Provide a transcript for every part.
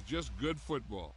just good football.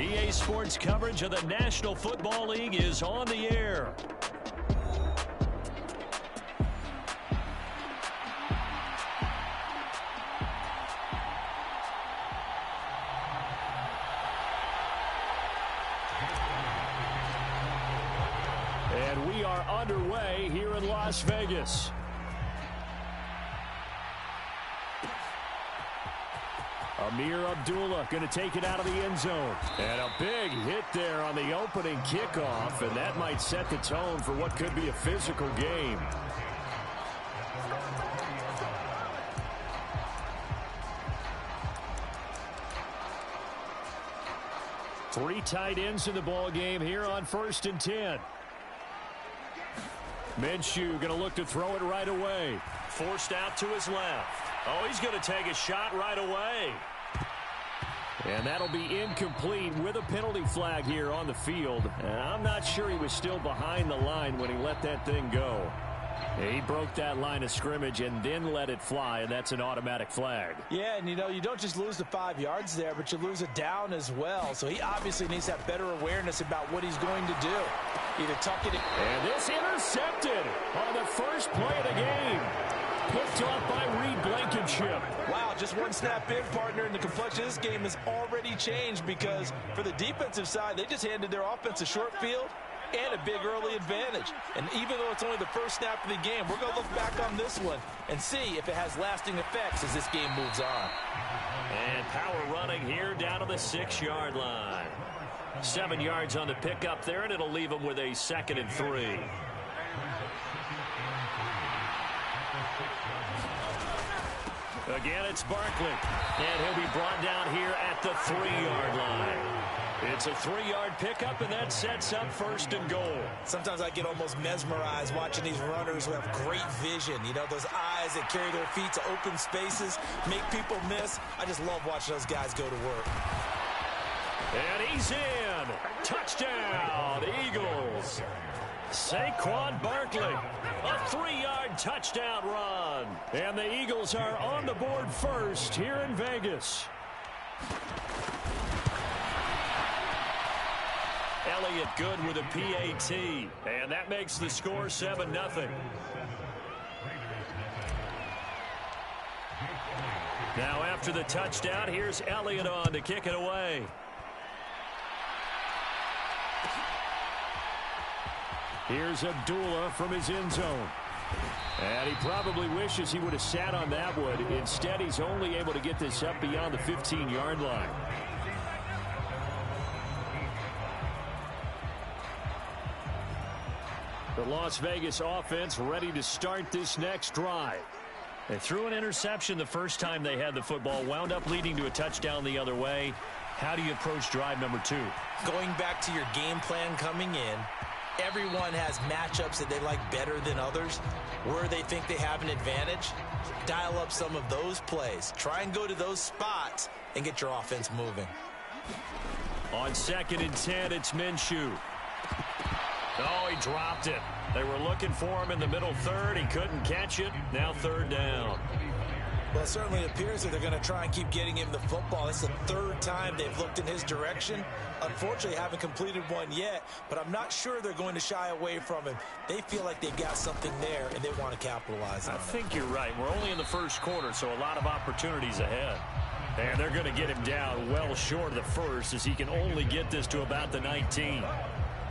EA Sports coverage of the National Football League is on the air. And we are underway here in Las Vegas. Amir Abdullah going to take it out of the end zone. And a big hit there on the opening kickoff, and that might set the tone for what could be a physical game. Three tight ends in the ball game here on 1st and 10. Minshew going to look to throw it right away. Forced out to his left. Oh, he's going to take a shot right away. And that'll be incomplete with a penalty flag here on the field. And I'm not sure he was still behind the line when he let that thing go. He broke that line of scrimmage and then let it fly, and that's an automatic flag. Yeah, and you know, you don't just lose the 5 yards there, but you lose it down as well. So he obviously needs to have better awareness about what he's going to do. Either tuck it in. And this intercepted on the first play of the game. picked off by Reed Blankenship. Wow, just one snap in, partner, and the complexion of this game has already changed because for the defensive side, they just handed their offense a short field and a big early advantage. And even though it's only the first snap of the game, we're going to look back on this one and see if it has lasting effects as this game moves on. And power running here down to the 6-yard line. 7 yards on the pickup there, and it'll leave them with a 2nd and 3. Again, it's Barkley. And he'll be brought down here at the 3-yard line. It's a 3-yard pickup, and that sets up 1st and goal. Sometimes I get almost mesmerized watching these runners who have great vision. You know, those eyes that carry their feet to open spaces, make people miss. I just love watching those guys go to work. And he's in. Touchdown, Eagles. Saquon Barkley, a 3-yard touchdown run. And the Eagles are on the board first here in Vegas. Elliott good with a PAT, and that makes the score 7-0. Now after the touchdown, here's Elliott on to kick it away. Here's Abdullah from his end zone. And he probably wishes he would have sat on that one. Instead, he's only able to get this up beyond the 15-yard line. The Las Vegas offense ready to start this next drive. They threw an interception the first time they had the football, wound up leading to a touchdown the other way. How do you approach drive number 2? Going back to your game plan coming in, everyone has matchups that they like better than others. Where they think they have an advantage, dial up some of those plays. Try and go to those spots and get your offense moving. On 2nd and 10, it's Minshew. Oh, he dropped it. They were looking for him in the middle third. He couldn't catch it. Now 3rd down. Well, it certainly appears that they're going to try and keep getting him the football. It's the 3rd time they've looked in his direction. Unfortunately, haven't completed one yet, but I'm not sure they're going to shy away from him. They feel like they've got something there, and they want to capitalize on it. I think you're right. We're only in the 1st quarter, so a lot of opportunities ahead. And they're going to get him down well short of the 1st, as he can only get this to about the 19.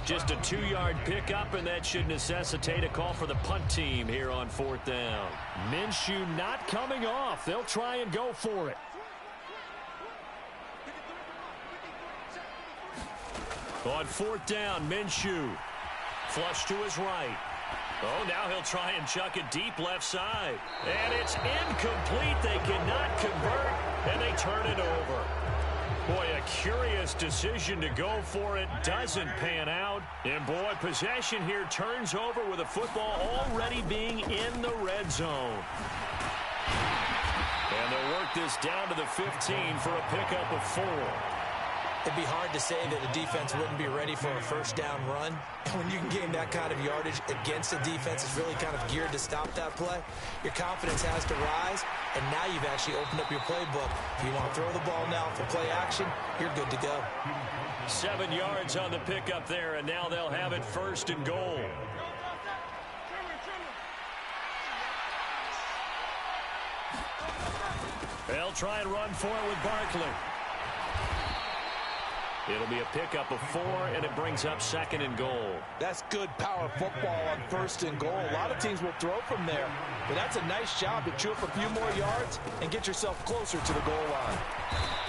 Just a 2-yard pickup, and that should necessitate a call for the punt team here on 4th down. Minshew not coming off. They'll try and go for it. On 4th down, Minshew. Flush to his right. Oh, now he'll try and chuck it deep left side. And it's incomplete. They cannot convert, and they turn it over. Boy, a curious decision to go for it. Doesn't pan out. And, boy, possession here turns over with the football already being in the red zone. And they'll work this down to the 15 for a pickup of 4. It'd be hard to say that a defense wouldn't be ready for a 1st down run. When you can gain that kind of yardage against a defense that's really kind of geared to stop that play, your confidence has to rise, and now you've actually opened up your playbook. If you want to throw the ball now for play action, you're good to go. 7 yards on the pickup there, and now they'll have it 1st and goal. They'll try and run for it with Barkley. It'll be a pickup of 4, and it brings up 2nd and goal. That's good power football on 1st and goal. A lot of teams will throw from there, but that's a nice job to chew up a few more yards and get yourself closer to the goal line.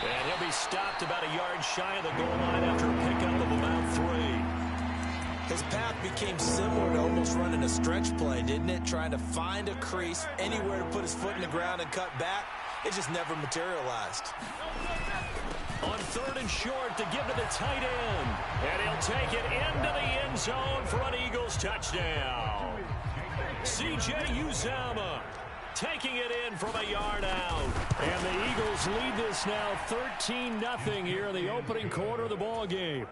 And he'll be stopped about a yard shy of the goal line after a pickup of about 3. His path became similar to almost running a stretch play, didn't it? Trying to find a crease, anywhere to put his foot in the ground and cut back. It just never materialized. On 3rd and short to give to the tight end. And he'll take it into the end zone for an Eagles touchdown. C.J. Uzomah taking it in from a yard out. And the Eagles lead this now 13-0 here in the opening quarter of the ball game.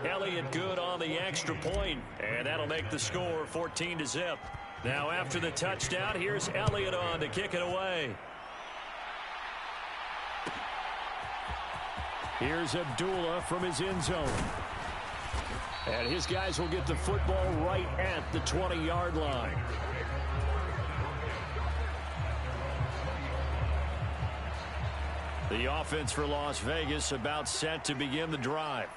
Elliott good on the extra point, and that'll make the score 14-0. Now after the touchdown, here's Elliott on to kick it away. Here's Abdullah from his end zone. And his guys will get the football right at the 20-yard line. The offense for Las Vegas about set to begin the drive.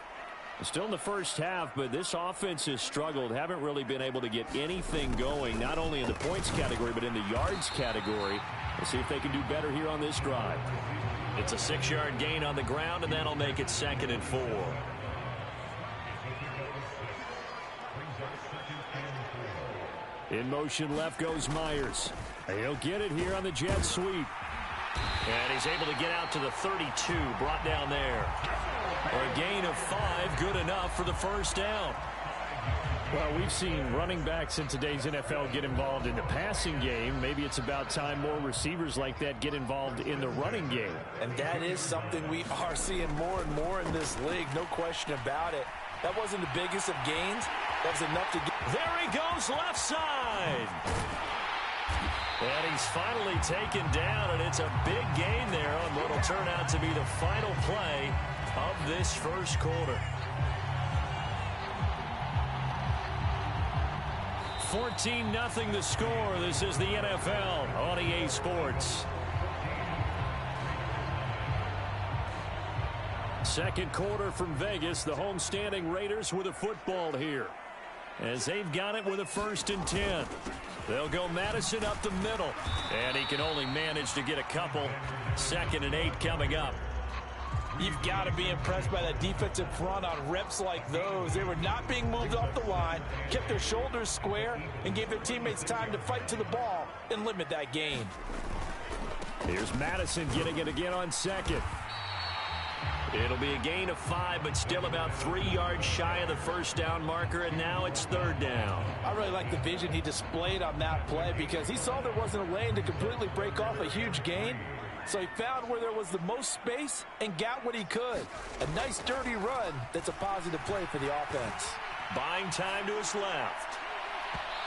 Still in the first half, but this offense has struggled. Haven't really been able to get anything going, not only in the points category, but in the yards category. We'll see if they can do better here on this drive. It's a 6-yard gain on the ground, and that'll make it 2nd and 4. In motion left goes Myers. He'll get it here on the jet sweep. And he's able to get out to the 32, brought down there. A gain of 5, good enough for the first down. Well, we've seen running backs in today's NFL get involved in the passing game. Maybe it's about time more receivers like that get involved in the running game. And that is something we are seeing more and more in this league, no question about it. That wasn't the biggest of gains. That was enough to get. There he goes, left side. And he's finally taken down, and it's a big gain there on what will turn out to be the final play of this first quarter. 14-0 the score. This is the NFL on EA Sports. Second quarter from Vegas. The homestanding Raiders with a football here, as they've got it with a 1st and 10. They'll go Madison up the middle, and he can only manage to get a couple. 2nd and 8 coming up. You've got to be impressed by that defensive front on reps like those. They were not being moved off the line, kept their shoulders square, and gave their teammates time to fight to the ball and limit that gain. Here's Madison getting it again on 2nd. It'll be a gain of 5, but still about 3 yards shy of the first down marker, and now it's 3rd down. I really like the vision he displayed on that play because he saw there wasn't a lane to completely break off a huge gain. So he found where there was the most space and got what he could. A nice, dirty run that's a positive play for the offense. Buying time to his left.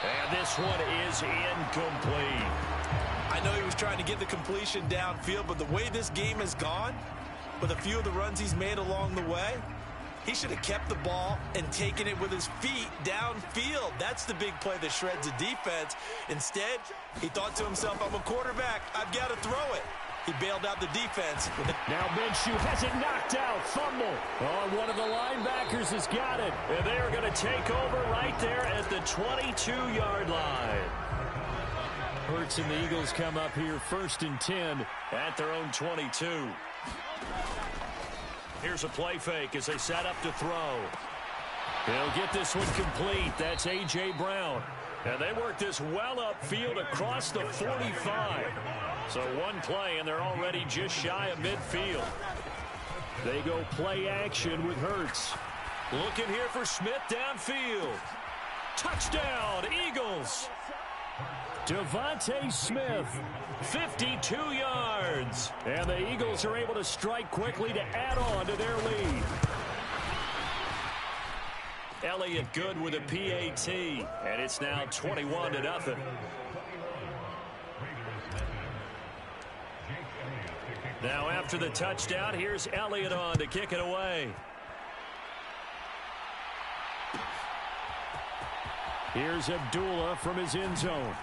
And this one is incomplete. I know he was trying to get the completion downfield, but the way this game has gone, with a few of the runs he's made along the way, he should have kept the ball and taken it with his feet downfield. That's the big play that shreds the defense. Instead, he thought to himself, I'm a quarterback. I've got to throw it. He bailed out the defense. Now Minshew has it knocked out. Fumble. Oh, one of the linebackers has got it. And they're going to take over right there at the 22-yard line. Hurts and the Eagles come up here 1st and 10 at their own 22. Here's a play fake as they set up to throw. They'll get this one complete. That's A.J. Brown. And they work this well upfield across the 45. So one play, and they're already just shy of midfield. They go play action with Hurts. Looking here for Smith downfield. Touchdown, Eagles. Devontae Smith, 52 yards. And the Eagles are able to strike quickly to add on to their lead. Elliott good with a PAT, and it's now 21-0. Now after the touchdown, here's Elliott on to kick it away. Here's Abdullah from his end zone.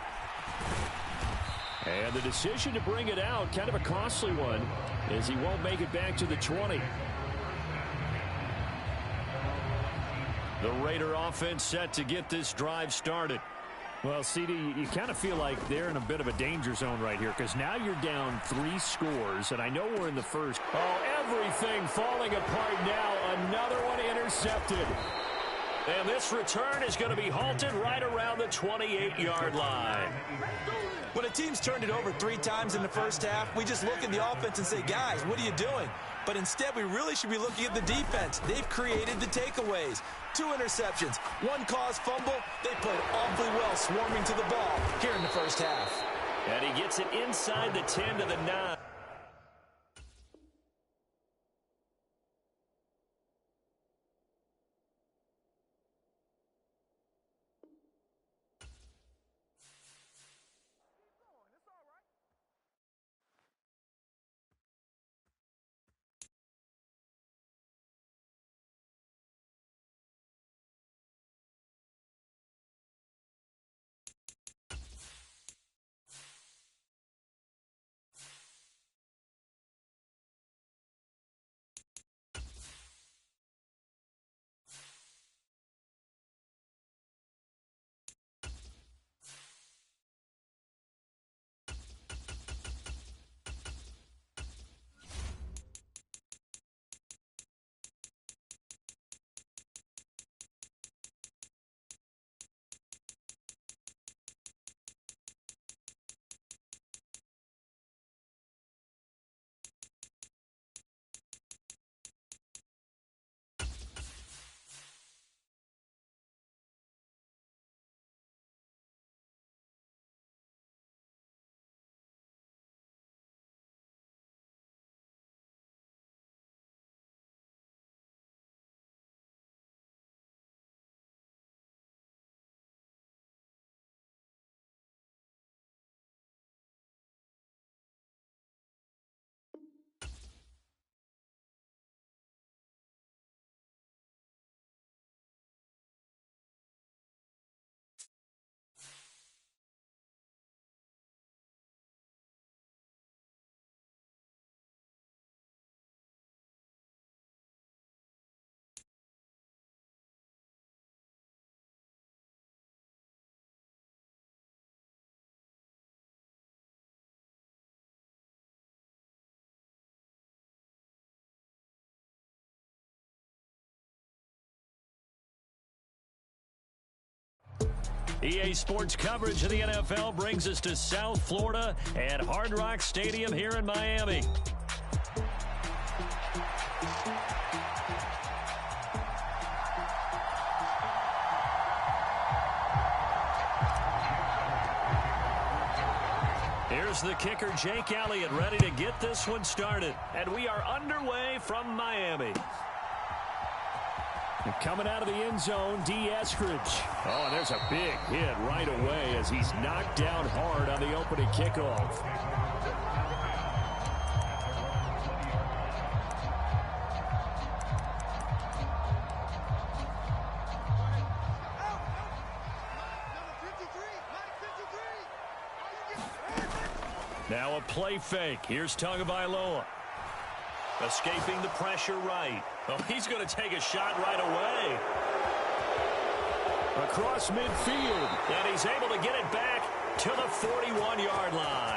And the decision to bring it out, kind of a costly one, as he won't make it back to the 20. The Raider offense set to get this drive started. Well, CD, you kind of feel like they're in a bit of a danger zone right here because now you're down 3 scores, and I know we're in the first. Oh, everything falling apart now. Another one intercepted. And this return is going to be halted right around the 28-yard line. When a team's turned it over 3 times in the first half, we just look at the offense and say, guys, what are you doing? But instead, we really should be looking at the defense. They've created the takeaways. 2 interceptions, 1 caused fumble. They played awfully well swarming to the ball here in the first half. And he gets it inside the 10 to the 9. EA Sports coverage of the NFL brings us to South Florida at Hard Rock Stadium here in Miami. Here's the kicker, Jake Elliott, ready to get this one started. And we are underway from Miami. And coming out of the end zone, Dusty-recruit1. Oh, and there's a big hit right away as he's knocked down hard on the opening kickoff. Now a play fake. Here's Tagovailoa. Escaping the pressure right. Oh, he's going to take a shot right away. Across midfield. And he's able to get it back to the 41-yard line.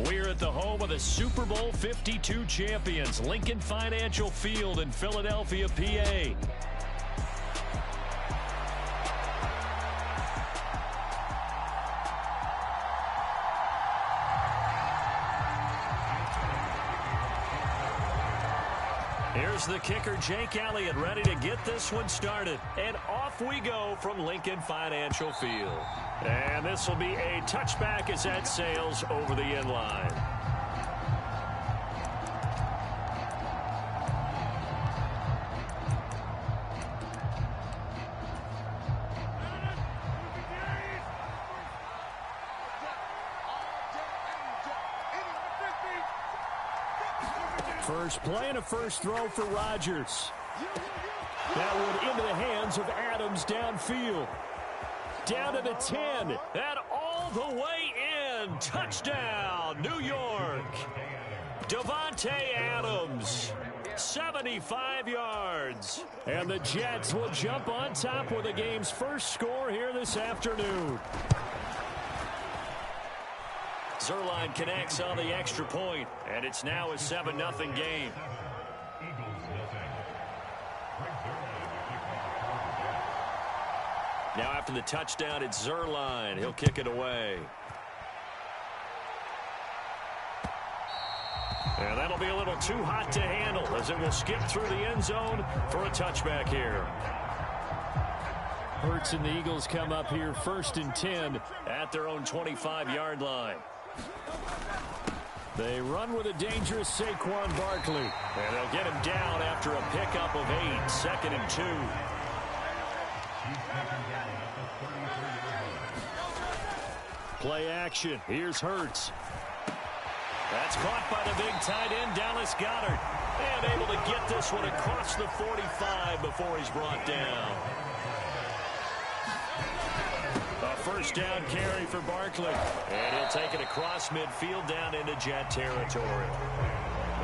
We're at the home of the Super Bowl 52 champions, Lincoln Financial Field in Philadelphia, PA. Here's the kicker, Jake Elliott, ready to get this one started. And off we go from Lincoln Financial Field. And this will be a touchback as that sails over the end line. First play and a first throw for Rodgers. That one into the hands of Adams downfield. Down to the 10. And all the way in. Touchdown, New York. Davante Adams, 75 yards. And the Jets will jump on top with the game's first score here this afternoon. Zerline connects on the extra point, and it's now a 7-0 game. Now after the touchdown, it's Zerline. He'll kick it away. And that'll be a little too hot to handle as it will skip through the end zone for a touchback here. Hurts and the Eagles come up here 1st and 10 at their own 25-yard line. They run with a dangerous Saquon Barkley. And they'll get him down after a pickup of 8, 2nd and 2. Play action. Here's Hurts. That's caught by the big tight end, Dallas Goedert. And able to get this one across the 45 before he's brought down. A first down carry for Barkley. And he'll take it across midfield down into Jet territory.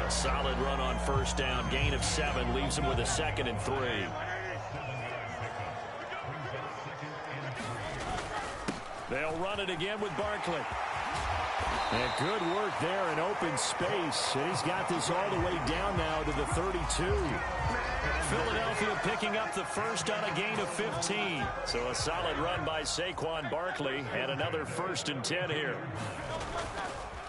A solid run on first down. Gain of 7 leaves him with a 2nd and 3. They'll run it again with Barkley. And good work there in open space. And he's got this all the way down now to the 32. Philadelphia picking up the first on a gain of 15. So a solid run by Saquon Barkley and another 1st and 10 here.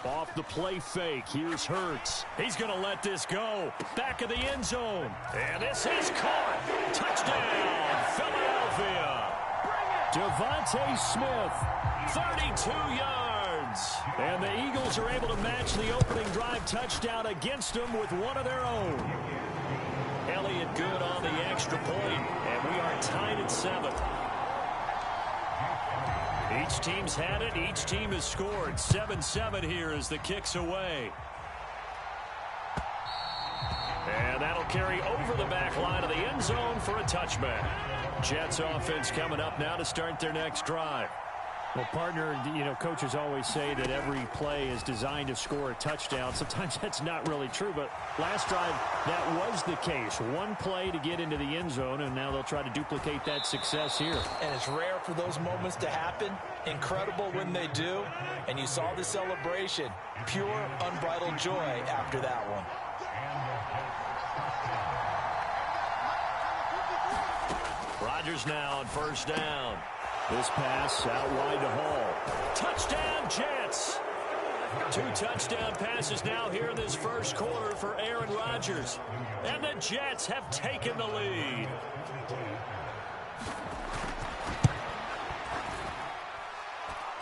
Off the play fake. Here's Hurts. He's going to let this go. Back of the end zone. And this is caught. Touchdown, Philadelphia. Devontae Smith, 32 yards. And the Eagles are able to match the opening drive touchdown against them with one of their own. Elliott good on the extra point, and we are tied at 7. Each team's had it. Each team has scored. 7-7 here as the kick's away. And that'll carry over the back line of the end zone for a touchback. Jets offense coming up now to start their next drive. Well, partner, coaches always say that every play is designed to score a touchdown. Sometimes that's not really true, but last drive, that was the case. One play to get into the end zone, and now they'll try to duplicate that success here. And it's rare for those moments to happen. Incredible when they do. And you saw the celebration. Pure, unbridled joy after that one. Rodgers now on first down. This pass out wide to Hall. Touchdown, Jets. 2 touchdown passes now here in this first quarter for Aaron Rodgers. And the Jets have taken the lead.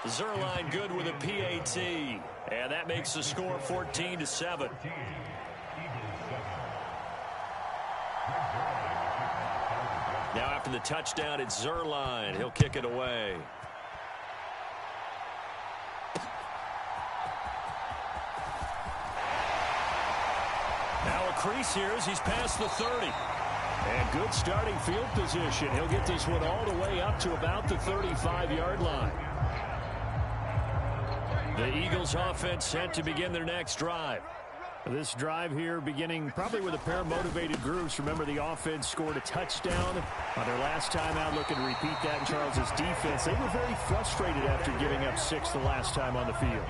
Zerline good with a PAT. And that makes the score 14-7. Now after the touchdown, it's Zerline. He'll kick it away. Now a crease here as he's past the 30. And good starting field position. He'll get this one all the way up to about the 35-yard line. The Eagles offense set to begin their next drive. This drive here beginning probably with a pair of motivated groups. Remember, the offense scored a touchdown on their last time out. Looking to repeat that in Charles's defense. They were very frustrated after giving up 6 the last time on the field.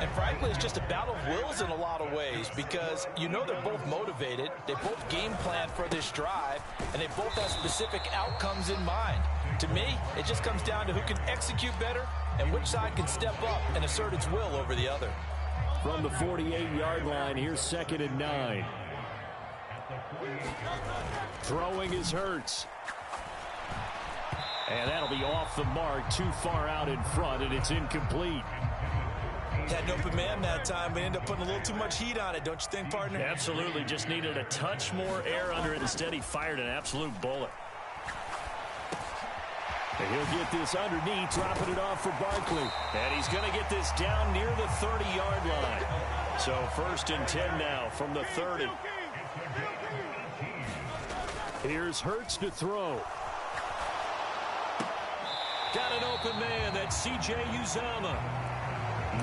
And frankly, it's just a battle of wills in a lot of ways because they're both motivated. They both game plan for this drive, and they both have specific outcomes in mind. To me, it just comes down to who can execute better and which side can step up and assert its will over the other. From the 48-yard line, here's 2nd and 9. Throwing is Hurts. And that'll be off the mark, too far out in front, and it's incomplete. Had an open man that time, but ended up putting a little too much heat on it, don't you think, partner? Absolutely. Just needed a touch more air under it. Instead, he fired an absolute bullet. And he'll get this underneath, dropping it off for Barkley. And he's going to get this down near the 30-yard line. So 1st and 10 now from the 30. Here's Hurts to throw. Got an open man. That's C.J. Uzomah.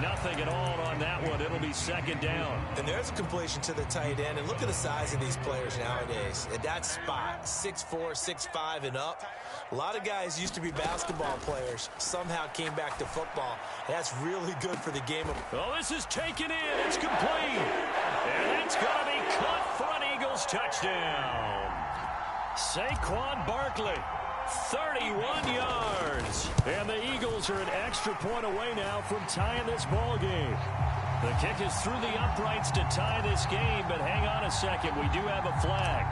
Nothing at all on that one. It'll be second down. And there's a completion to the tight end. And look at the size of these players nowadays. At that spot, 6'4", 6'5", and up. A lot of guys used to be basketball players. Somehow came back to football. That's really good for the game. Oh, this is taken in. It's complete. And that's going to be caught for an Eagles touchdown. Saquon Barkley, 31 yards. And the Eagles are an extra point away now from tying this ball game. The kick is through the uprights to tie this game, but hang on a second. We do have a flag.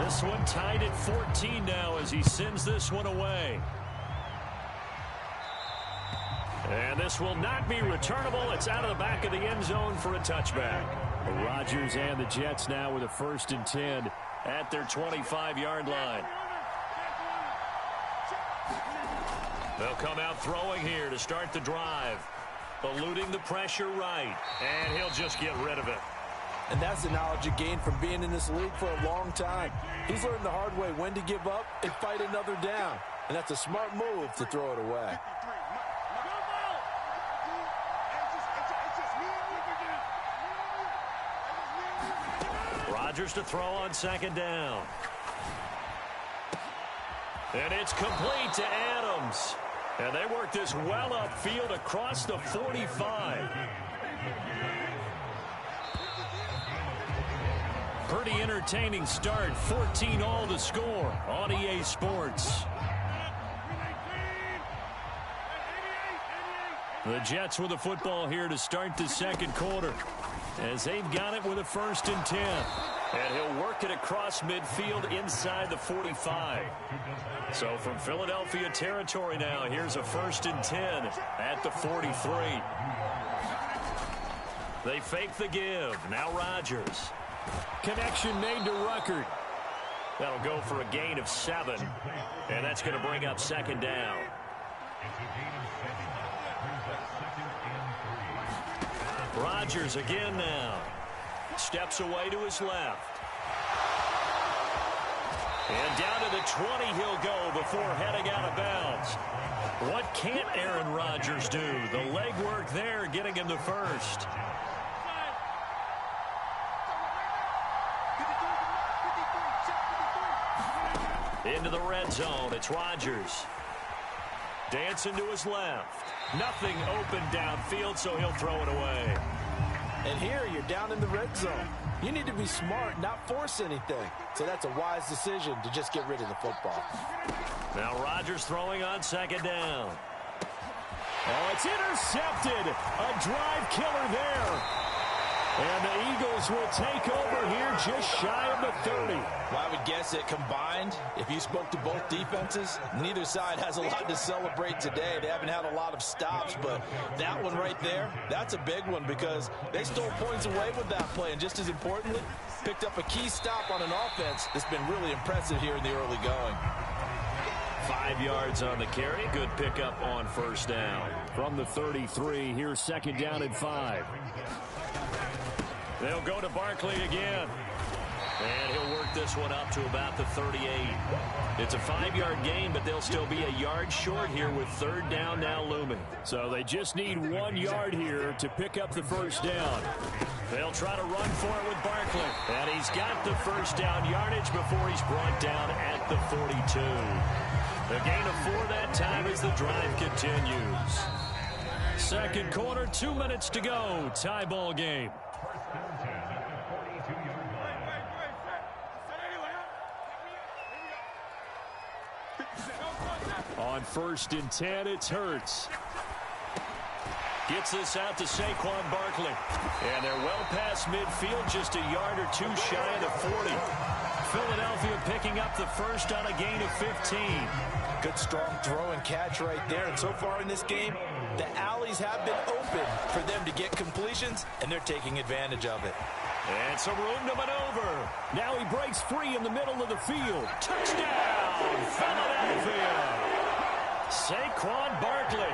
This one tied at 14 now as he sends this one away. And this will not be returnable. It's out of the back of the end zone for a touchback. Rodgers and the Jets now with a 1st and 10 at their 25-yard line. They'll come out throwing here to start the drive. Eluding the pressure right. And he'll just get rid of it. And that's the knowledge you gain from being in this league for a long time. He's learned the hard way when to give up and fight another down. And that's a smart move to throw it away. Rodgers to throw on 2nd down. And it's complete to Adams. And they work this well upfield across the 45. Pretty entertaining start. 14-all to score on EA Sports. The Jets with the football here to start the 2nd quarter, as they've got it with a 1st and 10. And he'll work it across midfield inside the 45. So from Philadelphia territory now, here's a 1st and 10 at the 43. They fake the give. Now Rodgers. Connection made to Ruckert. That'll go for a gain of 7. And that's going to bring up 2nd down. Rodgers again now. Steps away to his left. And down to the 20 he'll go before heading out of bounds. What can't Aaron Rodgers do? The leg work there getting him the 1st. Into the red zone. It's Rodgers. Dancing to his left. Nothing open downfield, so he'll throw it away. And here you're down in the red zone. You need to be smart, not force anything. So that's a wise decision to just get rid of the football. Now Rodgers throwing on 2nd down. Oh, it's intercepted. A drive killer there. And the Eagles will take over here just shy of the 30. Well, I would guess that combined, if you spoke to both defenses, neither side has a lot to celebrate today. They haven't had a lot of stops, but that one right there, that's a big one because they stole points away with that play. And just as importantly, picked up a key stop on an offense that's been really impressive here in the early going. 5 yards on the carry. Good pickup on 1st down. From the 33, here's 2nd down and 5. They'll go to Barkley again. And he'll work this one up to about the 38. It's a 5-yard gain, but they'll still be a yard short here with 3rd down now looming. So they just need 1 yard here to pick up the 1st down. They'll try to run for it with Barkley. And he's got the 1st down yardage before he's brought down at the 42. The gain of 4 that time as the drive continues. 2nd quarter, 2 minutes to go. Tie ball game. On 1st and 10, it's Hurts. Gets this out to Saquon Barkley. And they're well past midfield, just a yard or 2 shy of the 40. Philadelphia picking up the 1st on a gain of 15. Good strong throw and catch right there. And so far in this game, the alleys have been open for them to get completions, and they're taking advantage of it. And some room to maneuver. Now he breaks free in the middle of the field. Touchdown, Philadelphia. Saquon Barkley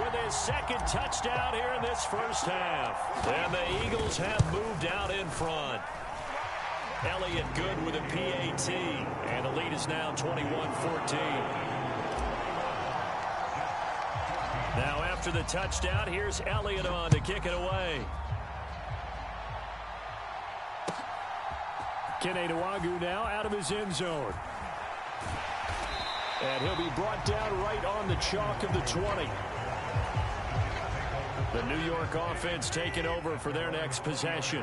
with his 2nd touchdown here in this 1st half. And the Eagles have moved out in front. Elliott good with a PAT. And the lead is now 21-14. Now after the touchdown. Here's Elliott on to kick it away. Kene Nwangwu now out of his end zone. And he'll be brought down right on the chalk of the 20. The New York offense taking over for their next possession.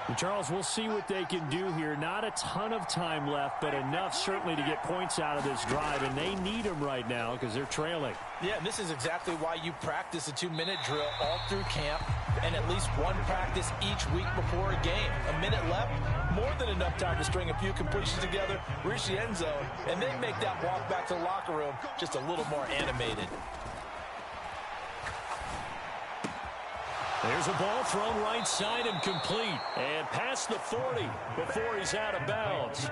And Charles, we'll see what they can do here. Not a ton of time left, but enough certainly to get points out of this drive, and they need them right now because they're trailing. Yeah, and this is exactly why you practice a 2-minute drill all through camp and at least one practice each week before a game. A minute left, more than enough time to string a few completions together, reach the end zone, and then make that walk back to the locker room just a little more animated. There's a ball thrown right side and complete. And past the 40 before he's out of bounds.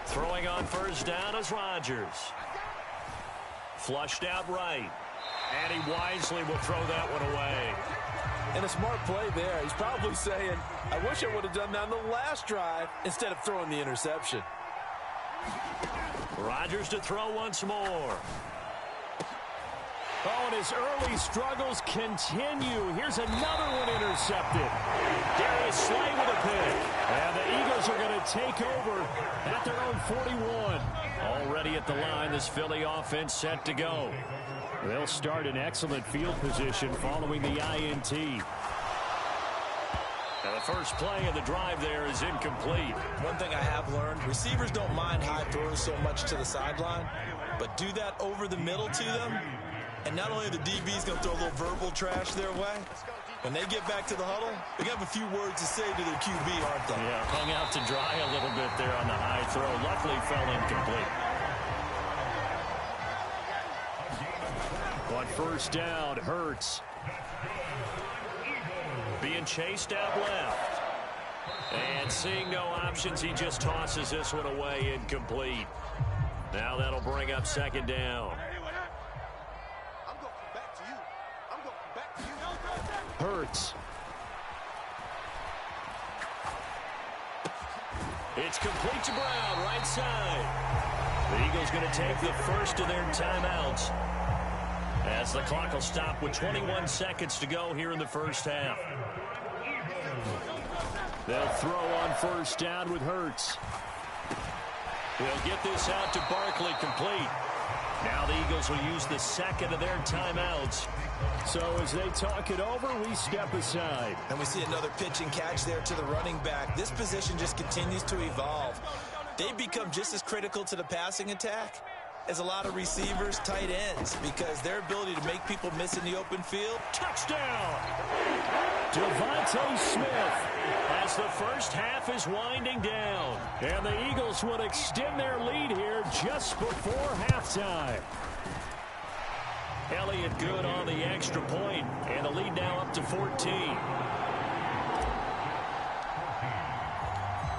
Throwing on first down is Rodgers. Flushed out right. And he wisely will throw that one away. And a smart play there. He's probably saying, I wish I would have done that on the last drive instead of throwing the interception. Rodgers to throw once more. Oh, and his early struggles continue. Here's another one intercepted. Darius Slay with a pick. And the Eagles are going to take over at their own 41. Already at the line, this Philly offense set to go. They'll start in excellent field position following the INT. And the first play of the drive there is incomplete. One thing I have learned, receivers don't mind high throws so much to the sideline, but do that over the middle to them, and not only the DB's going to throw a little verbal trash their way, when they get back to the huddle, they have a few words to say to their QB, aren't they? Yeah, hung out to dry a little bit there on the high throw. Luckily fell incomplete. On first down, Hurts. Being chased out left. And seeing no options, he just tosses this one away, incomplete. Now that'll bring up second down. Hurts. It's complete to Brown, right side. The Eagles going to take the first of their timeouts as the clock will stop with 21 seconds to go here in the first half. They'll throw on first down with Hurts. They'll get this out to Barkley, complete. Now the Eagles will use the second of their timeouts. So as they talk it over, we step aside. And we see another pitch and catch there to the running back. This position just continues to evolve. They've become just as critical to the passing attack as a lot of receivers, tight ends, because their ability to make people miss in the open field. Touchdown! Devontae Smith as the first half is winding down. And the Eagles would extend their lead here just before halftime. Elliott good on the extra point, and the lead now up to 14.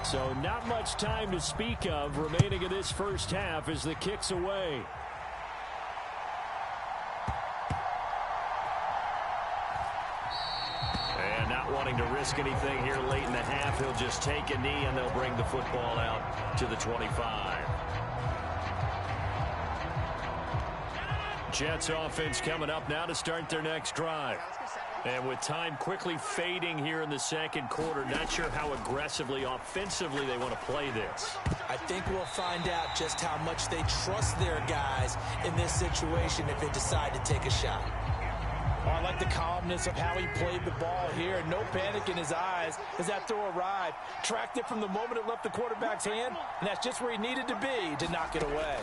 So not much time to speak of remaining in this first half as the kick's away. And not wanting to risk anything here late in the half, he'll just take a knee and they'll bring the football out to the 25. Jets offense coming up now to start their next drive. And with time quickly fading here in the second quarter, not sure how aggressively, offensively they want to play this. I think we'll find out just how much they trust their guys in this situation if they decide to take a shot. Oh, I like the calmness of how he played the ball here. No panic in his eyes as that throw arrived. Tracked it from the moment it left the quarterback's hand, and that's just where he needed to be to knock it away.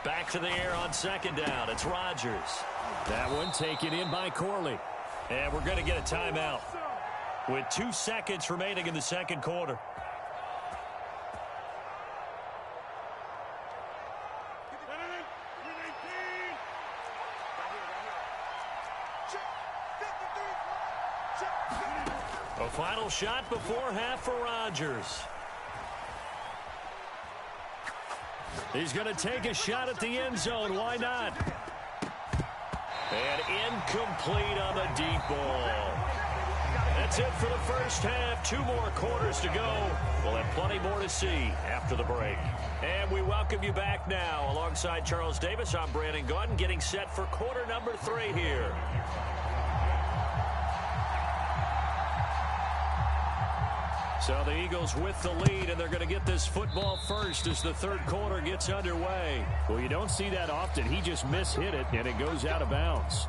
Back to the air on second down. It's Rodgers. That one taken in by Corley. And we're going to get a timeout with 2 seconds remaining in the second quarter. A final shot before half for Rodgers. He's going to take a shot at the end zone. Why not? And incomplete on the deep ball. That That's it for the first half. 2 more quarters to go. We'll have plenty more to see after the break. And we welcome you back now. Alongside Charles Davis, I'm Brandon Gaudin, getting set for quarter number 3 here. So the Eagles with the lead, and they're going to get this football first as the third quarter gets underway. Well, you don't see that often. He just mishit it, and it goes out of bounds.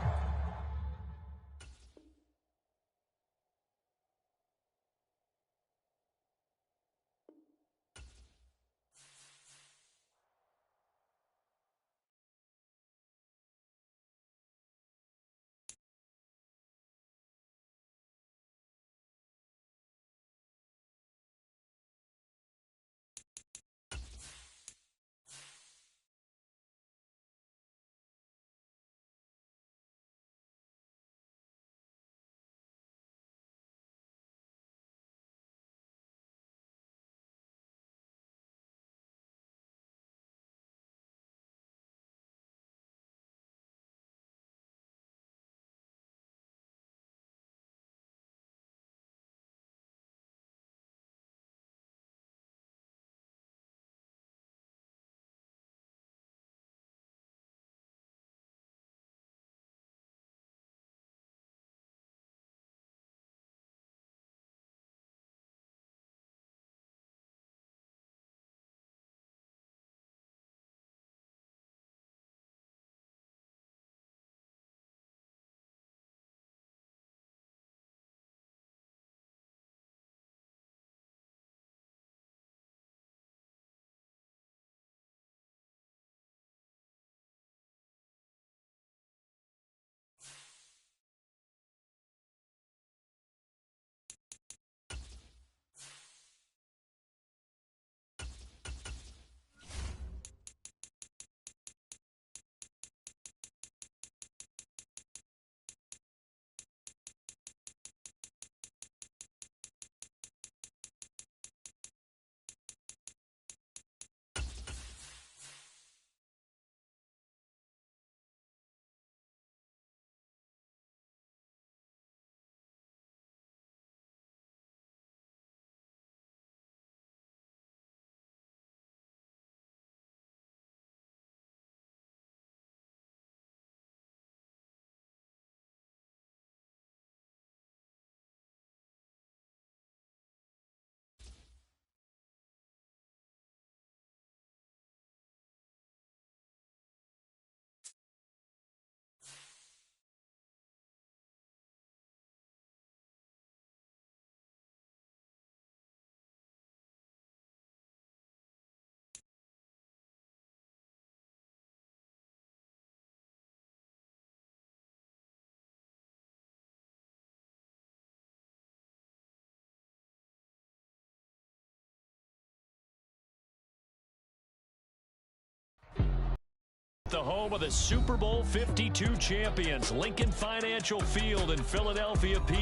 The home of the Super Bowl 52 champions, Lincoln Financial Field in Philadelphia, PA.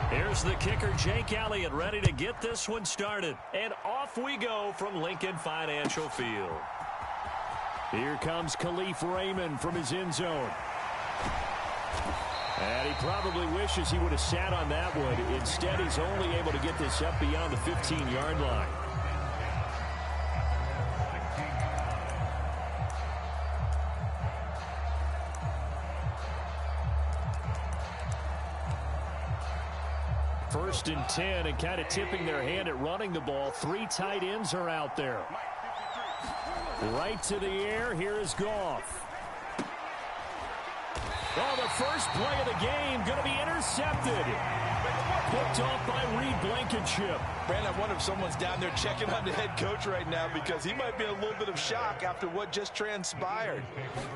Here's the kicker, Jake Elliott, ready to get this one started. And off we go from Lincoln Financial Field. Here comes Khalif Raymond from his end zone. And he probably wishes he would have sat on that one. Instead, he's only able to get this up beyond the 15-yard line. First and 10, and kind of tipping their hand at running the ball. 3 tight ends are out there. Right to the air. Here is Goff. Oh, the first play of the game going to be intercepted. Picked off by Reed Blankenship. Brandon, I wonder if someone's down there checking on the head coach right now because he might be in a little bit of shock after what just transpired.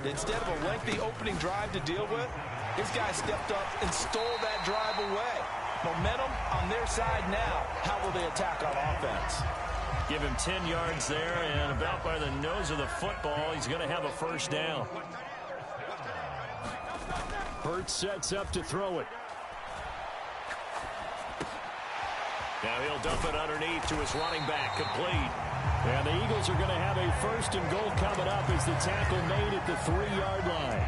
Instead of a lengthy opening drive to deal with, this guy stepped up and stole that drive away. Momentum on their side now. How will they attack on offense? Give him 10 yards there, and about by the nose of the football, he's going to have a first down. Hurts sets up to throw it. Now he'll dump it underneath to his running back, complete. And the Eagles are going to have a 1st and goal coming up as the tackle made at the 3-yard line.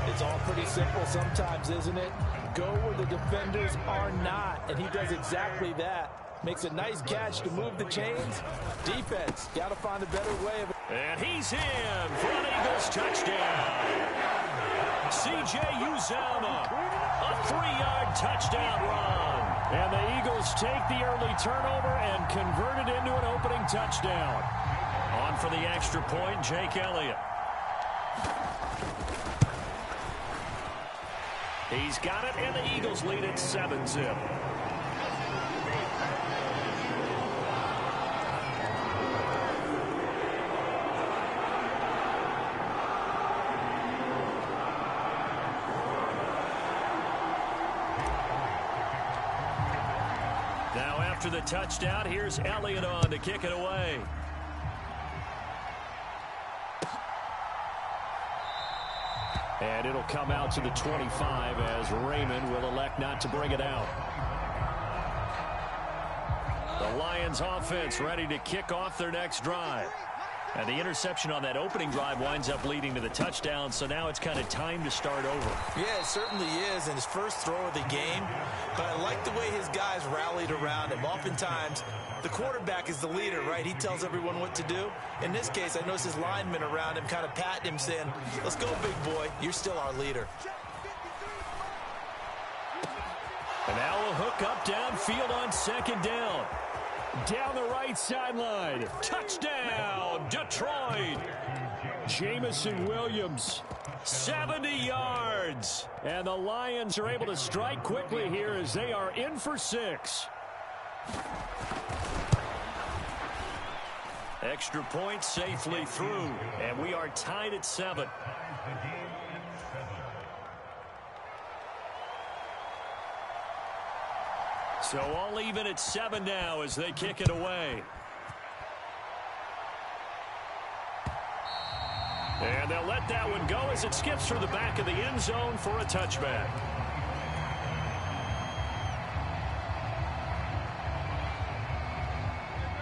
It's all pretty simple sometimes, isn't it? Go where the defenders are not, and he does exactly that. Makes a nice catch to move the chains. Defense, got to find a better way of it. And he's in for an Eagles touchdown. C.J. Uzomah, a 3-yard touchdown run. And the Eagles take the early turnover and convert it into an opening touchdown. On for the extra point, Jake Elliott. He's got it, and the Eagles lead at 7-zip. Now after the touchdown, here's Elliott on to kick it away. And it'll come out to the 25 as Raymond will elect not to bring it out. The Lions offense ready to kick off their next drive. And the interception on that opening drive winds up leading to the touchdown, so now it's kind of time to start over. Yeah, it certainly is, and his first throw of the game. But I like the way his guys rallied around him. Oftentimes, the quarterback is the leader, right? He tells everyone what to do. In this case, I notice his linemen around him kind of patting him, saying, let's go, big boy. You're still our leader. And now a hook up downfield on 2nd down. Down the right sideline. Touchdown, Detroit. Jamison Williams. 70 yards. And the Lions are able to strike quickly here as they are in for 6. Extra point safely through. And we are tied at 7. So all even at 7 now as they kick it away. And they'll let that one go as it skips through the back of the end zone for a touchback.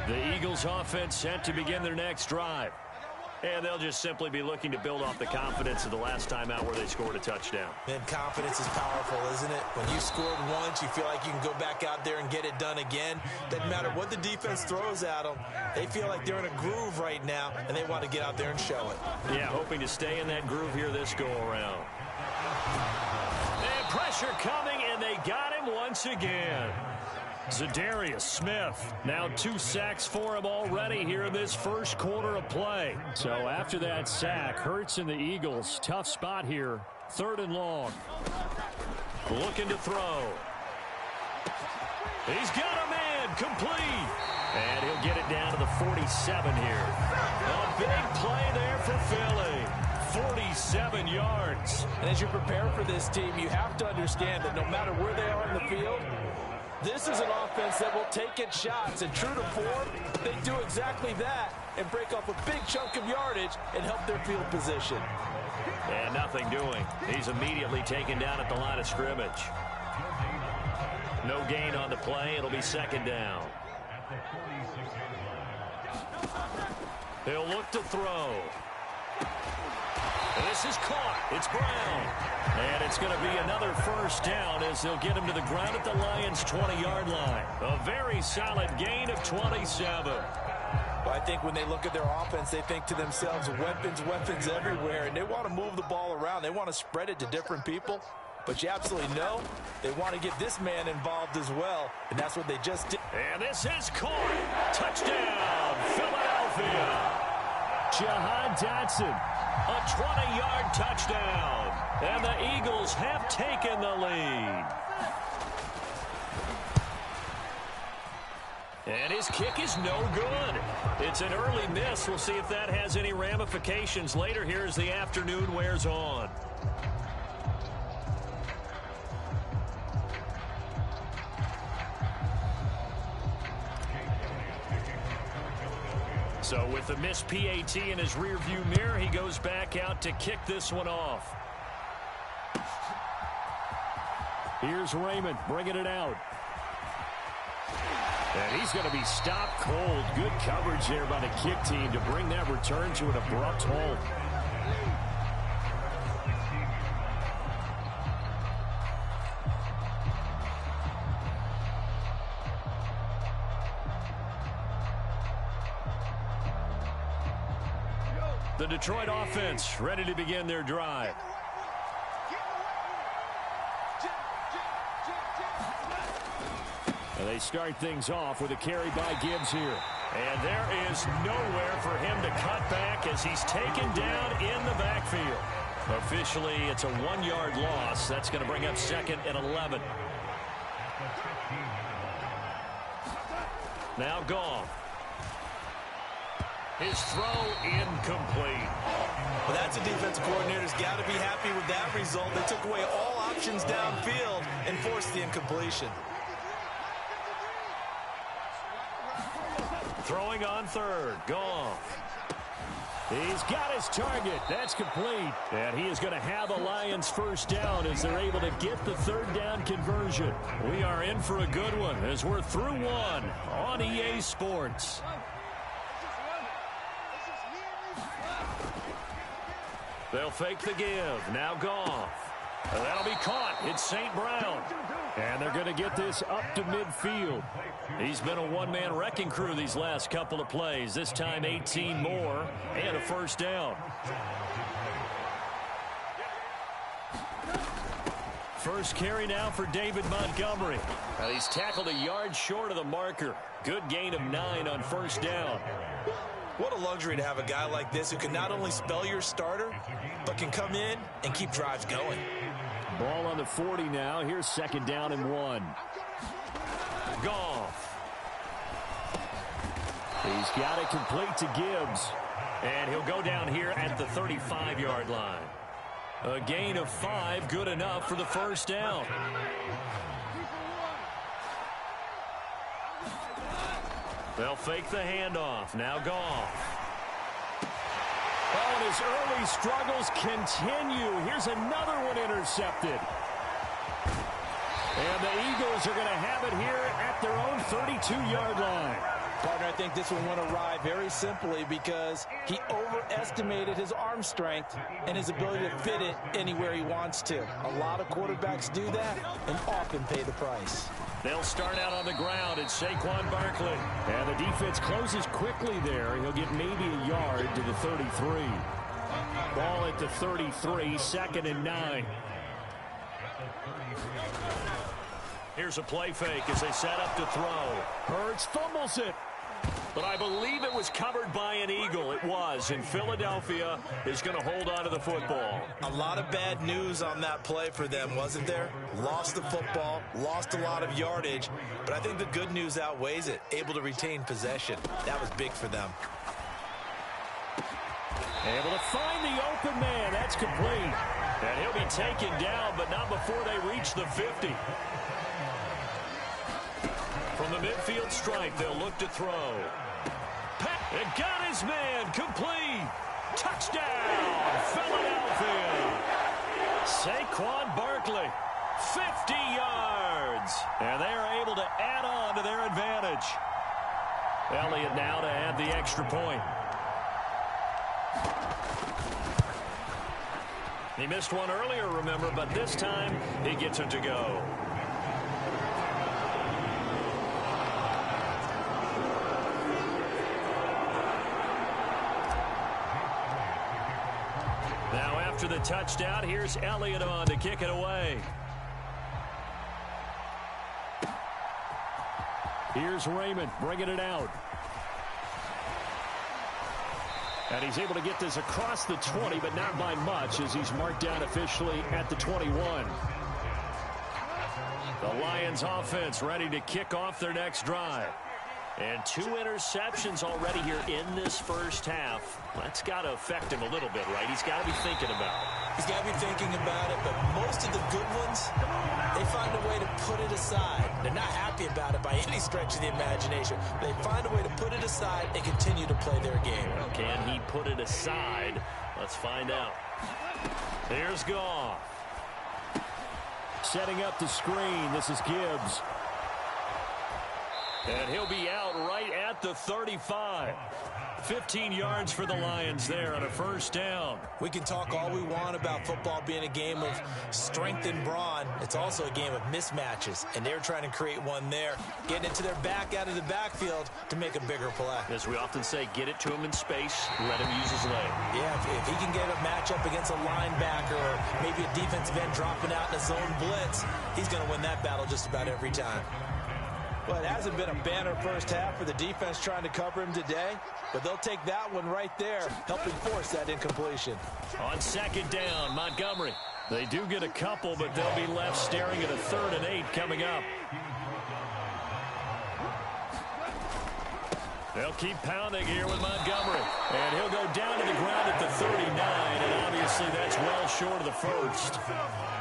The Eagles offense set to begin their next drive. And they'll just simply be looking to build off the confidence of the last time out where they scored a touchdown. Man, confidence is powerful, isn't it? When you scored once, you feel like you can go back out there and get it done again. Doesn't matter what the defense throws at them. They feel like they're in a groove right now, and they want to get out there and show it. Yeah, hoping to stay in that groove here this go-around. And pressure coming, and they got him once again. Zadarius Smith, now 2 sacks for him already here in this first quarter of play. So after that sack, Hurts and the Eagles, tough spot here, 3rd and long. Looking to throw. He's got a man, complete. And he'll get it down to the 47 here. A big play there for Philly. 47 yards. And as you prepare for this team, you have to understand that no matter where they are in the field, this is an offense that will take its shots, and true to form, they do exactly that and break off a big chunk of yardage and help their field position. And nothing doing. He's immediately taken down at the line of scrimmage. No gain on the play. It'll be 2nd down. He'll look to throw. And this is caught. It's Brown. And it's going to be another 1st down as they'll get him to the ground at the Lions' 20-yard line. A very solid gain of 27. Well, I think when they look at their offense, they think to themselves, weapons, weapons everywhere, and they want to move the ball around. They want to spread it to different people. But you absolutely know they want to get this man involved as well, and that's what they just did. And this is caught. Touchdown, Philadelphia. Jahan Dotson. A 20-yard touchdown. And the Eagles have taken the lead. And his kick is no good. It's an early miss. We'll see if that has any ramifications later here as the afternoon wears on. So with the missed PAT in his rearview mirror, he goes back out to kick this one off. Here's Raymond bringing it out. And he's going to be stopped cold. Good coverage there by the kick team to bring that return to an abrupt halt. The Detroit offense ready to begin their drive. And they start things off with a carry by Gibbs here. And there is nowhere for him to cut back as he's taken down in the backfield. Officially, it's a 1-yard loss. That's going to bring up 2nd and 11. Now Goff. His throw incomplete. Well, that's a defensive coordinator's got to be happy with that result. They took away all options downfield and forced the incompletion. Throwing on 3rd. Goff. He's got his target. That's complete. And he is going to have a Lions first down as they're able to get the 3rd down conversion. We are in for a good one as we're through one on EA Sports. They'll fake the give. Now Goff. That'll be caught. It's St. Brown. And they're going to get this up to midfield. He's been a one-man wrecking crew these last couple of plays. This time 18 more and a first down. First carry now for David Montgomery. Well, he's tackled a yard short of the marker. Good gain of 9 on first down. What a luxury to have a guy like this who can not only spell your starter, but can come in and keep drives going. Ball on the 40 now. Here's 2nd down and 1. Goff. He's got it complete to Gibbs. And he'll go down here at the 35-yard line. A gain of 5, good enough for the first down. They'll fake the handoff. Now Goff. Oh, and his early struggles continue. Here's another one intercepted. And the Eagles are going to have it here at their own 32-yard line. Partner, I think this one went awry very simply because he overestimated his arm strength and his ability to fit it anywhere he wants to. A lot of quarterbacks do that and often pay the price. They'll start out on the ground. It's Saquon Barkley. And the defense closes quickly there. He'll get maybe a yard to the 33. Ball at the 33, 2nd and 9. Here's a play fake as they set up to throw. Hurts fumbles it. But I believe it was covered by an Eagle. It was. And Philadelphia is going to hold on to the football. A lot of bad news on that play for them, wasn't there? Lost the football, lost a lot of yardage. But I think the good news outweighs it. Able to retain possession. That was big for them. Able to find the open man. That's complete. And he'll be taken down, but not before they reach the 50. From the midfield stripe, they'll look to throw. And got his man complete. Touchdown, Philadelphia. Saquon Barkley, 50 yards. And they are able to add on to their advantage. Elliott now to add the extra point. He missed one earlier, remember, but this time he gets it to go. Now after the touchdown, here's Elliott on to kick it away. Here's Raymond bringing it out. And he's able to get this across the 20, but not by much as he's marked down officially at the 21. The Lions offense ready to kick off their next drive. And 2 interceptions already here in this first half. That's got to affect him a little bit, right? He's got to be thinking about it. He's got to be thinking about it, but most of the good ones, they find a way to put it aside. They're not happy about it by any stretch of the imagination. They find a way to put it aside and continue to play their game. Can he put it aside? Let's find out. Here's Goff. Setting up the screen. This is Gibbs. And he'll be out right at the 35. 15 yards for the Lions there on a first down. We can talk all we want about football being a game of strength and brawn. It's also a game of mismatches, and they're trying to create one there, getting it to their back out of the backfield to make a bigger play. As we often say, get it to him in space, let him use his leg. Yeah, if he can get a matchup against a linebacker or maybe a defensive end dropping out in a zone blitz, he's going to win that battle just about every time. Well, it hasn't been a banner first half for the defense trying to cover him today, but they'll take that one right there, helping force that incompletion. On second down, Montgomery. They do get a couple, but they'll be left staring at a 3rd and 8 coming up. They'll keep pounding here with Montgomery. And he'll go down to the ground at the 39, and obviously that's well short of the first.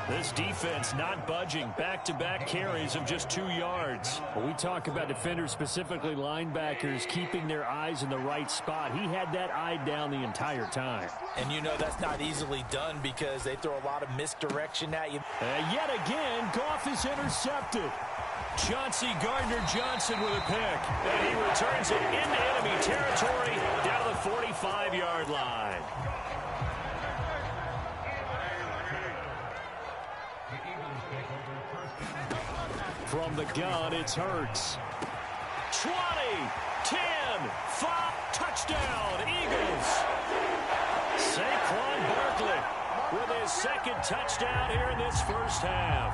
This defense not budging. Back-to-back carries of just 2 yards. When we talk about defenders, specifically linebackers, keeping their eyes in the right spot. He had that eye down the entire time. And you know that's not easily done because they throw a lot of misdirection at you. Yet again, Goff is intercepted. Chauncey Gardner-Johnson with a pick. And he returns it into enemy territory down to the 45-yard line. From the gun, it's Hurts. 20, 10, 5, touchdown, Eagles. Saquon Barkley with his second touchdown here in this first half.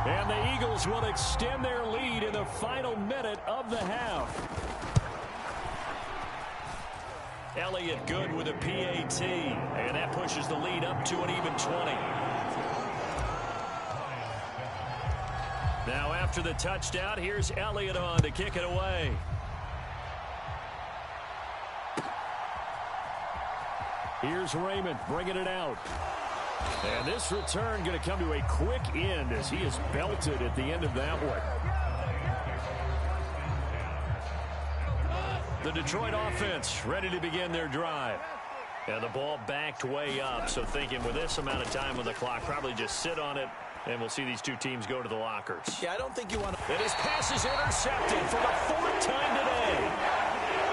And the Eagles will extend their lead in the final minute of the half. Elliott good with a PAT, and that pushes the lead up to an even 20. Now after the touchdown, here's Elliott on to kick it away. Here's Raymond bringing it out. And this return going to come to a quick end as he is belted at the end of that one. The Detroit offense ready to begin their drive. And the ball backed way up, so thinking with this amount of time on the clock, probably just sit on it. And we'll see these two teams go to the lockers. Yeah, I don't think you want to... And his pass is intercepted for the 4th time today.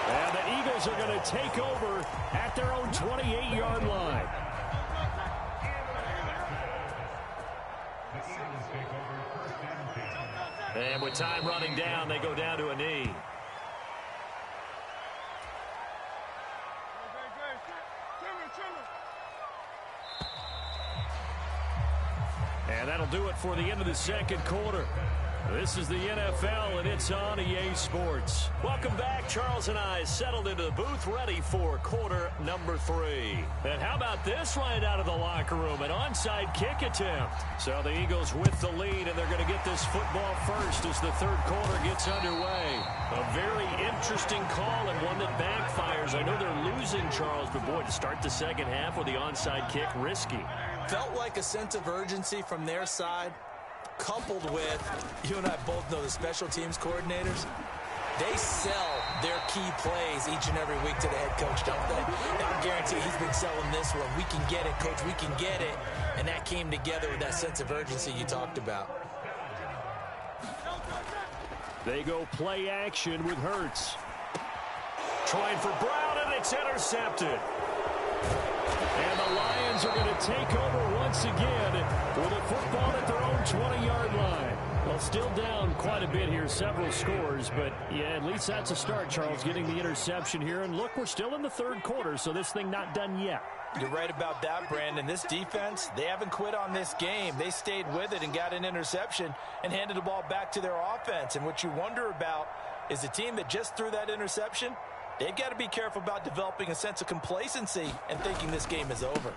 And the Eagles are going to take over at their own 28-yard line. And with time running down, they go down to a knee. And that'll do it for the end of the second quarter. This is the NFL, and it's on EA Sports. Welcome back. Charles and I settled into the booth, ready for quarter number 3. And how about this right out of the locker room? An onside kick attempt. So the Eagles with the lead, and they're going to get this football first as the third quarter gets underway. A very interesting call and one that backfires. I know they're losing, Charles, but boy, to start the second half with the onside kick, risky. Felt like a sense of urgency from their side, coupled with, you and I both know the special teams coordinators, they sell their key plays each and every week to the head coach, don't they? And I guarantee he's been selling this one. We can get it, coach, we can get it. And that came together with that sense of urgency you talked about. They go play action with Hurts. Trying for Brown, and it's intercepted. And the Lions are going to take over once again with a football at their own 20-yard line. Well, still down quite a bit here, several scores, but yeah, at least that's a start, Charles, getting the interception here. And look, we're still in the third quarter, so this thing not done yet. You're right about that, Brandon. This defense, they haven't quit on this game. They stayed with it and got an interception and handed the ball back to their offense. And what you wonder about is the team that just threw that interception, they've got to be careful about developing a sense of complacency and thinking this game is over.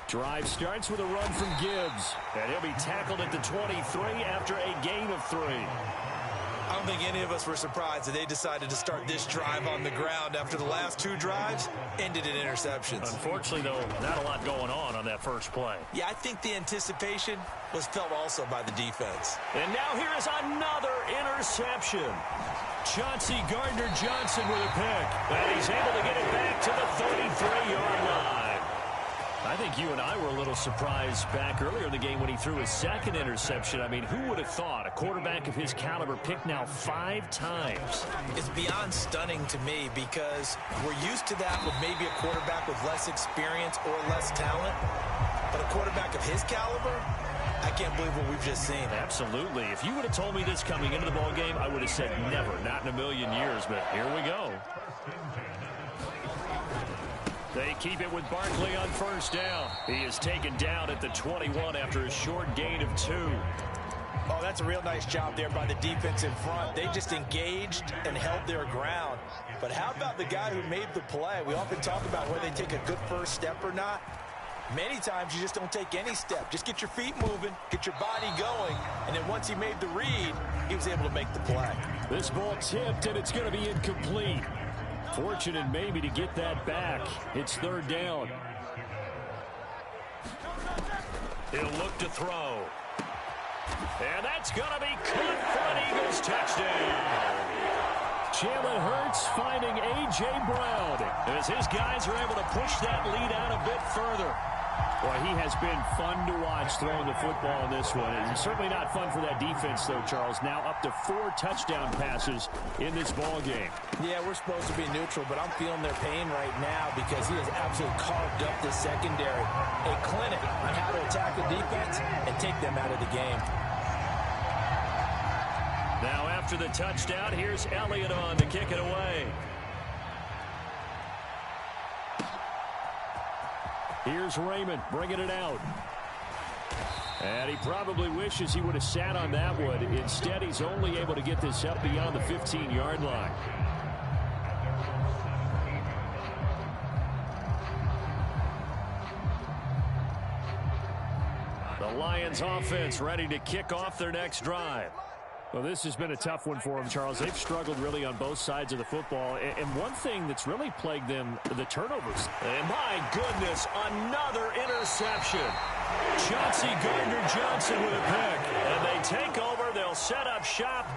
Drive starts with a run from Gibbs. And he'll be tackled at the 23 after a gain of 3. I don't think any of us were surprised that they decided to start this drive on the ground after the last 2 drives ended in interceptions. Unfortunately, though, not a lot going on that first play. Yeah, I think the anticipation was felt also by the defense. And now here is another interception. Chauncey Gardner-Johnson with a pick. And he's able to get it back to the 33-yard line. I think you and I were a little surprised back earlier in the game when he threw his second interception. I mean, who would have thought a quarterback of his caliber picked now 5 times? It's beyond stunning to me because we're used to that with maybe a quarterback with less experience or less talent. But a quarterback of his caliber, I can't believe what we've just seen. Absolutely. If you would have told me this coming into the ball game, I would have said never, not in a million years. But here we go. They keep it with Barkley on first down. He is taken down at the 21 after a short gain of 2. Oh, that's a real nice job there by the defense in front. They just engaged and held their ground. But how about the guy who made the play? We often talk about whether they take a good first step or not. Many times you just don't take any step. Just get your feet moving, get your body going, and then once he made the read, he was able to make the play. This ball tipped, and it's going to be incomplete. Fortunate maybe to get that back. It's third down. He'll look to throw. And that's going to be caught for an Eagles touchdown. Jalen Hurts finding A.J. Brown as his guys are able to push that lead out a bit further. Boy, he has been fun to watch throwing the football in this one. And certainly not fun for that defense, though, Charles. Now up to 4 touchdown passes in this ball game. Yeah, we're supposed to be neutral, but I'm feeling their pain right now because he has absolutely carved up this secondary. A clinic on how to attack the defense and take them out of the game. Now after the touchdown, here's Elliott on to kick it away. Here's Raymond bringing it out. And he probably wishes he would have sat on that one. Instead, he's only able to get this up beyond the 15-yard line. The Lions offense ready to kick off their next drive. Well, this has been a tough one for them, Charles. They've struggled really on both sides of the football. And one thing that's really plagued them, the turnovers. And my goodness, another interception. Chauncey Gardner-Johnson with a pick. And they take over. They'll set up shop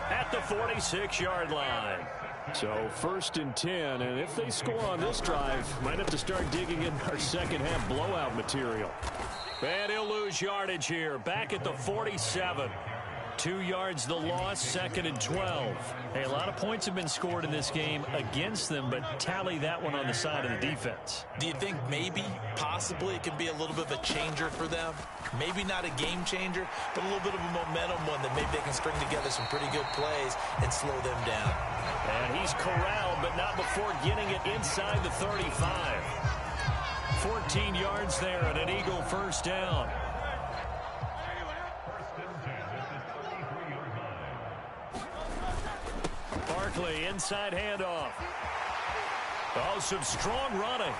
at the 46-yard line. So 1st and 10. And if they score on this drive, might have to start digging in our second-half blowout material. And he'll lose yardage here. Back at the 47. 2 yards the loss, 2nd and 12. Hey, a lot of points have been scored in this game against them, but tally that one on the side of the defense. Do you think maybe, possibly, it could be a little bit of a changer for them? Maybe not a game changer, but a little bit of a momentum one that maybe they can string together some pretty good plays and slow them down. And he's corralled, but not before getting it inside the 35. 14 yards there and an Eagle first down. Barkley, inside handoff. Oh, some strong running.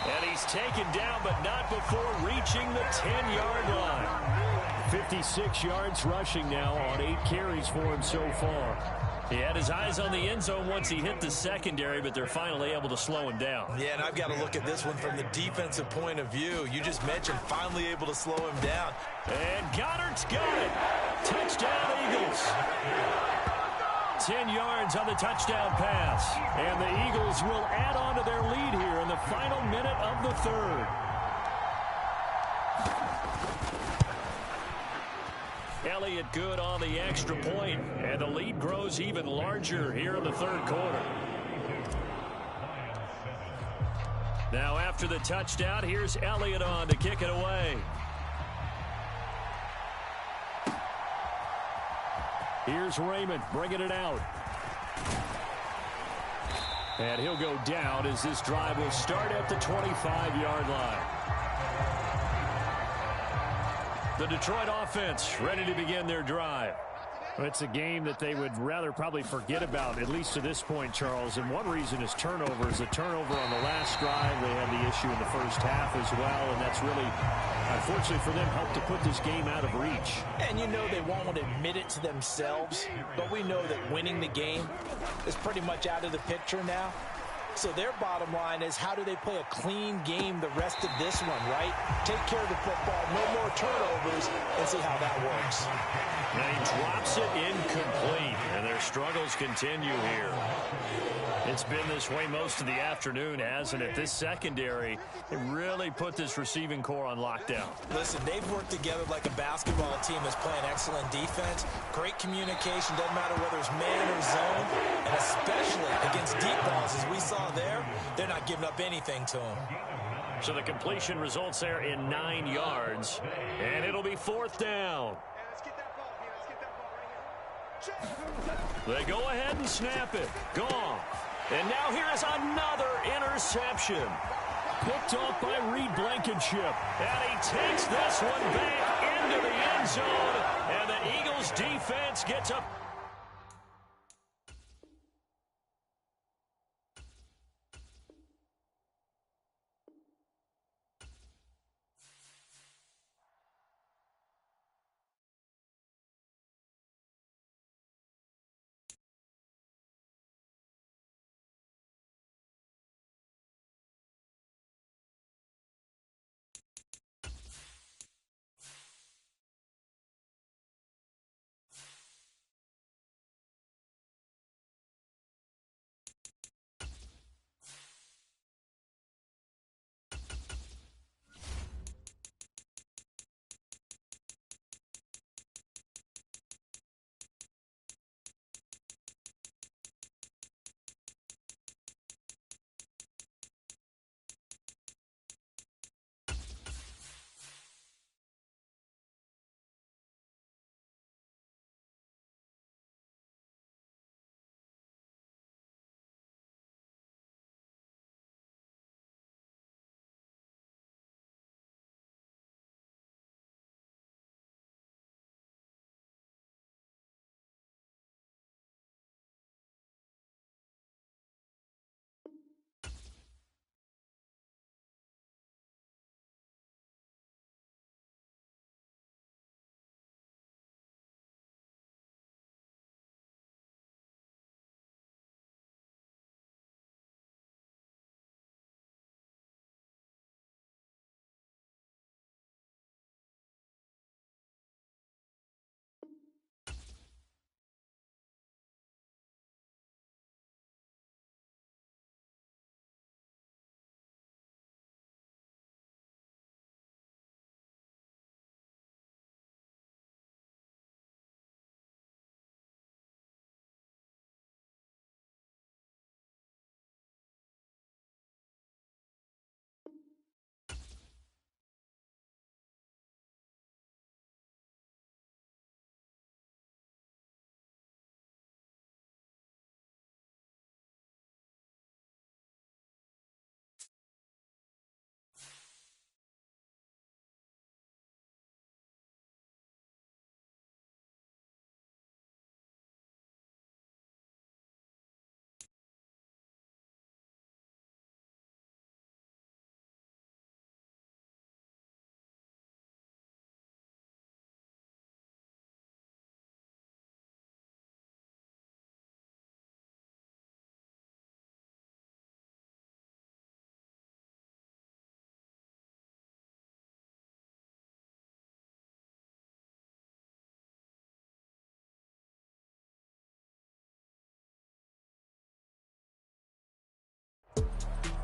And he's taken down, but not before reaching the 10-yard line. 56 yards rushing now on 8 carries for him so far. He had his eyes on the end zone once he hit the secondary, but they're finally able to slow him down. Yeah, and I've got to look at this one from the defensive point of view. You just mentioned finally able to slow him down. And Goddard's got it. Touchdown, Eagles. 10 yards on the touchdown pass. And the Eagles will add on to their lead here in the final minute of the 3rd. Elliott good on the extra point, and the lead grows even larger here in the 3rd quarter. Now after the touchdown, here's Elliott on to kick it away. Here's Raymond bringing it out. And he'll go down as this drive will start at the 25-yard line. The Detroit offense ready to begin their drive. It's a game that they would rather probably forget about, at least to this point, Charles. And one reason is turnovers. The turnover on the last drive, they had the issue in the first half as well. And that's really, unfortunately for them, helped to put this game out of reach. And you know they won't admit it to themselves, but we know that winning the game is pretty much out of the picture now. So their bottom line is, how do they play a clean game the rest of this one, right? Take care of the football, no more turnovers, and see how that works. And he drops it incomplete, and their struggles continue here. It's been this way most of the afternoon, hasn't it? This secondary, it really put this receiving core on lockdown. Listen, they've worked together like a basketball team that's playing excellent defense. Great communication, doesn't matter whether it's man or zone. And especially against deep balls, as we saw there, they're not giving up anything to them. So the completion results there in 9 yards, and it'll be 4th down. They go ahead and snap it. Gone. And now here is another interception. Picked off by Reed Blankenship. And he takes this one back into the end zone. And the Eagles defense gets up.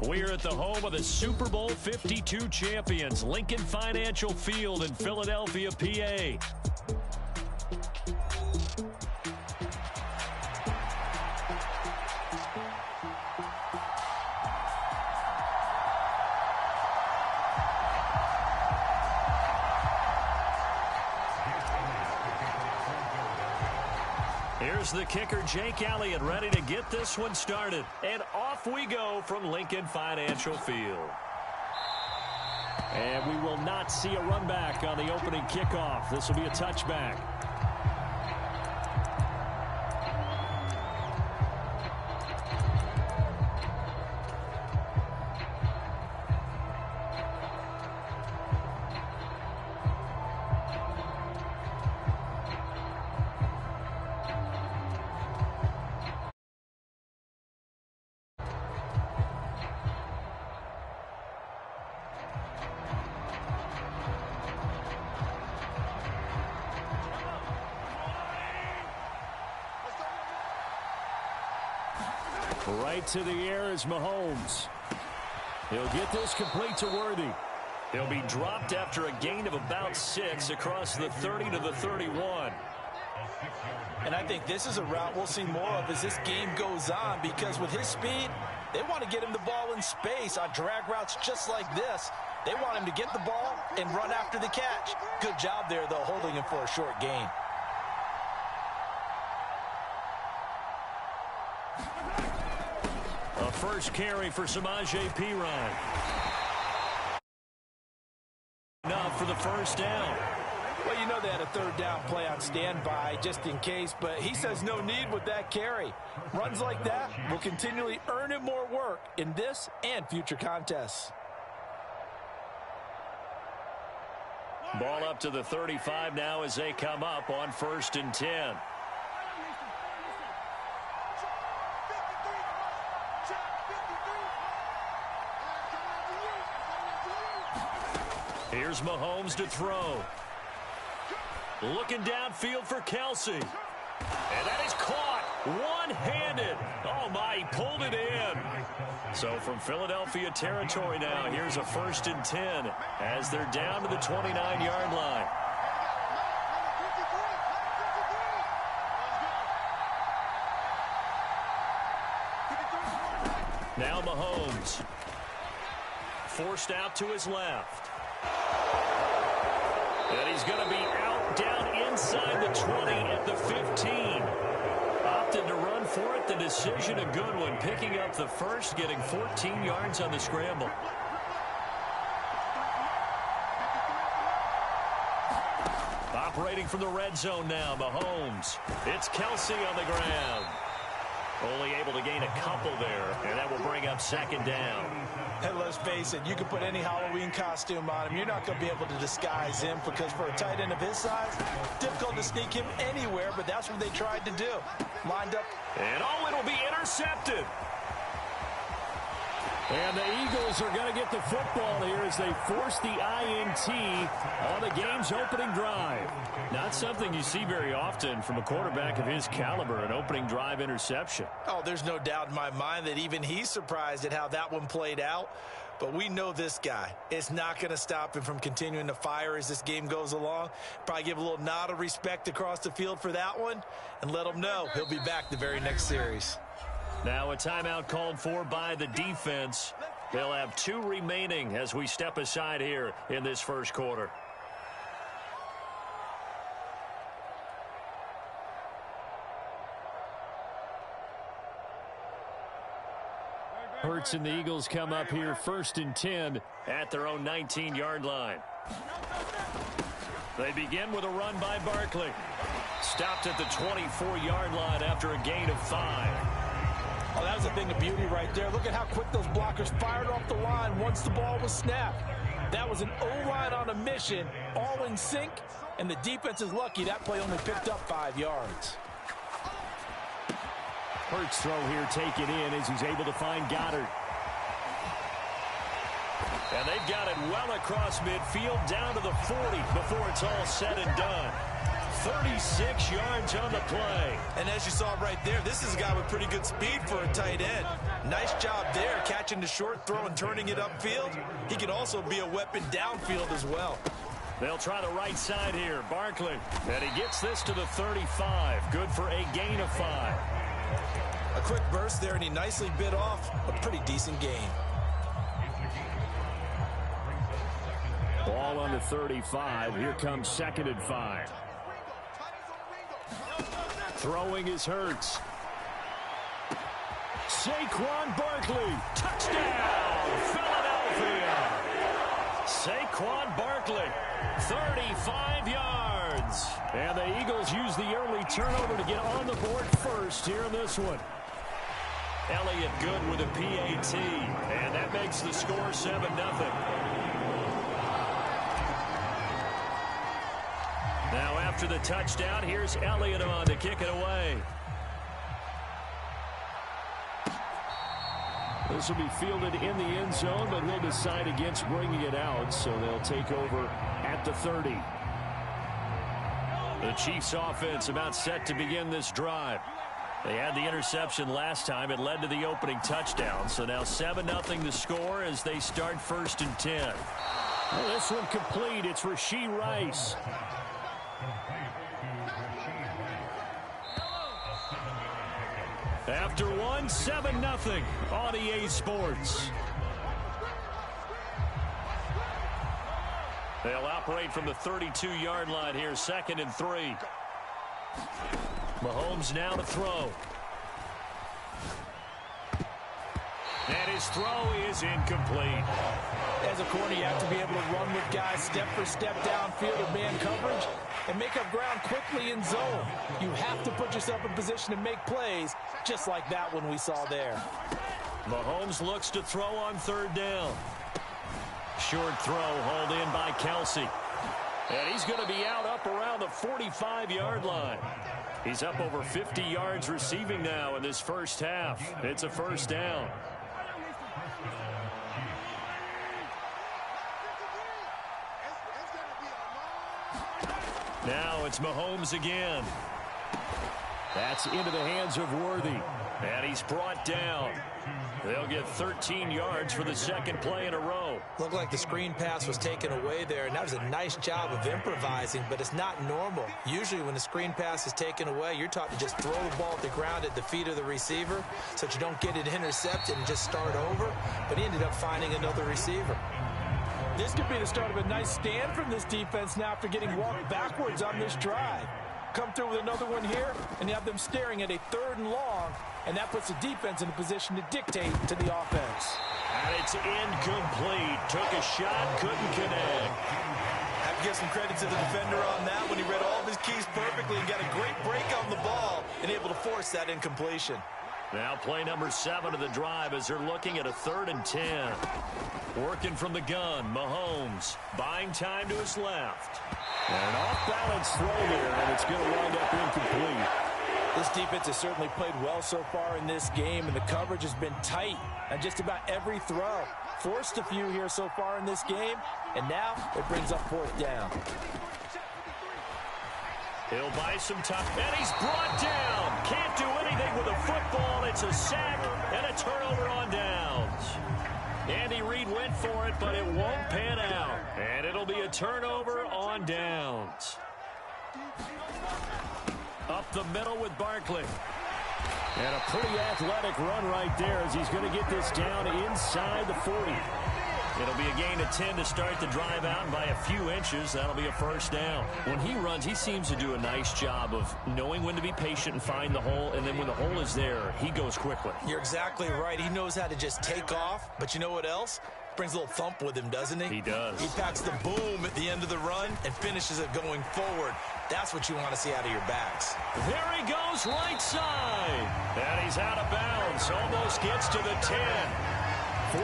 We're at the home of the Super Bowl 52 champions, Lincoln Financial Field in Philadelphia, PA. Here's the kicker, Jake Elliott, ready to get this one started. And off we go from Lincoln Financial Field. And we will not see a run back on the opening kickoff. This will be a touchback. Right to the air is Mahomes. He'll get this complete to Worthy. He'll be dropped after a gain of about 6 across the 30 to the 31. And I think this is a route we'll see more of as this game goes on, because with his speed, they want to get him the ball in space on drag routes just like this. They want him to get the ball and run after the catch. Good job there, though, holding him for a short gain. A first carry for Samaje Perine. Enough for the first down. Well, you know they had a third down play on standby just in case, but he says no need with that carry. Runs like that will continually earn him more work in this and future contests. Ball up to the 35 now as they come up on 1st and 10. Here's Mahomes to throw. Looking downfield for Kelsey. And that is caught one-handed. Oh, my, he pulled it in. So from Philadelphia territory now, here's a 1st and 10 as they're down to the 29-yard line. Now Mahomes. Forced out to his left. And he's going to be out down inside the 20 at the 15. Opted to run for it. The decision a good one. Picking up the first, getting 14 yards on the scramble. Operating from the red zone now, Mahomes. It's Kelsey on the ground. Only able to gain a couple there, and that will bring up 2nd down. And let's face it, you can put any Halloween costume on him. You're not going to be able to disguise him, because for a tight end of his size, difficult to sneak him anywhere, but that's what they tried to do. Lined up. And it'll be intercepted. And the Eagles are going to get the football here as they force the INT on the game's opening drive. Not something you see very often from a quarterback of his caliber, an opening drive interception. Oh, there's no doubt in my mind that even he's surprised at how that one played out. But we know this guy. It's not going to stop him from continuing to fire as this game goes along. Probably give a little nod of respect across the field for that one and let him know he'll be back the very next series. Now a timeout called for by the defense. They'll have 2 remaining as we step aside here in this first quarter. Hurts and the Eagles come up here 1st and 10 at their own 19-yard line. They begin with a run by Barkley. Stopped at the 24-yard line after a gain of 5. Oh, that was a thing of beauty right there. Look at how quick those blockers fired off the line once the ball was snapped. That was an O-line on a mission, all in sync, and the defense is lucky that play only picked up 5 yards. Hurts throw here taken in as he's able to find Goddard. And they've got it well across midfield down to the 40 before it's all said and done. 36 yards on the play. And as you saw right there, this is a guy with pretty good speed for a tight end. Nice job there, catching the short throw and turning it upfield. He can also be a weapon downfield as well. They'll try the right side here. Barkley. And he gets this to the 35. Good for a gain of 5. A quick burst there, and he nicely bit off a pretty decent gain. Ball on the 35. Here comes 2nd and 5. Throwing is Hurts. Saquon Barkley. Touchdown, Philadelphia. Saquon Barkley, 35 yards. And the Eagles use the early turnover to get on the board first here in this one. Elliott good with a PAT, and that makes the score 7-0. Now after the touchdown, here's Elliott on to kick it away. This will be fielded in the end zone, but he'll decide against bringing it out, so they'll take over at the 30. The Chiefs offense about set to begin this drive. They had the interception last time. It led to the opening touchdown. So now 7-0 the score as they start 1st and 10. Well, this one complete. It's Rashee Rice. After one, 7-0 on EA Sports. They'll operate from the 32-yard line here, 2nd and 3. Mahomes now to throw. And his throw is incomplete. As a corner, you have to be able to run with guys step for step downfield of man coverage and make up ground quickly in zone. You have to put yourself in position to make plays, just like that one we saw there. Mahomes looks to throw on 3rd down. Short throw hauled in by Kelsey. And he's going to be out up around the 45-yard line. He's up over 50 yards receiving now in this first half. It's a 1st down. Now it's Mahomes again. That's into the hands of Worthy. And he's brought down. They'll get 13 yards for the 2nd play in a row. Looked like the screen pass was taken away there, and that was a nice job of improvising, but it's not normal. Usually when the screen pass is taken away, you're taught to just throw the ball at the ground at the feet of the receiver so that you don't get it intercepted and just start over, but he ended up finding another receiver. This could be the start of a nice stand from this defense now after getting walked backwards on this drive. Come through with another one here, and you have them staring at a 3rd and long, and that puts the defense in a position to dictate to the offense. And it's incomplete. Took a shot, couldn't connect. Have to give some credit to the defender on that when he read all of his keys perfectly and got a great break on the ball and able to force that incompletion. Now play number 7 of the drive as they're looking at a 3rd and 10. Working from the gun, Mahomes buying time to his left. And an off-balance throw there, and it's going to wind up incomplete. This defense has certainly played well so far in this game, and the coverage has been tight on just about every throw. Forced a few here so far in this game, and now it brings up 4th down. He'll buy some time, and he's brought down. Can't do anything with a football. It's a sack and a turnover on downs. Andy Reid went for it, but it won't pan out. And it'll be a turnover on downs. Up the middle with Barkley. And a pretty athletic run right there as he's going to get this down inside the 40. It'll be a gain of 10 to start the drive out, and by a few inches, that'll be a 1st down. When he runs, he seems to do a nice job of knowing when to be patient and find the hole, and then when the hole is there, he goes quickly. You're exactly right. He knows how to just take off, but you know what else? Brings a little thump with him, doesn't he? He does. He packs the boom at the end of the run and finishes it going forward. That's what you want to see out of your backs. There he goes, right side. And he's out of bounds. Almost gets to the 10.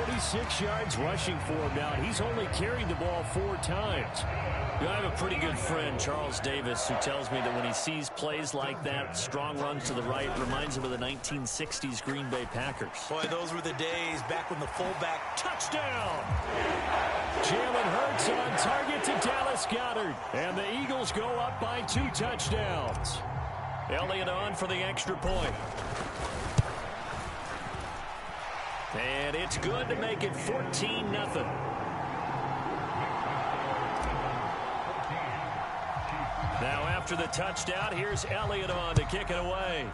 46 yards rushing for him now. He's only carried the ball 4 times. I have a pretty good friend, Charles Davis, who tells me that when he sees plays like that, strong runs to the right, reminds him of the 1960s Green Bay Packers. Boy, those were the days back when the fullback Touchdown! Jalen Hurts on target to Dallas Goedert. And the Eagles go up by 2 touchdowns. Elliott on for the extra point. And it's good to make it 14-0. Now after the touchdown, here's Elliott on to kick it away.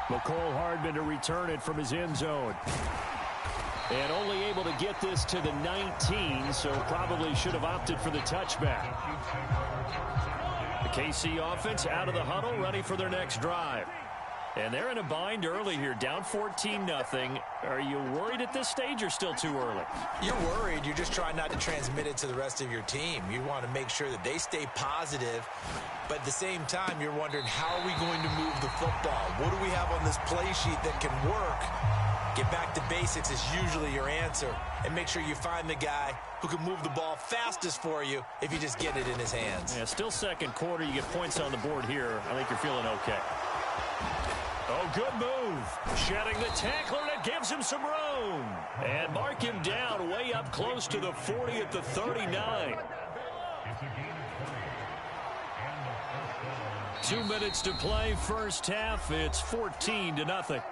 McCole Hardman to return it from his end zone. And only able to get this to the 19, so probably should have opted for the touchback. The KC offense out of the huddle, ready for their next drive. And they're in a bind early here, down 14-0. Are you worried at this stage or still too early? You're worried. You're just trying not to transmit it to the rest of your team. You want to make sure that they stay positive. But at the same time, you're wondering, how are we going to move the football? What do we have on this play sheet that can work? Get back to basics is usually your answer. And make sure you find the guy who can move the ball fastest for you if you just get it in his hands. Yeah, still second quarter. You get points on the board here. I think you're feeling okay. Oh, good move. Shedding the tackler, and it gives him some room. And mark him down way up close to the 40 at the 39. 2 minutes to play, first half. It's 14-0.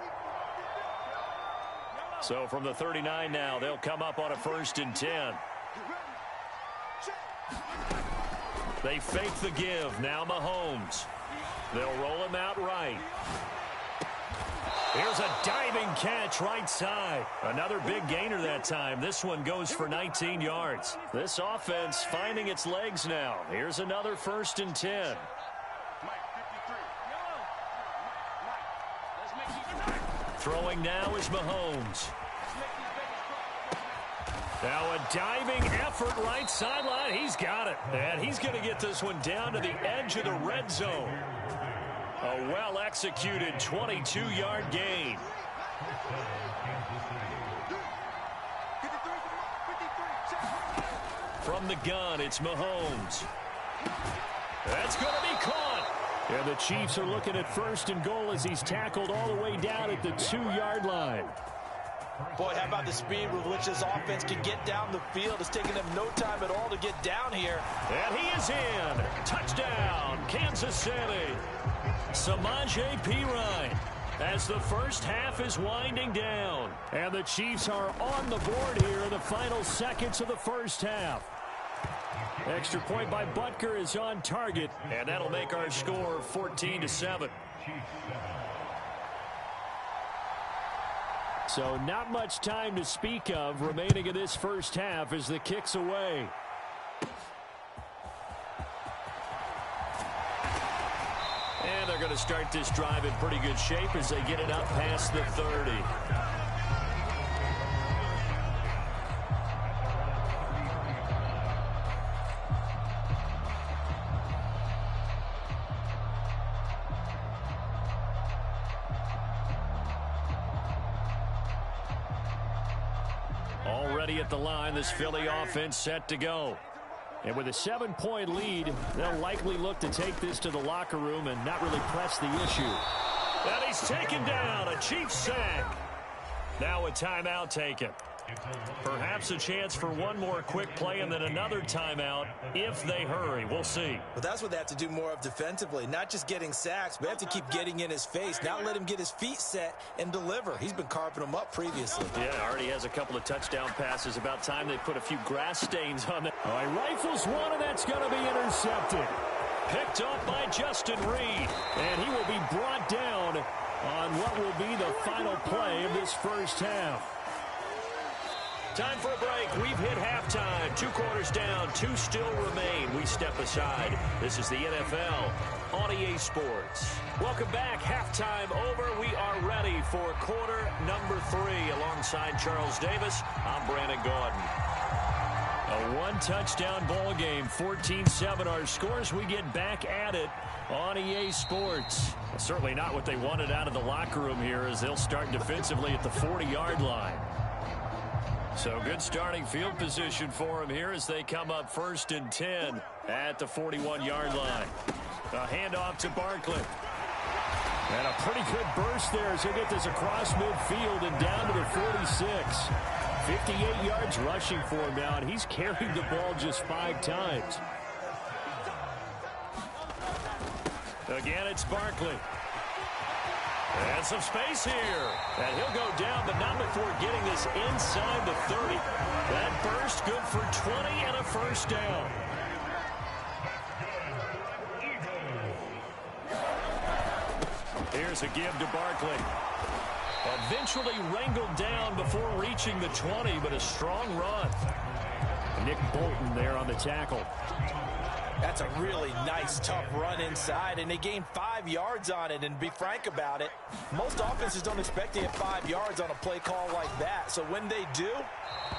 So from the 39 now, they'll come up on a 1st and 10. They fake the give. Now Mahomes. They'll roll him out right. Here's a diving catch right side. Another big gainer that time. This one goes for 19 yards. This offense finding its legs now. Here's another 1st and 10. Throwing now is Mahomes. Now a diving effort right sideline. He's got it. And he's going to get this one down to the edge of the red zone. A well-executed 22-yard gain. From the gun, it's Mahomes. That's going to be caught. And the Chiefs are looking at 1st and goal as he's tackled all the way down at the 2-yard line. Boy, how about the speed with which this offense can get down the field? It's taking them no time at all to get down here. And he is in. Touchdown, Kansas City. Samaje Perine as the first half is winding down. And the Chiefs are on the board here in the final seconds of the first half. Extra point by Butker is on target. And that'll make our score 14-7. So not much time to speak of remaining in this first half as the kick's away. And they're going to start this drive in pretty good shape as they get it up past the 30. Already at the line, this Philly offense set to go. And with a 7-point lead, they'll likely look to take this to the locker room and not really press the issue. And he's taken down, a Chiefs sack. Now a timeout taken. Perhaps a chance for one more quick play and then another timeout if they hurry. We'll see. But that's what they have to do more of defensively, not just getting sacks, but have to keep getting in his face, not let him get his feet set and deliver. He's been carving them up previously. Yeah, already has a couple of touchdown passes. About time they put a few grass stains on them. All right, rifles one, and that's going to be intercepted. Picked up by Justin Reed. And he will be brought down on what will be the final play of this first half. Time for a break. We've hit halftime. 2 quarters down. 2 still remain. We step aside. This is the NFL on EA Sports. Welcome back. Halftime over. We are ready for quarter number 3. Alongside Charles Davis, I'm Brandon Gaudin. A 1-touchdown ball game. 14-7 our scores. We get back at it on EA Sports. Well, certainly not what they wanted out of the locker room here as they'll start defensively at the 40-yard line. So good starting field position for them here as they come up 1st and 10 at the 41-yard line. A handoff to Barkley. And a pretty good burst there as he'll get this across midfield and down to the 46. 58 yards rushing for him now, and he's carried the ball just 5 times. Again, it's Barkley. And some space here. And he'll go down, but not before getting this inside the 30. That burst good for 20 and a first down. Here's a give to Barkley. Eventually wrangled down before reaching the 20, but a strong run. Nick Bolton there on the tackle. That's a really nice, tough run inside, and they gained 5 yards on it. And to be frank about it, most offenses don't expect to get 5 yards on a play call like that. So when they do,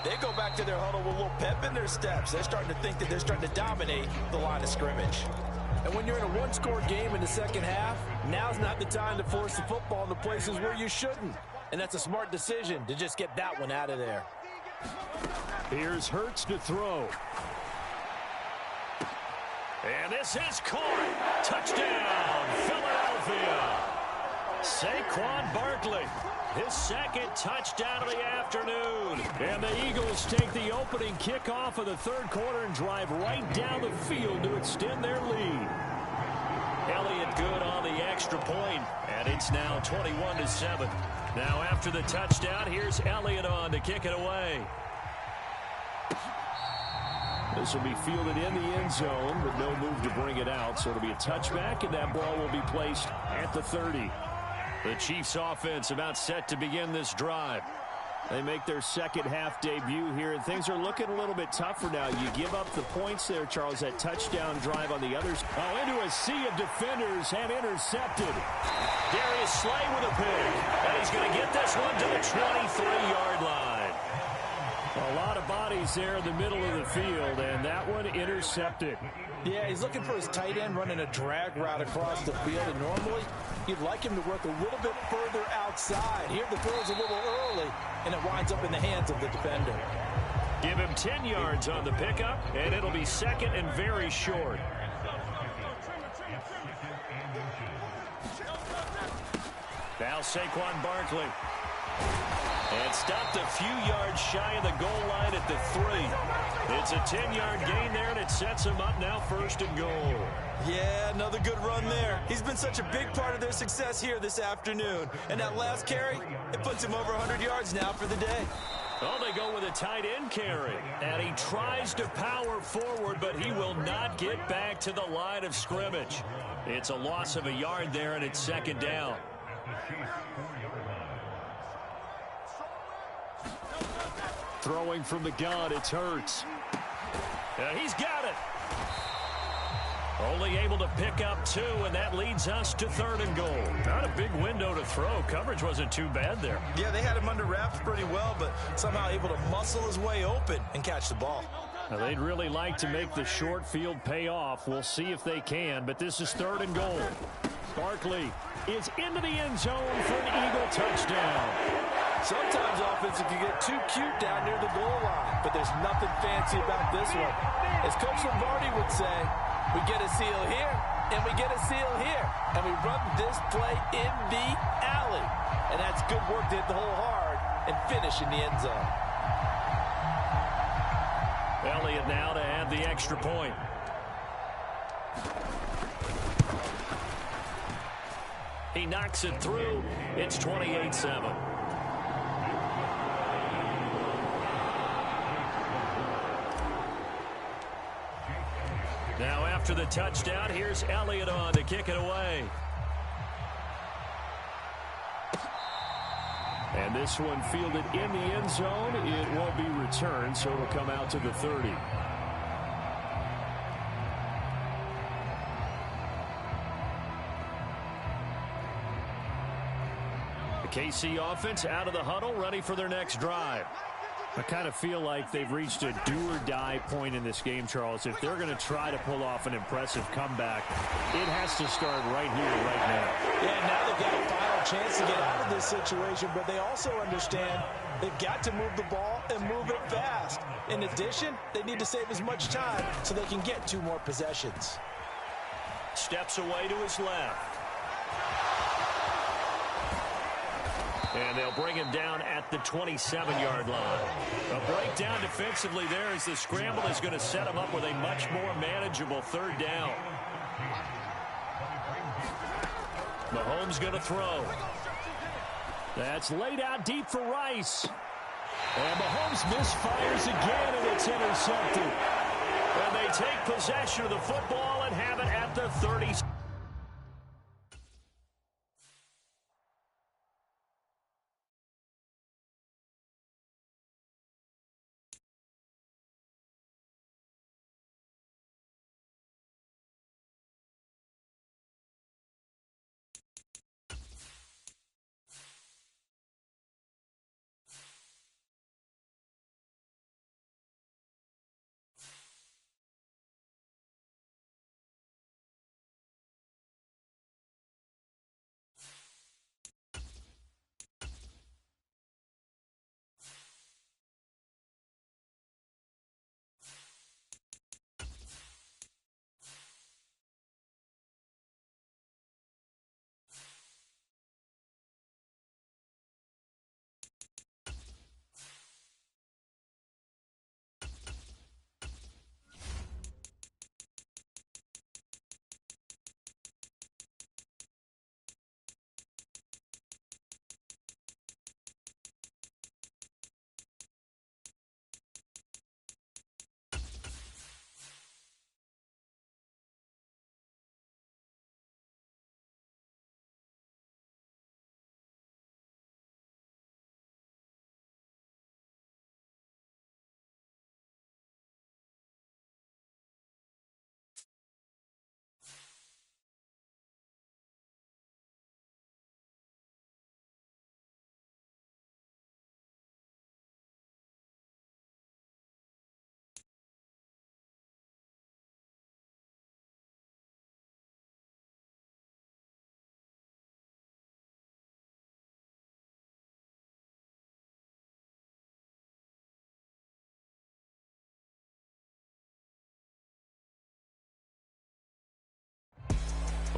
they go back to their huddle with a little pep in their steps. They're starting to think that they're starting to dominate the line of scrimmage. And when you're in a one-score game in the second half, now's not the time to force the football in the places where you shouldn't. And that's a smart decision to just get that one out of there. Here's Hurts to throw. And this is caught. Touchdown, Philadelphia. Saquon Barkley, his second touchdown of the afternoon. And the Eagles take the opening kickoff of the third quarter and drive right down the field to extend their lead. Elliott good on the extra point, and it's now 21-7. Now after the touchdown, here's Elliott on to kick it away. This will be fielded in the end zone with no move to bring it out, so it'll be a touchback, and that ball will be placed at the 30. The Chiefs offense about set to begin this drive. They make their second half debut here, and things are looking a little bit tougher now. You give up the points there, Charles, that touchdown drive on the others. Oh, into a sea of defenders and intercepted. Darius Slay with a pick, and he's going to get this one to the 23-yard line. A lot of bodies there in the middle of the field, and that one intercepted. Yeah, he's looking for his tight end running a drag route across the field, and normally you'd like him to work a little bit further outside. Here the throw is a little early, and it winds up in the hands of the defender. Give him 10 yards on the pickup, and it'll be second and very short. Now Saquon Barkley. And stopped a few yards shy of the goal line at the 3. It's a 10-yard gain there, and it sets him up now first and goal. Yeah, another good run there. He's been such a big part of their success here this afternoon. And that last carry, it puts him over 100 yards now for the day. Well, they go with a tight end carry. And he tries to power forward, but he will not get back to the line of scrimmage. It's a loss of a yard there, and it's second down. Throwing from the gun, it's Hurts. He's got it. Only able to pick up 2, and that leads us to third and goal. Not a big window to throw. Coverage wasn't too bad there. Yeah, they had him under wraps pretty well, but somehow able to muscle his way open and catch the ball. Now, they'd really like to make the short field pay off. We'll see if they can, but this is third and goal. Barkley is into the end zone for an Eagle touchdown. Sometimes offenses can get too cute down near the goal line, but there's nothing fancy about this one. As Coach Lombardi would say, we get a seal here, and we get a seal here, and we run this play in the alley. And that's good work to hit the hole hard and finish in the end zone. Elliott now to add the extra point. He knocks it through. It's 28-7. Now after the touchdown, here's Elliott on to kick it away. And this one fielded in the end zone. It won't be returned, so it'll come out to the 30. The KC offense out of the huddle, ready for their next drive. I kind of feel like they've reached a do-or-die point in this game, Charles. If they're going to try to pull off an impressive comeback, it has to start right here, right now. Yeah, now they've got a final chance to get out of this situation, but they also understand they've got to move the ball and move it fast. In addition, they need to save as much time so they can get 2 more possessions. Steps away to his left. And they'll bring him down at the 27-yard line. A breakdown defensively there as the scramble is going to set him up with a much more manageable third down. Mahomes going to throw. That's laid out deep for Rice. And Mahomes misfires again, and it's intercepted. And they take possession of the football and have it at the 30.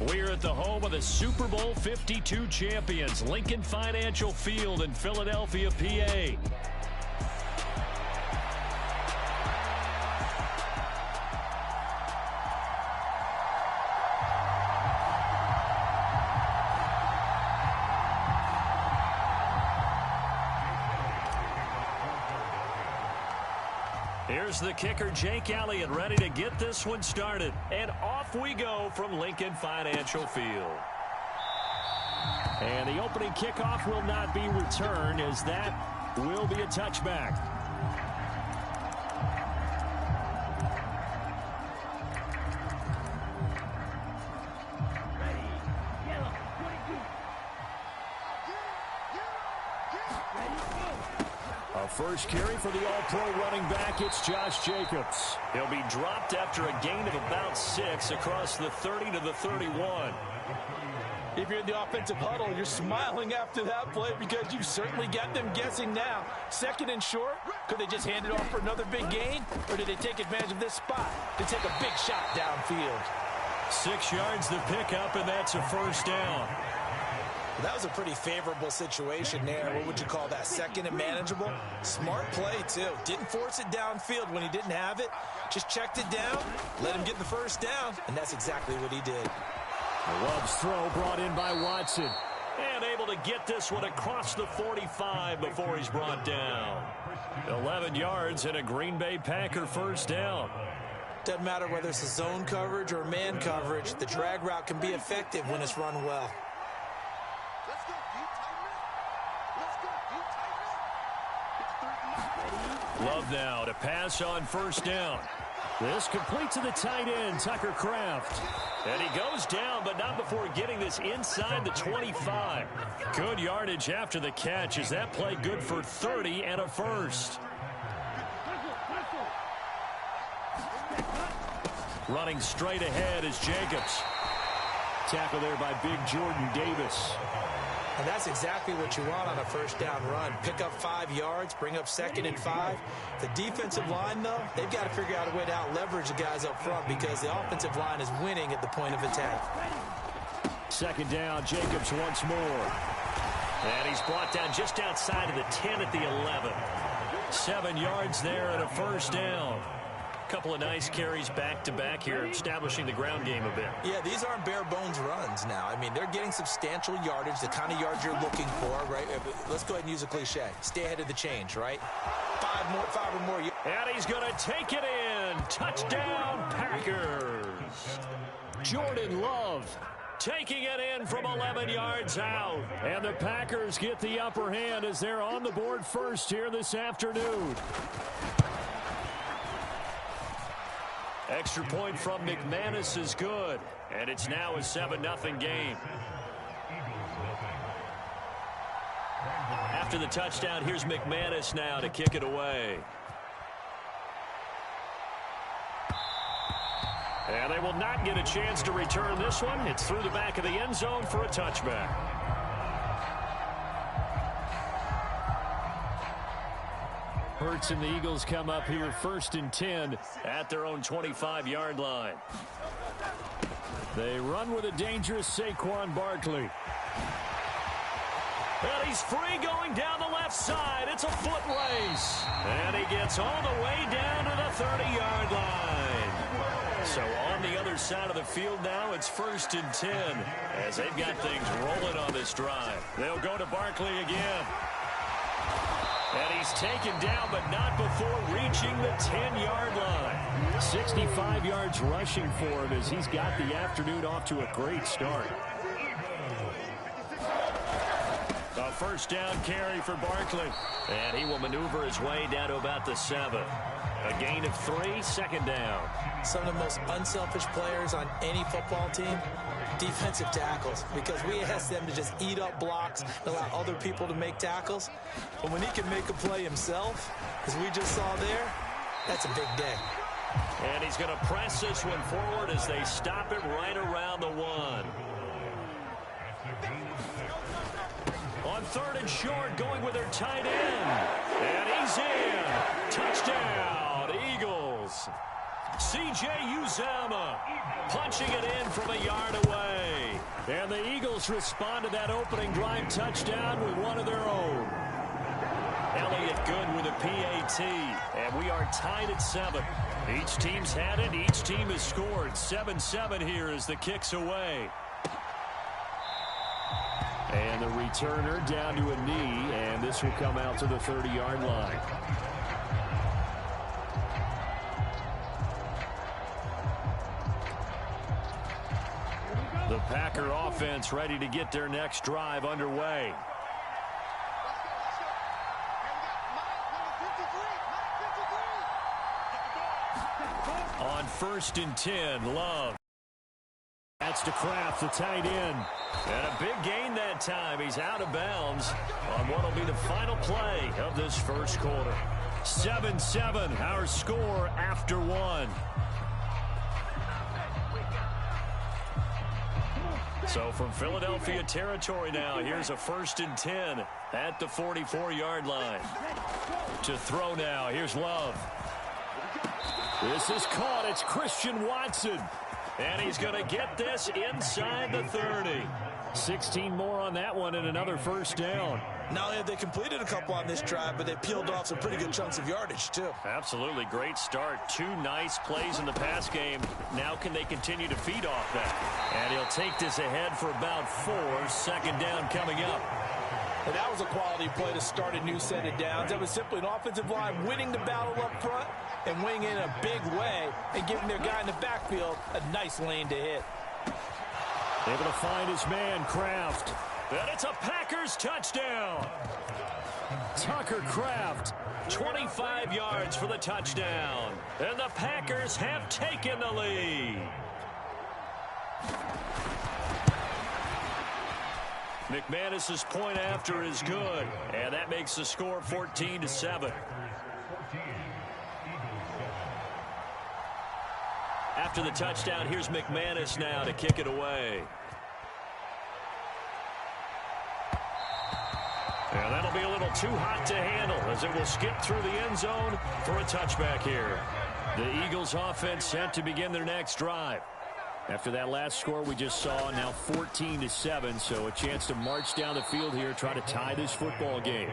We're at the home of the Super Bowl 52 champions, Lincoln Financial Field in Philadelphia, PA. Here's the kicker, Jake Elliott, ready to get this one started. And off we go from Lincoln Financial Field. And the opening kickoff will not be returned, as that will be a touchback. First carry for the all-pro running back, it's Josh Jacobs. He'll be dropped after a gain of about 6 across the 30 to the 31. If you're in the offensive huddle, you're smiling after that play because you've certainly got them guessing now. Second and short, could they just hand it off for another big gain? Or did they take advantage of this spot to take a big shot downfield? 6 yards the pickup, and that's a first down. That was a pretty favorable situation there. What would you call that? Second and manageable? Smart play, too. Didn't force it downfield when he didn't have it. Just checked it down, let him get the first down, and that's exactly what he did. Love's throw brought in by Watson. And able to get this one across the 45 before he's brought down. 11 yards and a Green Bay Packer first down. Doesn't matter whether it's a zone coverage or man coverage. The drag route can be effective when it's run well. Love now to pass on first down. This complete to the tight end, Tucker Kraft. And he goes down, but not before getting this inside the 25. Good yardage after the catch. Is that play good for 30 and a first? Running straight ahead is Jacobs. Tackle there by big Jordan Davis. And that's exactly what you want on a first down run. Pick up 5 yards, bring up 2nd and 5. The defensive line, though, they've got to figure out a way to out-leverage the guys up front because the offensive line is winning at the point of attack. Second down, Jacobs once more. And he's brought down just outside of the 10 at the 11. 7 yards there and a first down. Couple of nice carries back-to-back here, establishing the ground game a bit. Yeah, these aren't bare-bones runs now. I mean, they're getting substantial yardage, the kind of yards you're looking for, right? Let's go ahead and use a cliche. Stay ahead of the change, right? 5 or more. And he's going to take it in. Touchdown, Packers. Jordan Love taking it in from 11 yards out. And the Packers get the upper hand as they're on the board first here this afternoon. Extra point from McManus is good. And it's now a 7-0 game. After the touchdown, here's McManus now to kick it away. And they will not get a chance to return this one. It's through the back of the end zone for a touchback. Hurts and the Eagles come up here 1st and 10 at their own 25-yard line. They run with a dangerous Saquon Barkley. And he's free going down the left side. It's a foot race. And he gets all the way down to the 30-yard line. So on the other side of the field now, it's 1st and 10 as they've got things rolling on this drive. They'll go to Barkley again. And he's taken down, but not before reaching the 10-yard line. 65 yards rushing for him as he's got the afternoon off to a great start. A first down carry for Barkley. And he will maneuver his way down to about the 7. A gain of 3, 2nd down. Some of the most unselfish players on any football team, defensive tackles, because we ask them to just eat up blocks, allow other people to make tackles. But when he can make a play himself, as we just saw there, that's a big day. And he's going to press this one forward as they stop it right around the 1. On 3rd and short, going with their tight end. And he's in. Touchdown, Eagles. C.J. Uzomah punching it in from a yard away. And the Eagles respond to that opening drive touchdown with one of their own. Elliott good with a PAT. And we are tied at 7. Each team's had it. Each team has scored. 7-7 here as the kick's away. And the returner down to a knee, and this will come out to the 30-yard line. The Packer offense ready to get their next drive underway. On 1st and 10, Love. That's to Kraft, the tight end. And a big gain that time. He's out of bounds on what will be the final play of this first quarter. 7-7, our score after 1. So from Philadelphia territory now, here's a 1st and 10 at the 44-yard line. To throw now, here's Love. This is caught. It's Christian Watson. And he's going to get this inside the 30. 16 more on that one and another first down. Not only have they completed a couple on this drive, but they peeled off some pretty good chunks of yardage, too. Absolutely. Great start. 2 nice plays in the pass game. Now can they continue to feed off that? And he'll take this ahead for about 4. 2nd down coming up. And that was a quality play to start a new set of downs. That was simply an offensive line winning the battle up front and winning in a big way and giving their guy in the backfield a nice lane to hit. Able to find his man, Kraft. And it's a Packers touchdown. Tucker Kraft. 25 yards for the touchdown. And the Packers have taken the lead. McManus's point after is good. And that makes the score 14-7. After the touchdown, here's McManus now to kick it away. And that'll be a little too hot to handle as it will skip through the end zone for a touchback here. The Eagles offense set to begin their next drive. After that last score we just saw, now 14-7, so a chance to march down the field here, try to tie this football game.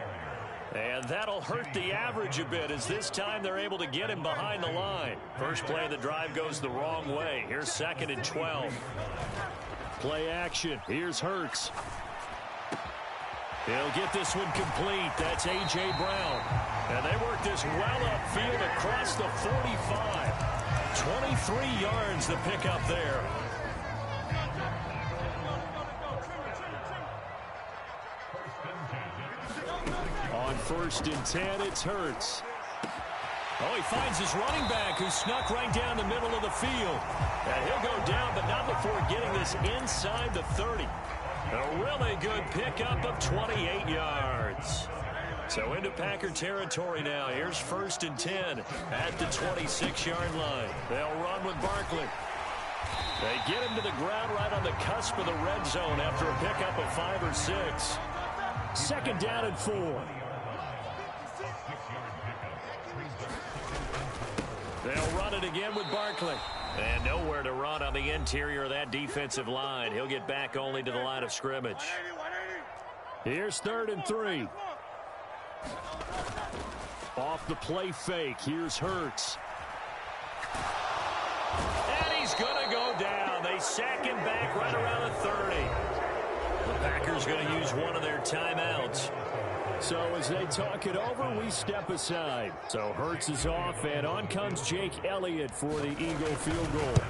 And that'll hurt the average a bit as this time they're able to get him behind the line. First play of the drive goes the wrong way. Here's 2nd and 12. Play action. Here's Hurts. He'll get this one complete. That's A.J. Brown. And they work this well upfield across the 45. 23 yards to pick up there. On 1st and 10, it's Hurts. Oh, he finds his running back who snuck right down the middle of the field. And he'll go down, but not before getting this inside the 30. A really good pickup of 28 yards. So into Packer territory now. Here's 1st and 10 at the 26-yard line. They'll run with Barkley. They get him to the ground right on the cusp of the red zone after a pickup of 5 or 6. 2nd down and 4. They'll run it again with Barkley. And nowhere to run on the interior of that defensive line. He'll get back only to the line of scrimmage. Here's 3rd and 3. Off the play fake. Here's Hurts. And he's going to go down. They sack him back right around the 30. The Packers going to use one of their timeouts. So as they talk it over, we step aside. So Hurts is off, and on comes Jake Elliott for the Eagle field goal.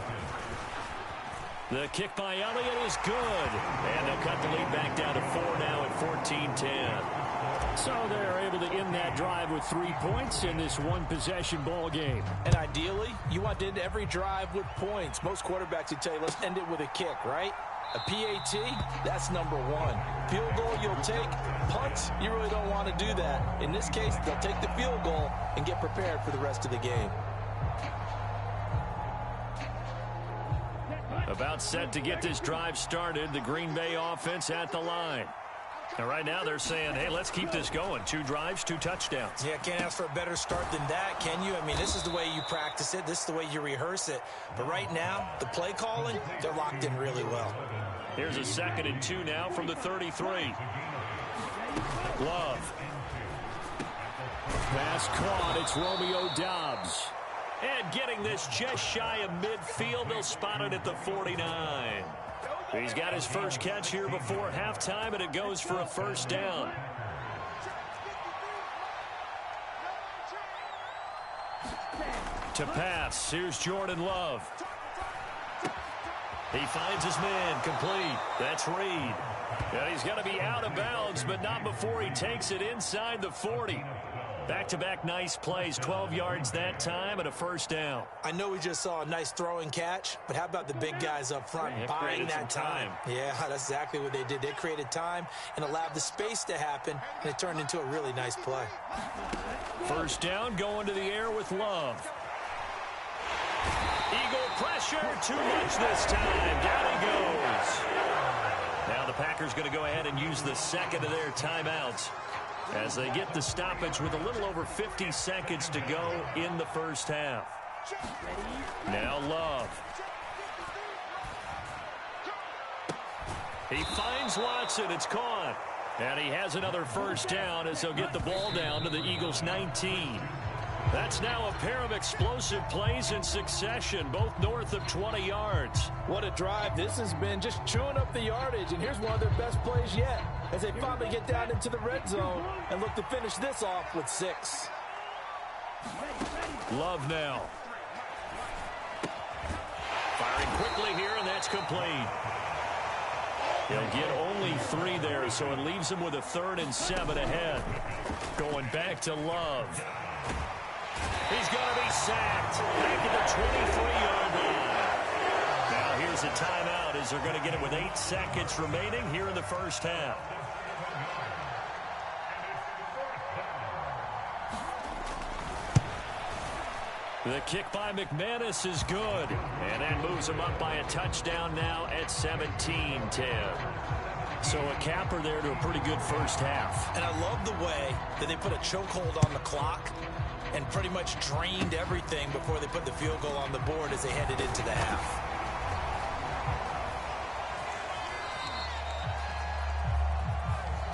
The kick by Elliott is good. And they'll cut the lead back down to 4 now at 14-10. So they're able to end that drive with 3 points in this one-possession ball game. And ideally, you want to end every drive with points. Most quarterbacks would tell you, let's end it with a kick, right? A PAT, that's number 1. Field goal you'll take. Punts, you really don't want to do that. In this case, they'll take the field goal and get prepared for the rest of the game. About set to get this drive started. The Green Bay offense at the line. And right now they're saying, hey, let's keep this going. 2 drives, 2 touchdowns. Yeah, can't ask for a better start than that, can you? I mean, this is the way you practice it. This is the way you rehearse it. But right now, the play calling, they're locked in really well. Here's a 2nd and 2 now from the 33. Love. Pass caught. It's Romeo Doubs. And getting this just shy of midfield, they'll spot it at the 49. He's got his first catch here before halftime, and it goes for a first down. To pass, here's Jordan Love. He finds his man, complete. That's Reed. And he's going to be out of bounds, but not before he takes it inside the 40. Back-to-back nice plays, 12 yards that time and a first down. I know we just saw a nice throwing catch, but how about the big guys up front buying that time? Yeah, that's exactly what they did. They created time and allowed the space to happen, and it turned into a really nice play. First down, going to the air with Love. Eagle pressure, too much this time. Down he goes. Now the Packers going to go ahead and use the second of their timeouts as they get the stoppage with a little over 50 seconds to go in the first half. Now Love. He finds Watson. It's caught. And he has another first down as they'll get the ball down to the Eagles' 19. That's now a pair of explosive plays in succession, both north of 20 yards. What a drive this has been, just chewing up the yardage. And here's one of their best plays yet as they finally get down into the red zone and look to finish this off with 6. Love now. Firing quickly here, and that's complete. He'll get only 3 there, so it leaves him with a 3rd and 7 ahead. Going back to Love. He's going to be sacked back at the 23-yard line. Now here's a timeout as they're going to get it with 8 seconds remaining here in the first half. The kick by McManus is good. And that moves him up by a touchdown now at 17-10. So a capper there to a pretty good first half. And I love the way that they put a chokehold on the clock and pretty much drained everything before they put the field goal on the board as they headed into the half.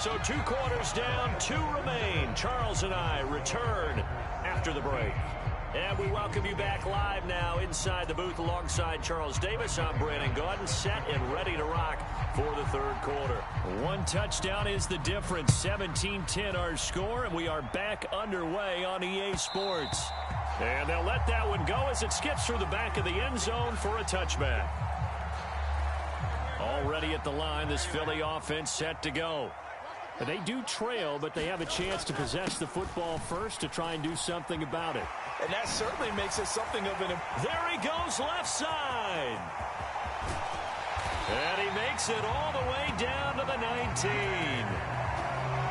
So 2 quarters down, 2 remain. Charles and I return after the break. And we welcome you back live now inside the booth alongside Charles Davis. I'm Brandon Gaudin, set and ready to rock for the 3rd quarter. 1 touchdown is the difference. 17-10 our score, and we are back underway on EA Sports. And they'll let that one go as it skips through the back of the end zone for a touchback. Already at the line, this Philly offense set to go. They do trail, but they have a chance to possess the football first to try and do something about it. And that certainly makes it something of an... There he goes, left side. And he makes it all the way down to the 19.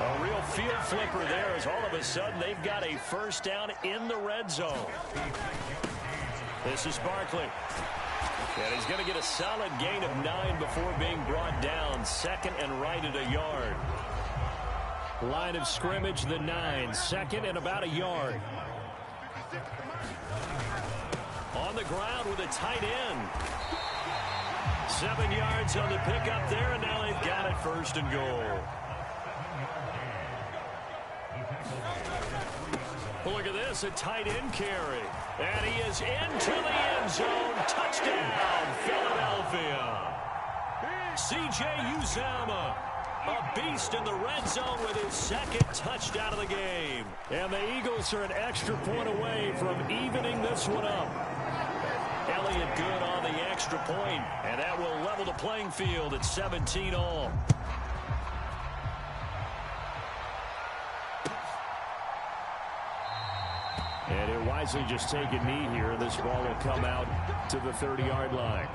A real field flipper there as all of a sudden they've got a first down in the red zone. This is Barkley. And he's going to get a solid gain of 9 before being brought down. 2nd and right at a yard. Line of scrimmage, the 9. 2nd and about a yard. On the ground with a tight end. 7 yards on the pickup there, and now they've got it 1st and goal. Look at this, a tight end carry. And he is into the end zone. Touchdown, Philadelphia. C.J. Uzomah. A beast in the red zone with his 2nd touchdown of the game. And the Eagles are an extra point away from evening this one up. Elliott good on the extra point, and that will level the playing field at 17-all. And he'll wisely just take a knee here. This ball will come out to the 30-yard line.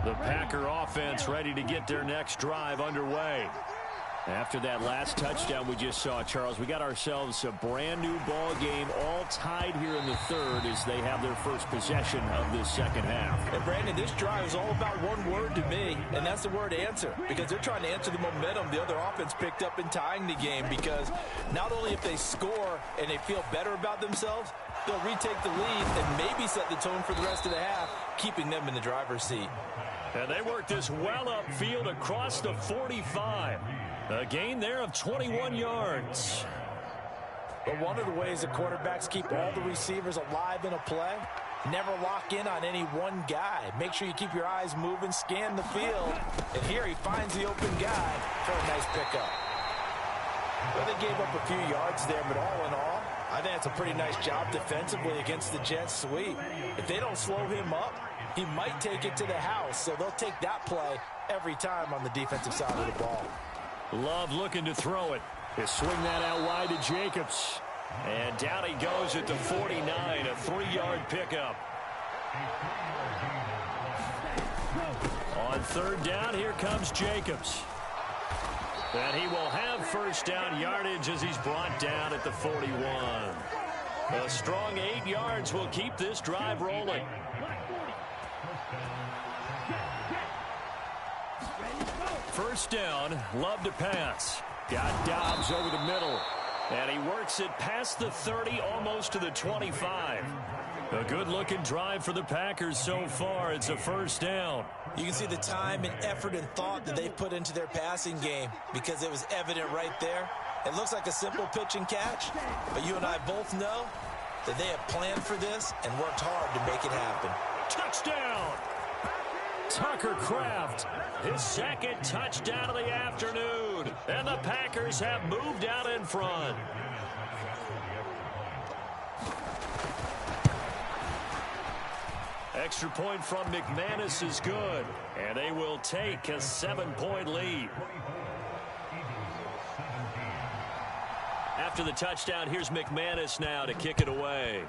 The Packer offense ready to get their next drive underway. After that last touchdown we just saw, Charles, we got ourselves a brand new ball game, all tied here in the third as they have their first possession of this second half. And Brandon, this drive is all about one word to me, and that's the word answer, because they're trying to answer the momentum the other offense picked up in tying the game, because not only if they score and they feel better about themselves, they'll retake the lead and maybe set the tone for the rest of the half, keeping them in the driver's seat. And they work this well upfield across the 45. A gain there of 21 yards. But one of the ways the quarterbacks keep all the receivers alive in a play, never lock in on any one guy. Make sure you keep your eyes moving, scan the field. And here he finds the open guy for a nice pickup. Well, they gave up a few yards there, but all in all, I think that's a pretty nice job defensively against the Jets sweep. If they don't slow him up, he might take it to the house, so they'll take that play every time on the defensive side of the ball. Love looking to throw it. They swing that out wide to Jacobs. And down he goes at the 49, a 3-yard pickup. On third down, here comes Jacobs. And he will have first down yardage as he's brought down at the 41. A strong 8 yards will keep this drive rolling. First down, Love to pass. Got Dobbs over the middle. And he works it past the 30, almost to the 25. A good-looking drive for the Packers so far. It's a first down. You can see the time and effort and thought that they've put into their passing game because it was evident right there. It looks like a simple pitch and catch, but you and I both know that they have planned for this and worked hard to make it happen. Touchdown! Tucker Kraft, his second touchdown of the afternoon. And the Packers have moved out in front. Extra point from McManus is good. And they will take a 7-point lead. After the touchdown, here's McManus now to kick it away.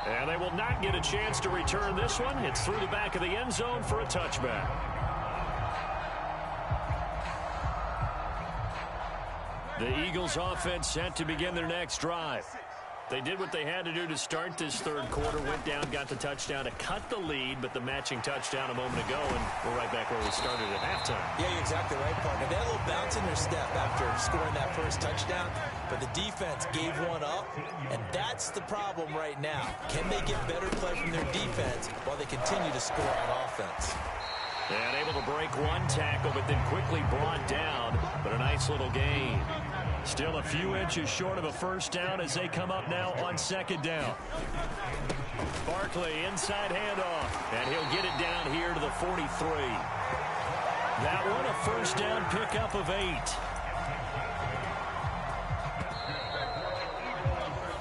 And they will not get a chance to return this one. It's through the back of the end zone for a touchback. The Eagles offense set to begin their next drive. They did what they had to do to start this third quarter, went down, got the touchdown to cut the lead, but the matching touchdown a moment ago, and we're right back where we started at halftime. Yeah, you're exactly right, partner. They had a little bounce in their step after scoring that first touchdown, but the defense gave one up, and that's the problem right now. Can they get better play from their defense while they continue to score on offense? And able to break one tackle, but then quickly brought down, but a nice little gain. Still a few inches short of a first down as they come up now on second down. Barkley inside handoff, and he'll get it down here to the 43. That one a first down pickup of 8.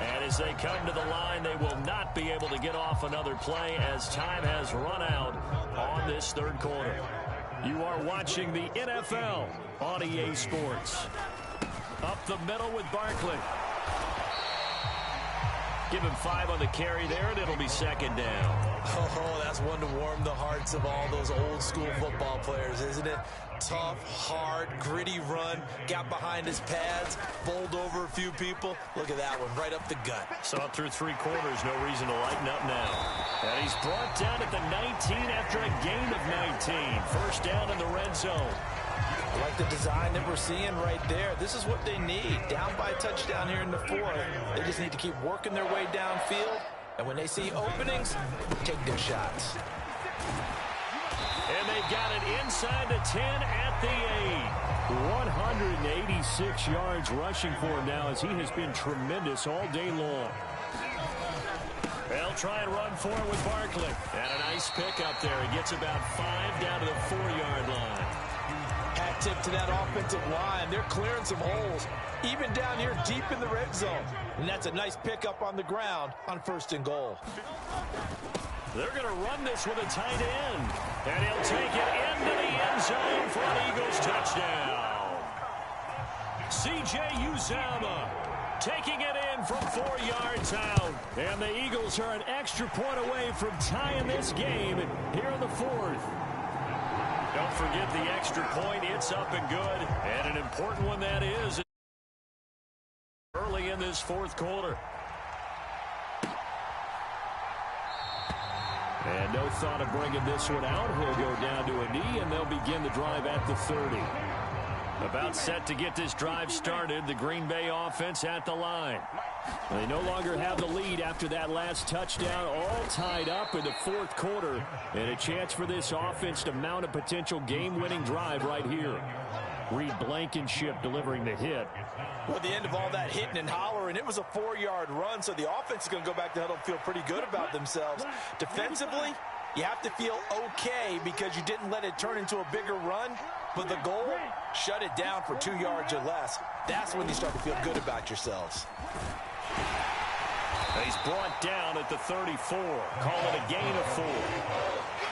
And as they come to the line, they will not be able to get off another play as time has run out on this third quarter. You are watching the NFL on EA Sports. Up the middle with Barkley. Give him 5 on the carry there, and it'll be second down. Oh, that's one to warm the hearts of all those old school football players, isn't it? Tough, hard, gritty run, got behind his pads, bowled over a few people. Look at that one, right up the gut. Saw it through 3 quarters, no reason to lighten up now. And he's brought down at the 19 after a gain of 19. First down in the red zone. I like the design that we're seeing right there. This is what they need. Down by a touchdown here in the fourth. They just need to keep working their way downfield. And when they see openings, take their shots. And they've got it inside the 10 at the 8. 186 yards rushing for him now as he has been tremendous all day long. They'll try and run for it with Barkley. And a nice pickup there. He gets about 5 down to the 4-yard line. Hat tip to that offensive line. They're clearing some holes, even down here deep in the red zone. And that's a nice pickup on the ground on 1st and goal. They're going to run this with a tight end. And he'll take it into the end zone for an Eagles touchdown. C.J. Uzomah taking it in from 4 yards out. And the Eagles are an extra point away from tying this game here in the fourth. Don't forget the extra point. It's up and good. And an important one that is early in this fourth quarter. And no thought of bringing this one out. He'll go down to a knee, and they'll begin the drive at the 30. About set to get this drive started. The Green Bay offense at the line. They no longer have the lead after that last touchdown, all tied up in the fourth quarter, and a chance for this offense to mount a potential game-winning drive right here. Reed Blankenship delivering the hit. Well, at the end of all that hitting and hollering, it was a 4-yard run, so the offense is going to go back to huddle and feel pretty good about themselves. Defensively, you have to feel okay because you didn't let it turn into a bigger run, but the goal, shut it down for 2 yards or less. That's when you start to feel good about yourselves. He's brought down at the 34. Call it a gain of 4.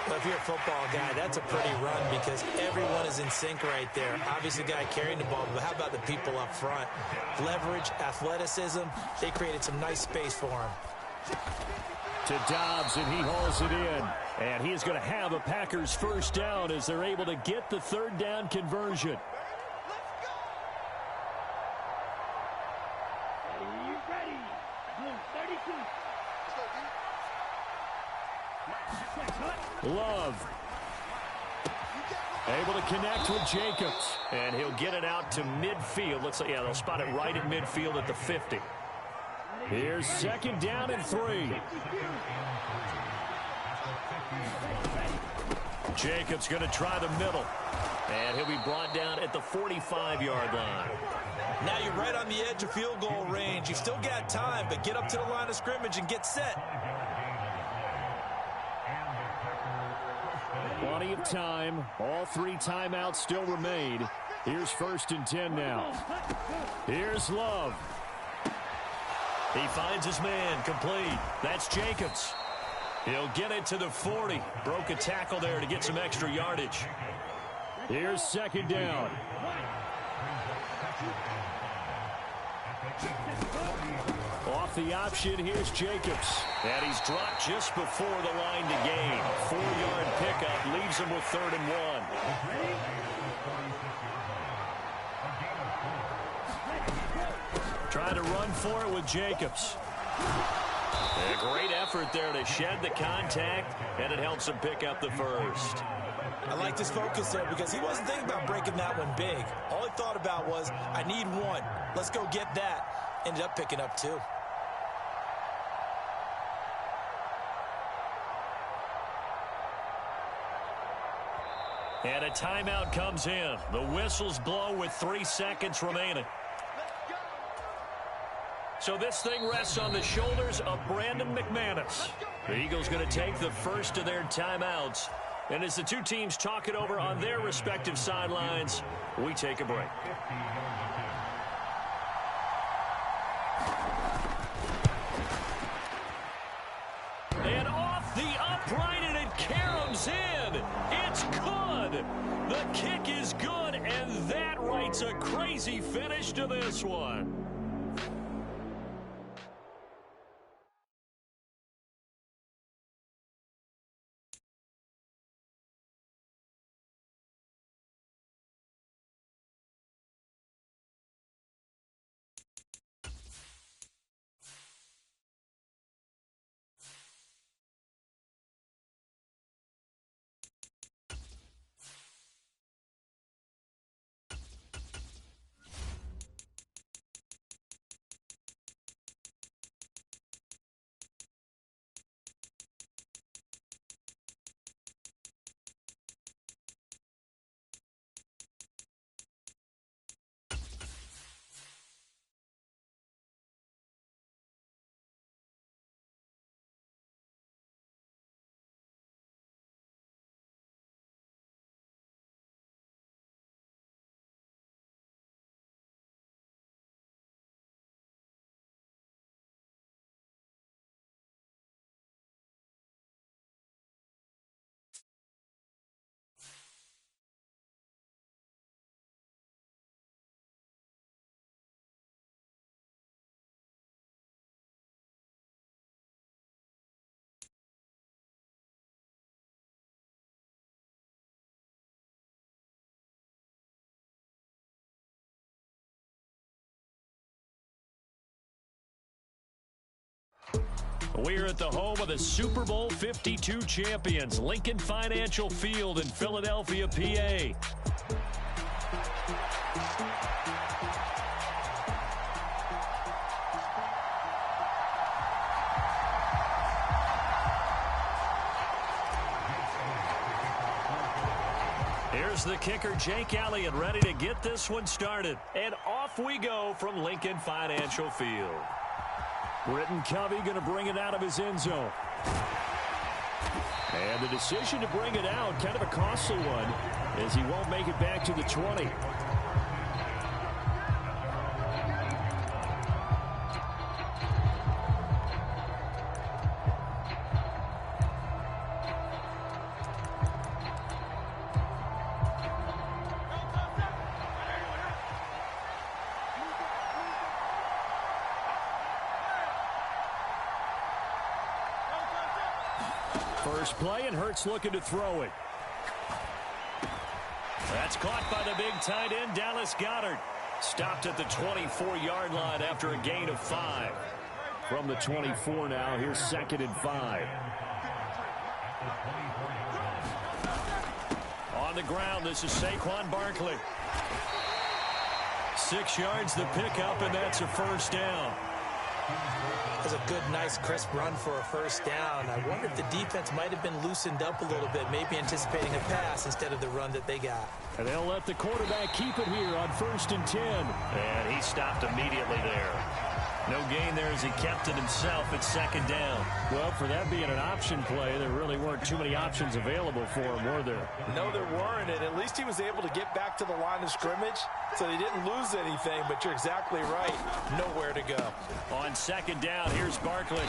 Well, if you're a football guy, that's a pretty run because everyone is in sync right there. Obviously, the guy carrying the ball, but how about the people up front? Leverage, athleticism, they created some nice space for him. To Dobbs, and he hauls it in. And he is going to have a Packers first down as they're able to get the third down conversion. Love. Able to connect with Jacobs. And he'll get it out to midfield. Looks like, yeah, they'll spot it right at midfield at the 50. Here's second down and 3. Jacobs going to try the middle. And he'll be brought down at the 45-yard line. Now you're right on the edge of field goal range. You've still got time, but get up to the line of scrimmage and get set. Plenty of time. All 3 timeouts still remain. Here's first and 10 now. Here's Love. He finds his man complete. That's Jacobs. He'll get it to the 40. Broke a tackle there to get some extra yardage. Here's second down. Off the option, here's Jacobs. And he's dropped just before the line to gain. 4-yard pickup leaves him with 3rd and 1. Trying to run for it with Jacobs. A great effort there to shed the contact, and it helps him pick up the first. I like his focus there because he wasn't thinking about breaking that one big. All he thought about was, I need 1. Let's go get that. Ended up picking up 2. And a timeout comes in. The whistles blow with 3 seconds remaining. So this thing rests on the shoulders of Brandon McManus. The Eagles going to take the first of their timeouts. And as the two teams talk it over on their respective sidelines, we take a break. And off the upright, and it caroms in. It's good. The kick is good, and that writes a crazy finish to this one. We're at the home of the Super Bowl 52 champions, Lincoln Financial Field in Philadelphia, PA. Here's the kicker, Jake Elliott, ready to get this one started. And off we go from Lincoln Financial Field. Britton Covey going to bring it out of his end zone. And the decision to bring it out, kind of a costly one, as he won't make it back to the 20. First play, and Hurts looking to throw it. That's caught by the big tight end, Dallas Goedert. Stopped at the 24-yard line after a gain of 5. From the 24 now, here's 2nd and 5. On the ground, this is Saquon Barkley. 6 yards the pickup, and that's a first down. That's a good, nice, crisp run for a first down. I wonder if the defense might have been loosened up a little bit, maybe anticipating a pass instead of the run that they got. And they'll let the quarterback keep it here on 1st and 10. And he stopped immediately there. No gain there as he kept it himself at 2nd down. Well, for that being an option play, there really weren't too many options available for him, were there? No, there weren't, and at least he was able to get back to the line of scrimmage, so he didn't lose anything, but you're exactly right. Nowhere to go. On 2nd down, here's Barkley.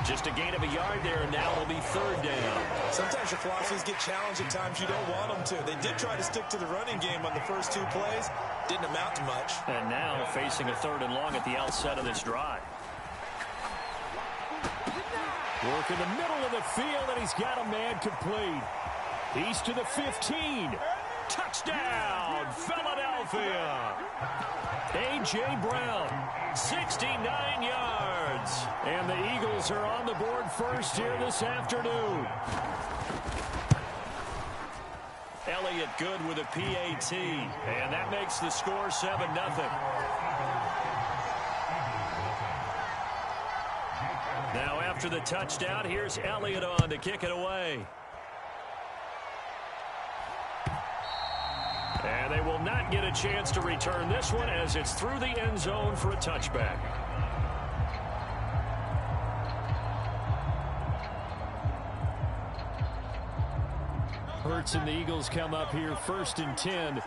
Just a gain of a yard there, and now it'll be 3rd down. Sometimes your philosophies get challenged at times you don't want them to. They did try to stick to the running game on the first 2 plays. Didn't amount to much. And now facing a 3rd and long at the outset of this drive. Work in the middle of the field, and he's got a man complete. He's to the 15. Touchdown, Philadelphia. A.J. Brown, 69 yards. And the Eagles are on the board first here this afternoon. Elliott good with a PAT, and that makes the score 7-0. Now after the touchdown, here's Elliott on to kick it away. And they will not get a chance to return this one as it's through the end zone for a touchback. Hurts and the Eagles come up here 1st and 10.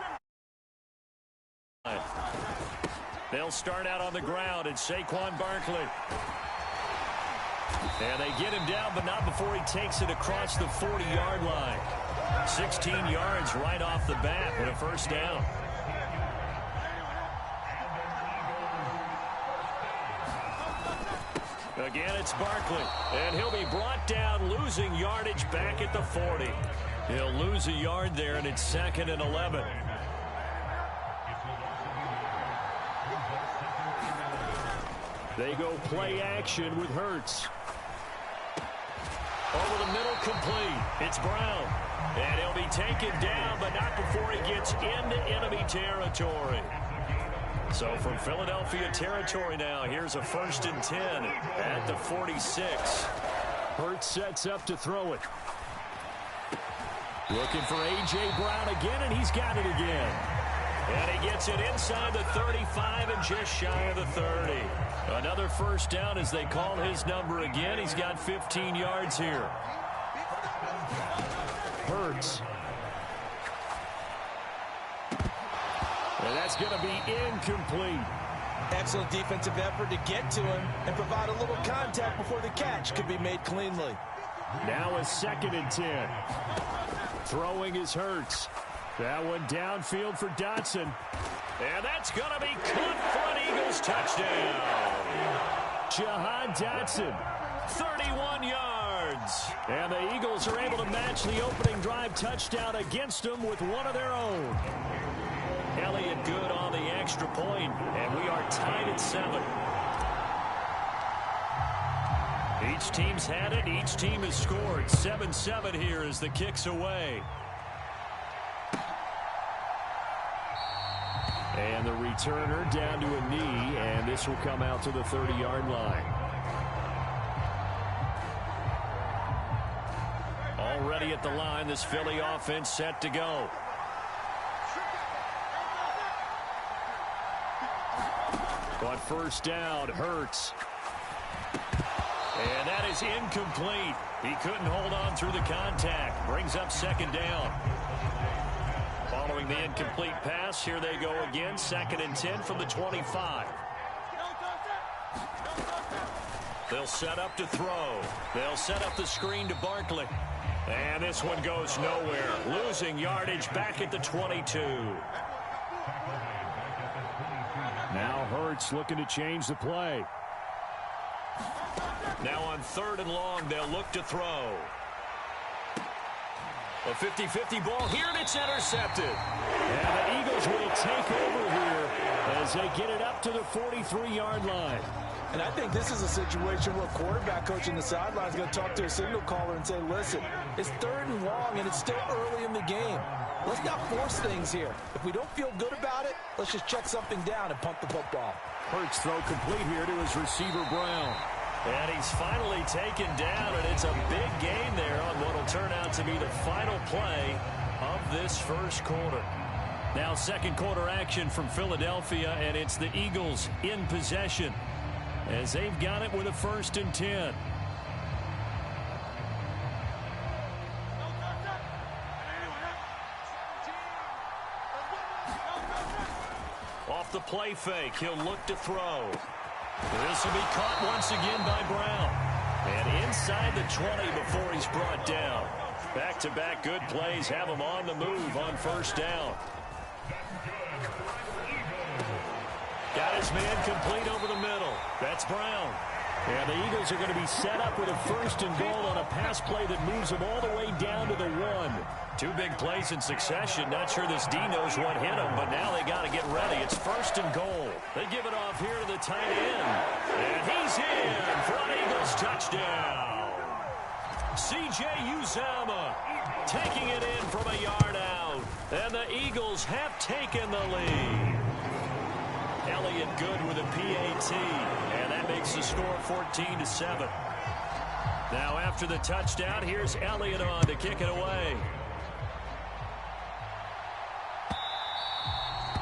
They'll start out on the ground. It's Saquon Barkley. And they get him down, but not before he takes it across the 40-yard line. 16 yards right off the bat with a first down. Again, it's Barkley. And he'll be brought down, losing yardage back at the 40. He'll lose a yard there, and it's 2nd and 11. They go play action with Hurts. Over the middle, complete. It's Brown. And he'll be taken down, but not before he gets into enemy territory. So from Philadelphia territory now, here's a 1st and 10 at the 46. Hurts sets up to throw it. Looking for A.J. Brown again, and he's got it again. And he gets it inside the 35 and just shy of the 30. Another first down as they call his number again. He's got 15 yards here. Hurts. And that's going to be incomplete. Excellent defensive effort to get to him and provide a little contact before the catch could be made cleanly. Now a 2nd and 10. Throwing is Hurts. That one downfield for Dotson. And that's going to be caught for an Eagles touchdown. Jahan Dotson. 31 yards. And the Eagles are able to match the opening drive touchdown against them with one of their own. Elliott good on the extra point, and we are tied at 7. Each team's had it. Each team has scored. 7-7 here as the kick's away. And the returner down to a knee, and this will come out to the 30-yard line. Already at the line, this Philly offense set to go. On first down, Hurts. And that is incomplete. He couldn't hold on through the contact. Brings up second down. Following the incomplete pass, here they go again. 2nd and 10 from the 25. They'll set up to throw. They'll set up the screen to Barkley. And this one goes nowhere. Losing yardage back at the 22. Now Hurts looking to change the play. Now on 3rd and long, they'll look to throw. A 50-50 ball here, and it's intercepted. And the Eagles will take over here as they get it up to the 43-yard line. And I think this is a situation where a quarterback coach in the sideline is going to talk to a signal caller and say, listen, it's 3rd and long, and it's still early in the game. Let's not force things here. If we don't feel good about it, let's just check something down and pump the football. Hurts throw complete here to his receiver, Brown. And he's finally taken down, and it's a big gain there on what will turn out to be the final play of this first quarter. Now second quarter action from Philadelphia, and it's the Eagles in possession as they've got it with a 1st and 10. Off the play fake, he'll look to throw. This will be caught once again by Brown. And inside the 20 before he's brought down. Back-to-back good plays have him on the move on first down. Got his man complete over the middle. That's Brown. And the Eagles are going to be set up with a 1st and goal on a pass play that moves them all the way down to the 1. 2 big plays in succession. Not sure this D knows what hit him, but now they got to get ready. It's 1st and goal. They give it off here to the tight end. And he's in for an Eagles touchdown. C.J. Uzomah taking it in from a yard out. And the Eagles have taken the lead. Elliott good with a PAT. And that makes the score 14-7. Now after the touchdown, here's Elliott on to kick it away.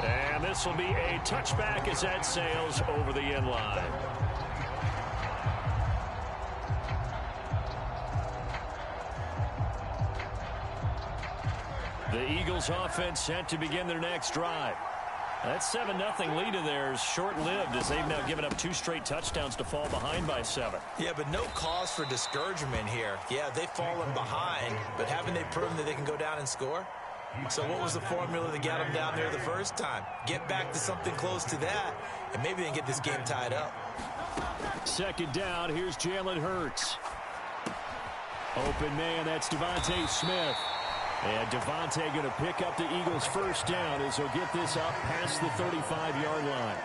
And this will be a touchback as that sails over the end line. The Eagles offense set to begin their next drive. That 7-0 lead of theirs short-lived as they've now given up 2 straight touchdowns to fall behind by 7. Yeah, but no cause for discouragement here. Yeah, they've fallen behind, but haven't they proven that they can go down and score? So what was the formula that got them down there the first time? Get back to something close to that, and maybe they can get this game tied up. 2nd down, here's Jalen Hurts. Open man, that's Devontae Smith. And Devontae going to pick up the Eagles' first down as he'll get this up past the 35-yard line.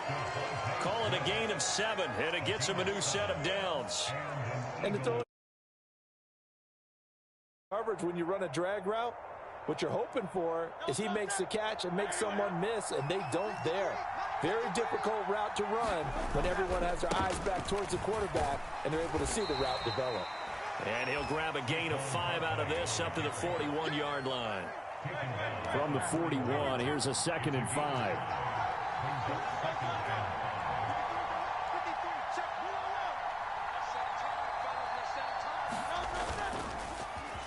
Call it a gain of 7, and it gets him a new set of downs. And it's all coverage when you run a drag route. What you're hoping for is he makes the catch and makes someone miss, and they don't there. Very difficult route to run when everyone has their eyes back towards the quarterback and they're able to see the route develop. And he'll grab a gain of 5 out of this up to the 41-yard line. From the 41, here's a 2nd and 5.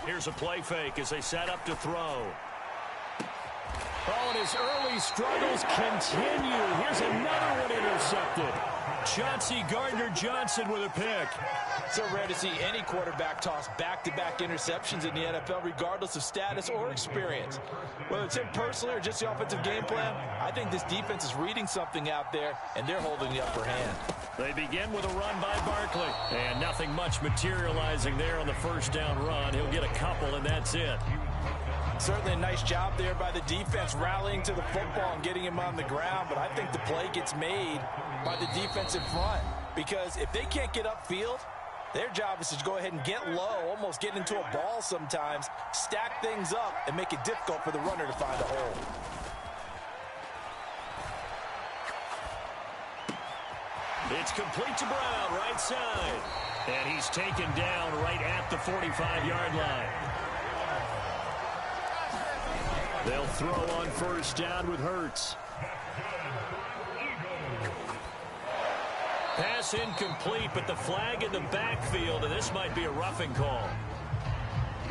Here's a play fake as they set up to throw. Oh, and his early struggles continue. Here's another one intercepted. Chauncey Gardner-Johnson with a pick. So rare to see any quarterback toss back-to-back interceptions in the NFL, regardless of status or experience. Whether it's him personally or just the offensive game plan, I think this defense is reading something out there, and they're holding the upper hand. They begin with a run by Barkley. And nothing much materializing there on the first down run. He'll get a couple, and that's it. Certainly a nice job there by the defense rallying to the football and getting him on the ground, but I think the play gets made by the defensive front, because if they can't get upfield, Their job is to go ahead and get low, almost get into a ball sometimes, stack things up, and make it difficult for the runner to find a hole. It's complete to Brown, right side. And he's taken down right at the 45-yard line. They'll throw on first down with Hurts. Pass incomplete, but the flag in the backfield, and this might be a roughing call.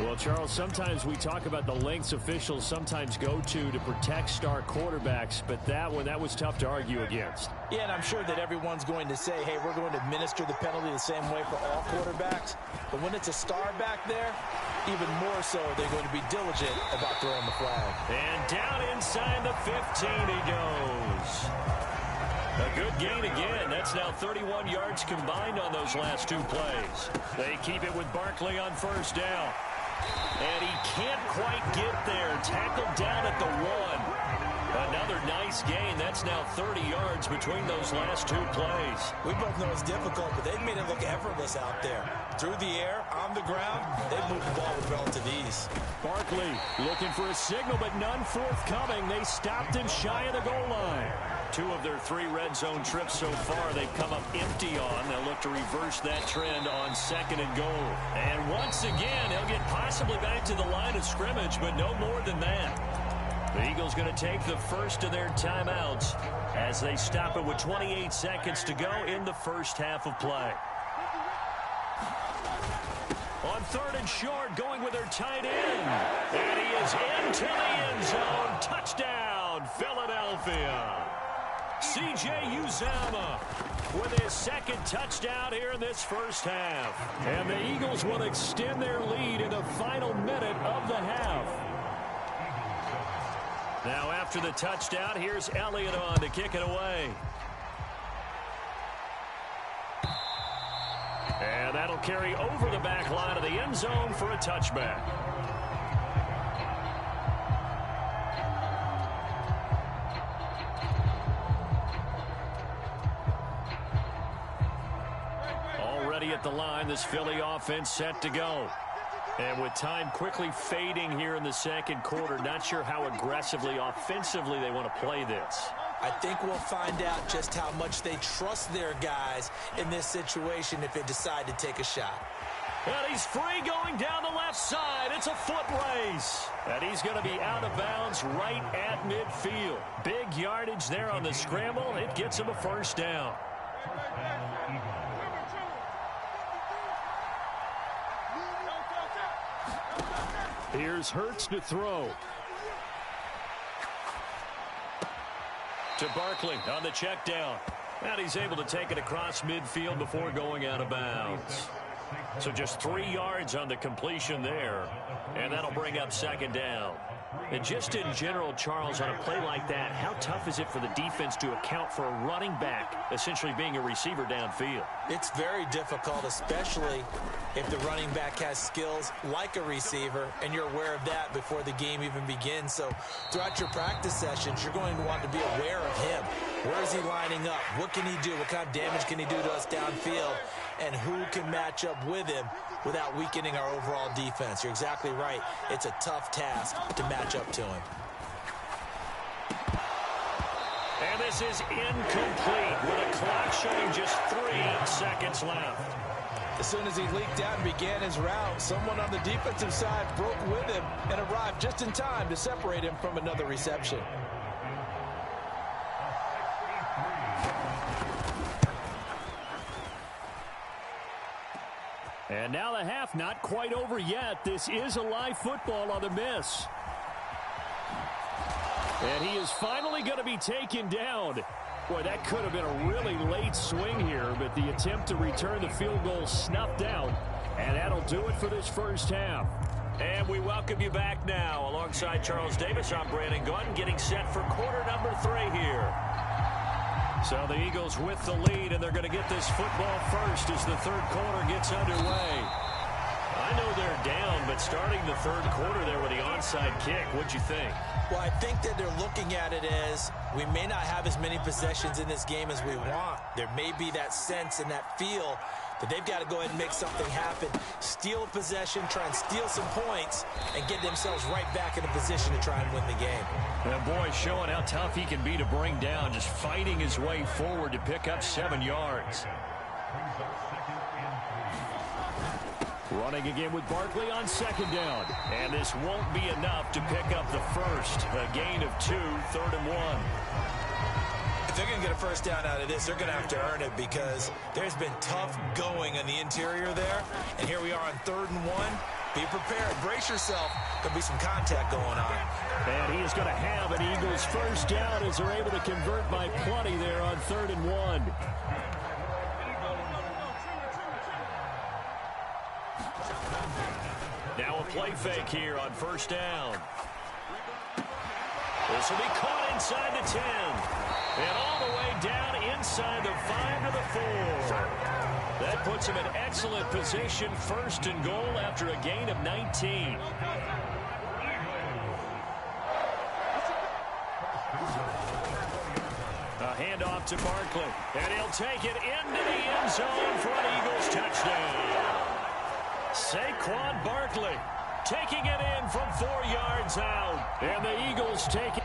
Well, Charles, sometimes we talk about the lengths officials sometimes go to protect star quarterbacks, but that was tough to argue against. Yeah, and I'm sure that everyone's going to say, hey, we're going to administer the penalty the same way for all quarterbacks. But when it's a star back there, even more so, they're going to be diligent about throwing the flag. And down inside the 15 he goes. A good gain again. That's now 31 yards combined on those last two plays. They keep it with Barkley on first down. And he can't quite get there. Tackled down at the 1. Another nice gain. That's now 30 yards between those last two plays. We both know it's difficult, but they've made it look effortless out there. Through the air, on the ground, they've moved the ball with relative ease. Barkley looking for a signal, but none forthcoming. They stopped him shy of the goal line. 2 of their 3 red zone trips so far they've come up empty on. They'll look to reverse that trend on 2nd and goal. And once again, they'll get possibly back to the line of scrimmage, but no more than that. The Eagles going to take the first of their timeouts as they stop it with 28 seconds to go in the first half of play. On 3rd and short, going with their tight end. And he is into the end zone. Touchdown, Philadelphia. C.J. Uzomah with his 2nd touchdown here in this first half. And the Eagles will extend their lead in the final minute of the half. Now after the touchdown, here's Elliott on to kick it away. And that'll carry over the back line of the end zone for a touchback. Already at the line, this Philly offense set to go. And with time quickly fading here in the second quarter, not sure how aggressively, offensively they want to play this. I think we'll find out just how much they trust their guys in this situation if they decide to take a shot. And he's free going down the left side. It's a foot race. And he's going to be out of bounds right at midfield. Big yardage there on the scramble. It gets him a first down. Here's Hurts to throw. To Barkley on the check down. And he's able to take it across midfield before going out of bounds. So just 3 yards on the completion there. And that'll bring up 2nd down. And just in general, Charles, on a play like that, how tough is it for the defense to account for a running back essentially being a receiver downfield? It's very difficult, especially if the running back has skills like a receiver, and you're aware of that before the game even begins. So throughout your practice sessions, you're going to want to be aware of him. Where is he lining up? What can he do? What kind of damage can he do to us downfield? And who can match up with him without weakening our overall defense? You're exactly right. It's a tough task to match up to him. And this is incomplete with a clock showing just 3 seconds left. As soon as he leaked out and began his route, someone on the defensive side broke with him and arrived just in time to separate him from another reception. And now the half not quite over yet. This is a live football on the miss. And he is finally going to be taken down. Boy, that could have been a really late swing here, but the attempt to return the field goal snuffed out. And that'll do it for this first half. And we welcome you back now. Alongside Charles Davis, I'm Brandon Gunn, getting set for quarter number 3 here. So the Eagles with the lead, and they're going to get this football first as the third quarter gets underway. I know they're down, but starting the third quarter there with the onside kick, what'd you think? Well, I think that they're looking at it as we may not have as many possessions in this game as we want. There may be that sense and that feel that they've got to go ahead and make something happen, steal possession, try and steal some points, and get themselves right back in a position to try and win the game. And boy, showing how tough he can be to bring down, just fighting his way forward to pick up 7 yards. Running again with Barkley on second down. And this won't be enough to pick up the first. A gain of 2, 3rd and 1. If they're going to get a first down out of this, they're going to have to earn it because there's been tough going on the interior there. And here we are on 3rd and 1. Be prepared. Brace yourself. There'll be some contact going on. And he is going to have an Eagles first down as they're able to convert by plenty there on 3rd and 1. Now a play fake here on first down. This will be caught inside the 10. And all the way down inside the 5 to the 4. That puts him in excellent position, 1st and goal after a gain of 19. A handoff to Barkley. And he'll take it into the end zone for an Eagles touchdown. Saquon Barkley taking it in from 4 yards out. And the Eagles take it.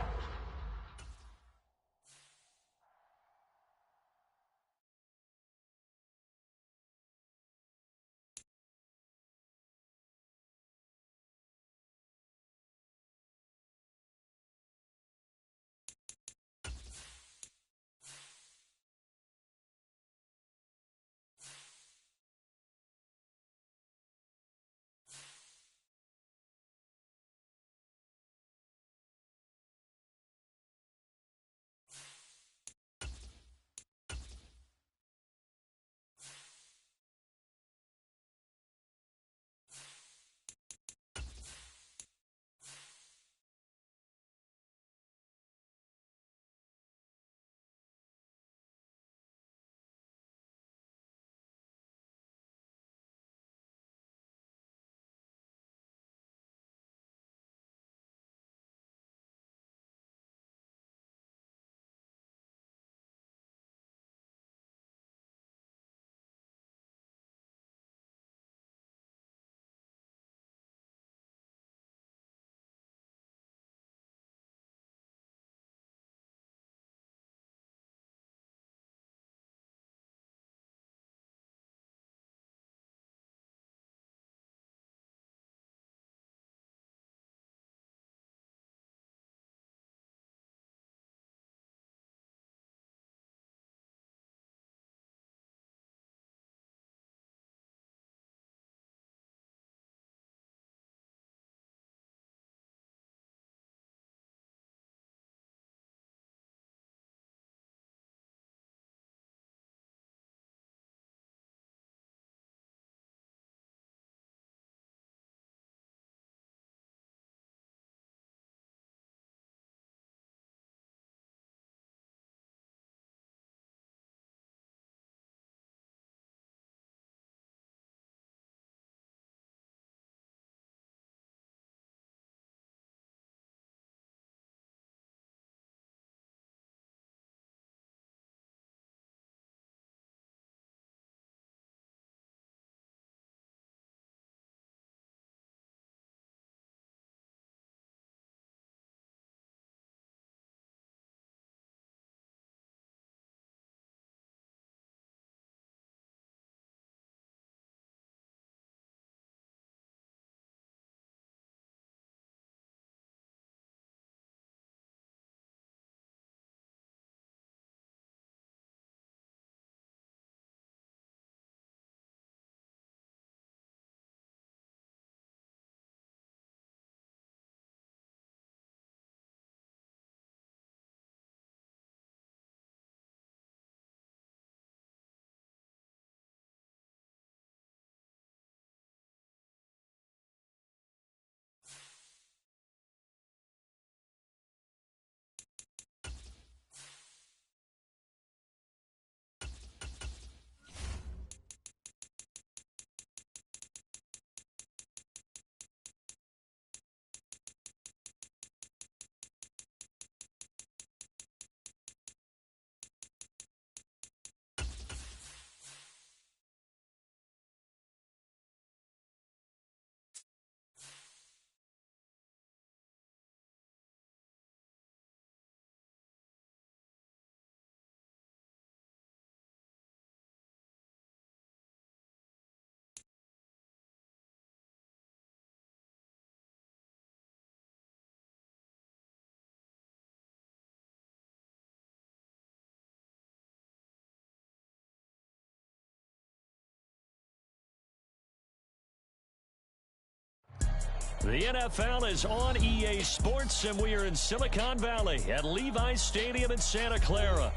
The NFL is on EA Sports, and we are in Silicon Valley at Levi's Stadium in Santa Clara.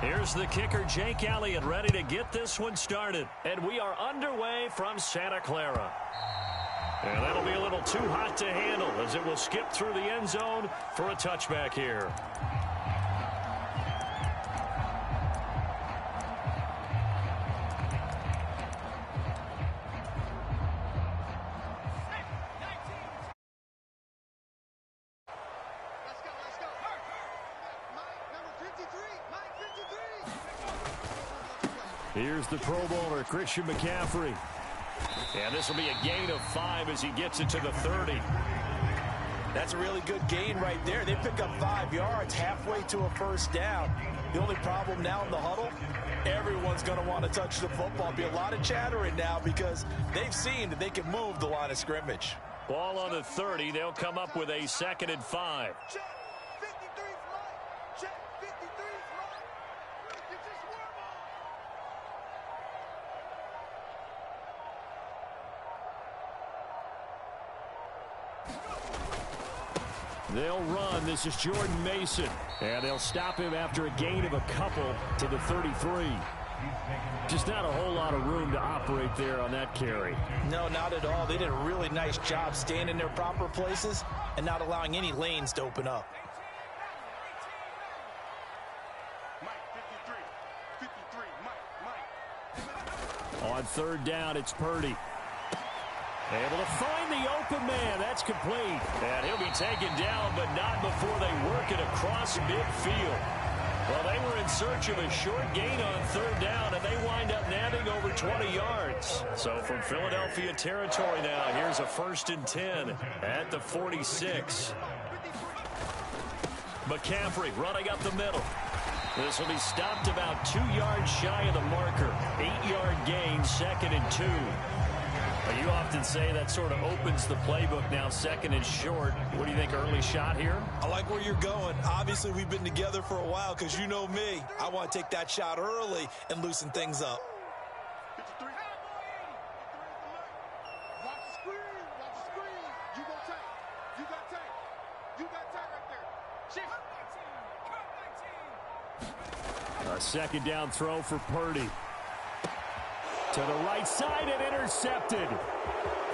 Here's the kicker, Jake Elliott, ready to get this one started. And we are underway from Santa Clara. And that'll be a little too hot to handle as it will skip through the end zone for a touchback here. Here's the Pro Bowler, Christian McCaffrey. And this will be a gain of 5 as he gets it to the 30. That's a really good gain right there. They pick up 5 yards halfway to a first down. The only problem now in the huddle, everyone's going to want to touch the football. Be a lot of chattering now because they've seen that they can move the line of scrimmage. Ball on the 30. They'll come up with a 2nd and 5. They'll run. This is Jordan Mason. And they'll stop him after a gain of a couple to the 33. Just not a whole lot of room to operate there on that carry. No, not at all. They did a really nice job staying in their proper places and not allowing any lanes to open up. On 3rd down, it's Purdy. Able to find the open man. That's complete. And he'll be taken down, but not before they work it across midfield. Well, they were in search of a short gain on 3rd down, and they wind up nabbing over 20 yards. So from Philadelphia territory now, here's a 1st and 10 at the 46. McCaffrey running up the middle. This will be stopped about 2 yards shy of the marker. 8-yard gain, 2nd and 2. Well, you often say that sort of opens the playbook now, 2nd and short. What do you think, early shot here? I like where you're going. Obviously, we've been together for a while because you know me. I want to take that shot early and loosen things up. A 2nd down throw for Purdy. To the right side and intercepted.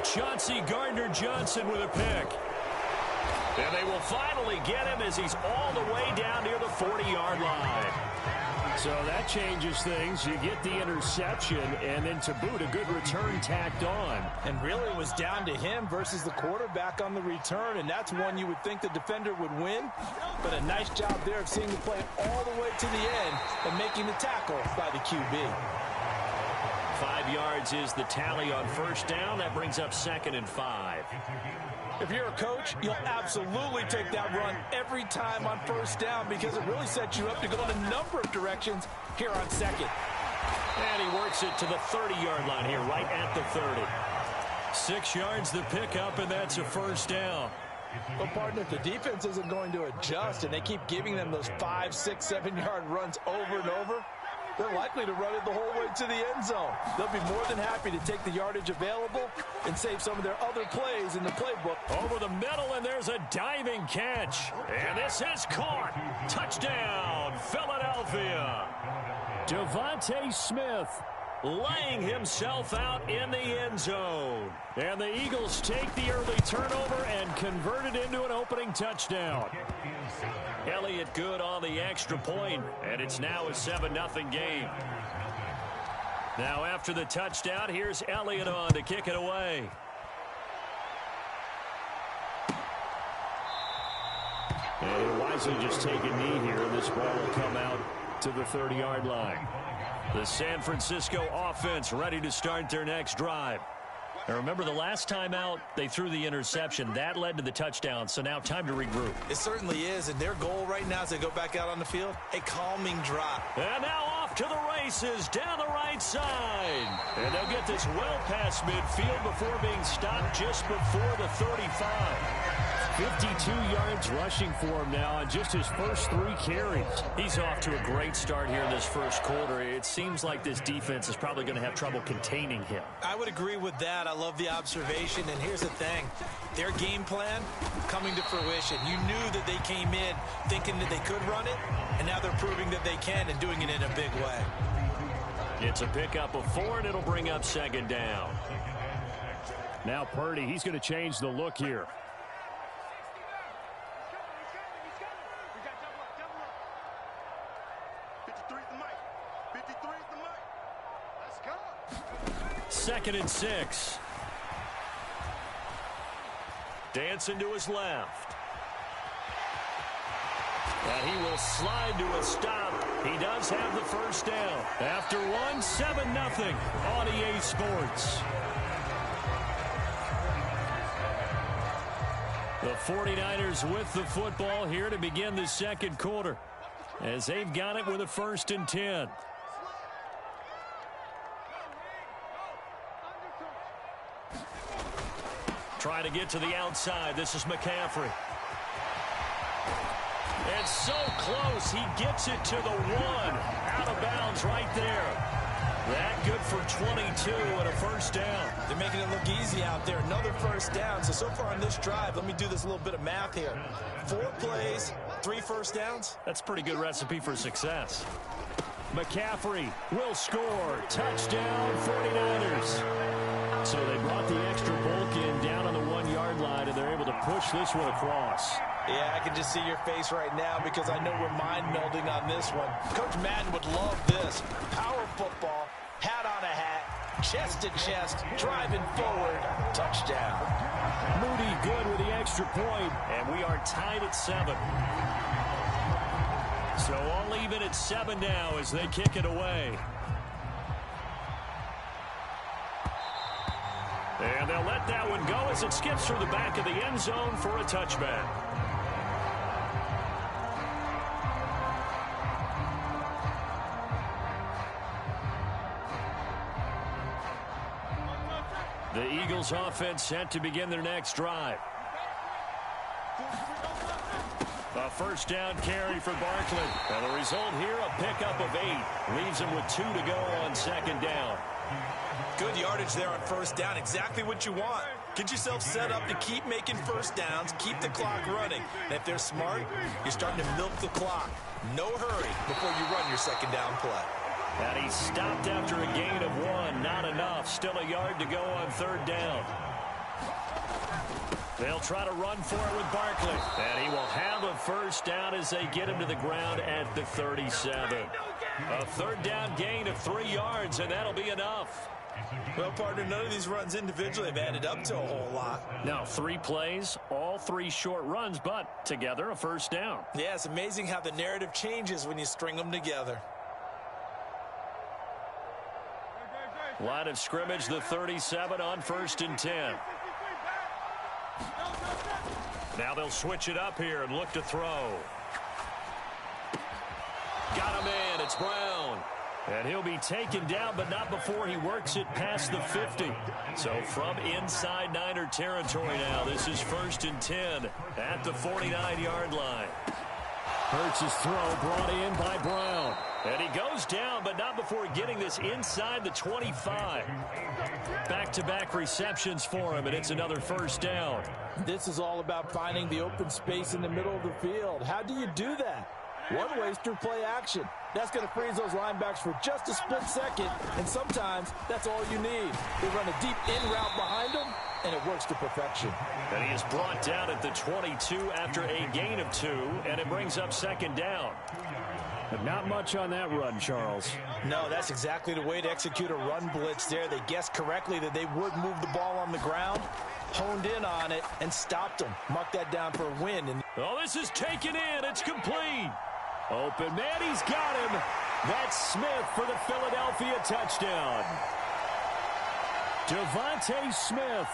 Chauncey Gardner-Johnson with a pick. And they will finally get him as he's all the way down near the 40-yard line. So that changes things. You get the interception, and then to boot, a good return tacked on. And really it was down to him versus the quarterback on the return, and that's one you would think the defender would win. But a nice job there of seeing the play all the way to the end and making the tackle by the QB. 5 yards is the tally on 1st down. That brings up 2nd and 5. If you're a coach, you'll absolutely take that run every time on 1st down because it really sets you up to go in a number of directions here on 2nd. And he works it to the 30-yard line here, right at the 30. 6 yards the pickup, and that's a 1st down. Well, partner, if the defense isn't going to adjust and they keep giving them those 5, 6, 7-yard runs over and over, they're likely to run it the whole way to the end zone. They'll be more than happy to take the yardage available and save some of their other plays in the playbook. Over the middle, and there's a diving catch. And this is caught. Touchdown, Philadelphia. Devontae Smith laying himself out in the end zone. And the Eagles take the early turnover and convert it into an opening touchdown. Elliott good on the extra point, and it's now a 7-0 game. Now after the touchdown, here's Elliott on to kick it away. And he'll wisely just take a knee here, and this ball will come out to the 30-yard line. The San Francisco offense ready to start their next drive. Now remember, the last time out, they threw the interception. That led to the touchdown, so now time to regroup. It certainly is, and their goal right now as they go back out on the field, a calming drop. And now off to the races down the right side. And they'll get this well past midfield before being stopped just before the 35. 52 yards rushing for him now on just his first 3 carries. He's off to a great start here in this first quarter. It seems like this defense is probably going to have trouble containing him. I would agree with that. I love the observation. And here's the thing. Their game plan coming to fruition. You knew that they came in thinking that they could run it, and now they're proving that they can and doing it in a big way. It's a pickup of 4, and it'll bring up second down. Now Purdy, he's going to change the look here. Second and 6. Dancing to his left. And he will slide to a stop. He does have the first down. After 7-0 on EA Sports. The 49ers with the football here to begin the second quarter, as they've got it with a 1st and 10. Trying to get to the outside. This is McCaffrey. And so close. He gets it to the 1. Out of bounds right there. That good for 22 and a first down. They're making it look easy out there. Another first down. So far on this drive, let me do this little bit of math here. 4 plays, 3 first downs. That's a pretty good recipe for success. McCaffrey will score. Touchdown, 49ers. So they brought the extra bulk in down on the 1-yard line, and they're able to push this one across. Yeah, I can just see your face right now because I know we're mind-melding on this one. Coach Madden would love this. Power football, hat on a hat, chest to chest, driving forward, touchdown. Moody good with the extra point. And we are tied at 7. So all even at 7 now as they kick it away. And they'll let that one go as it skips through the back of the end zone for a touchback. The Eagles offense set to begin their next drive. A first down carry for Barkley. And the result here, a pickup of 8. Leaves him with 2 to go on second down. Good yardage there on first down. Exactly what you want. Get yourself set up to keep making first downs, keep the clock running. And if they're smart, you're starting to milk the clock. No hurry before you run your second down play. And he stopped after a gain of 1. Not enough. Still a yard to go on third down. They'll try to run for it with Barkley. And he will have a first down as they get him to the ground at the 37. A third down gain of 3 yards, and that'll be enough. Well, partner, none of these runs individually have added up to a whole lot. Now, 3 plays, all 3 short runs, but together a first down. Yeah, it's amazing how the narrative changes when you string them together. Line of scrimmage, the 37 on 1st and 10. Now they'll switch it up here and look to throw. Got him in. It's Brown. And he'll be taken down, but not before he works it past the 50. So from inside Niner territory now, this is 1st and 10 at the 49-yard line. Hurts' throw brought in by Brown. And he goes down, but not before getting this inside the 25. Back-to-back receptions for him, and it's another first down. This is all about finding the open space in the middle of the field. How do you do that? One way is through play action. That's going to freeze those linebackers for just a split second, and sometimes that's all you need. They run a deep in route behind them, and it works to perfection. And he is brought down at the 22 after a gain of 2, and it brings up second down. But not much on that run, Charles. No, that's exactly the way to execute a run blitz there. They guessed correctly that they would move the ball on the ground, honed in on it, and stopped them. Mark that down for a win. And oh, this is taken in. It's complete. Open man, he's got him. That's Smith for the Philadelphia touchdown. Devontae Smith.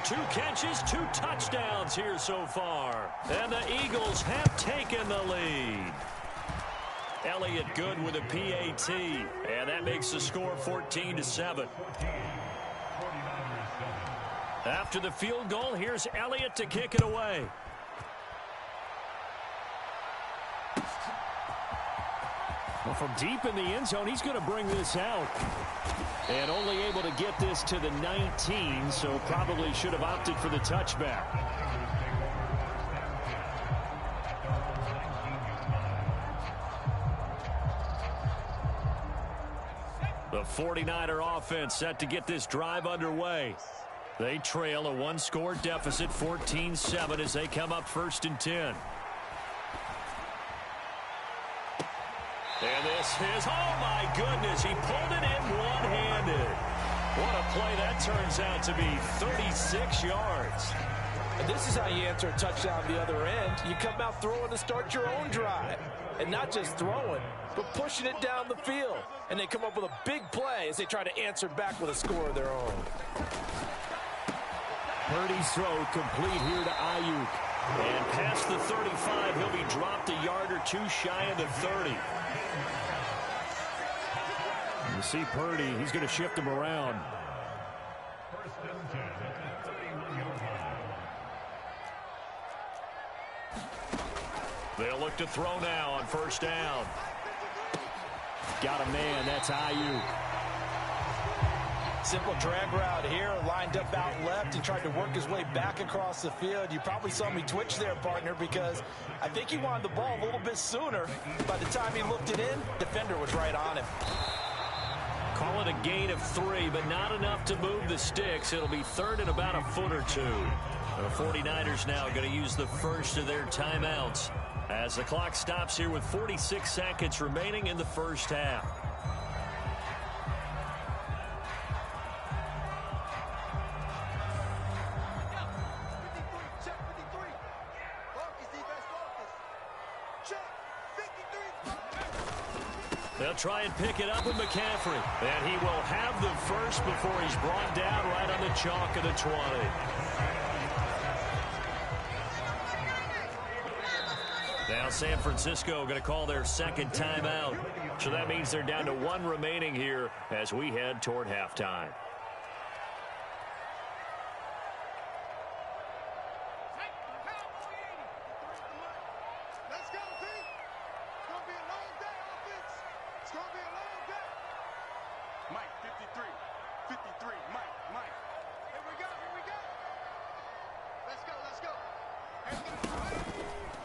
2 catches, 2 touchdowns here so far. And the Eagles have taken the lead. Elliott good with a PAT. And that makes the score 14-7. After the field goal, here's Elliott to kick it away. Well, from deep in the end zone, he's going to bring this out. And only able to get this to the 19, so probably should have opted for the touchback. The 49er offense set to get this drive underway. They trail a 1-score deficit, 14-7, as they come up 1st and 10. And this is, oh my goodness, he pulled it in one-handed. What a play that turns out to be, 36 yards. And this is how you answer a touchdown the other end. You come out throwing to start your own drive. And not just throwing, but pushing it down the field. And they come up with a big play as they try to answer back with a score of their own. Purdy's throw complete here to Ayuk. And past the 35, he'll be dropped a yard or 2 shy of the 30. You see Purdy, he's going to shift him around. They'll look to throw now on 1st down. Got a man, that's Ayuk. Simple drag route here, lined up out left. He tried to work his way back across the field. You probably saw me twitch there, partner, because I think he wanted the ball a little bit sooner. By the time he looked it in, defender was right on him. Call it a gain of 3, but not enough to move the sticks. It'll be 3rd and about a foot or 2. The 49ers now going to use the first of their timeouts as the clock stops here with 46 seconds remaining in the 1st half. They'll try and pick it up with McCaffrey. And he will have the first before he's brought down right on the chalk of the 20. Now San Francisco going to call their 2nd timeout. So that means they're down to 1 remaining here as we head toward halftime.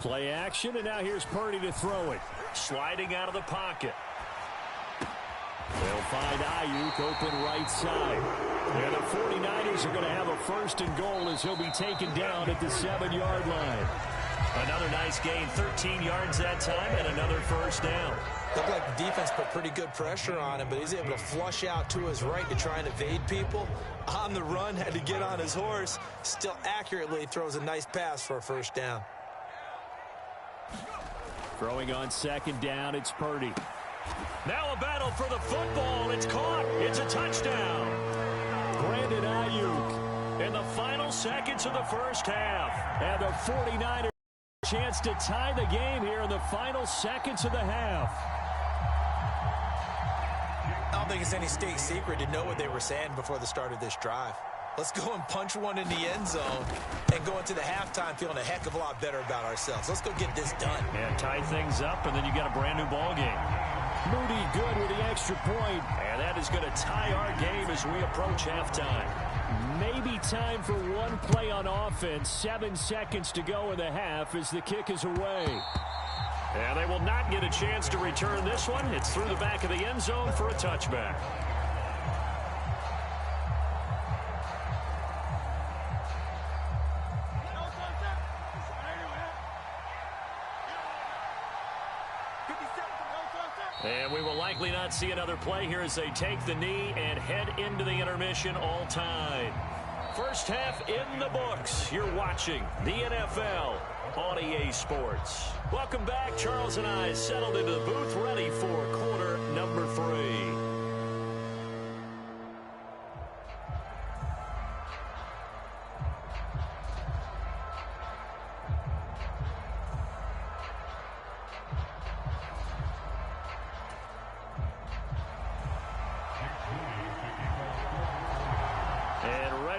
Play action, and now here's Purdy to throw it. Sliding out of the pocket. They'll find Ayuk open right side. And the 49ers are going to have a 1st and goal as he'll be taken down at the 7-yard line. Another nice gain, 13 yards that time, and another 1st down. Looked like the defense put pretty good pressure on him, but he's able to flush out to his right to try and evade people. On the run, had to get on his horse. Still accurately throws a nice pass for a 1st down. Throwing on 2nd down, it's Purdy. Now a battle for the football. It's caught. It's a touchdown. Brandon Ayuk in the final seconds of the 1st half. And the 49ers chance to tie the game here in the final seconds of the half. I don't think it's any state secret to know what they were saying before the start of this drive. Let's go and punch one in the end zone and go into the halftime feeling a heck of a lot better about ourselves. Let's go get this done. And tie things up, and then you got a brand new ball game. Moody good with the extra point. And that is going to tie our game as we approach halftime. Maybe time for one play on offense. 7 seconds to go in the half as the kick is away. And they will not get a chance to return this one. It's through the back of the end zone for a touchback. And we will likely not see another play here as they take the knee and head into the intermission all time. 1st half in the books. You're watching the NFL on EA Sports. Welcome back. Charles and I settled into the booth ready for quarter number 3.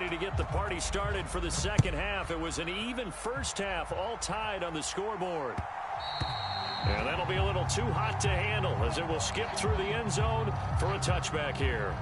ready to get the party started for the second half. It was an even first half, all tied on the scoreboard. And that'll be a little too hot to handle as it will skip through the end zone for a touchback here.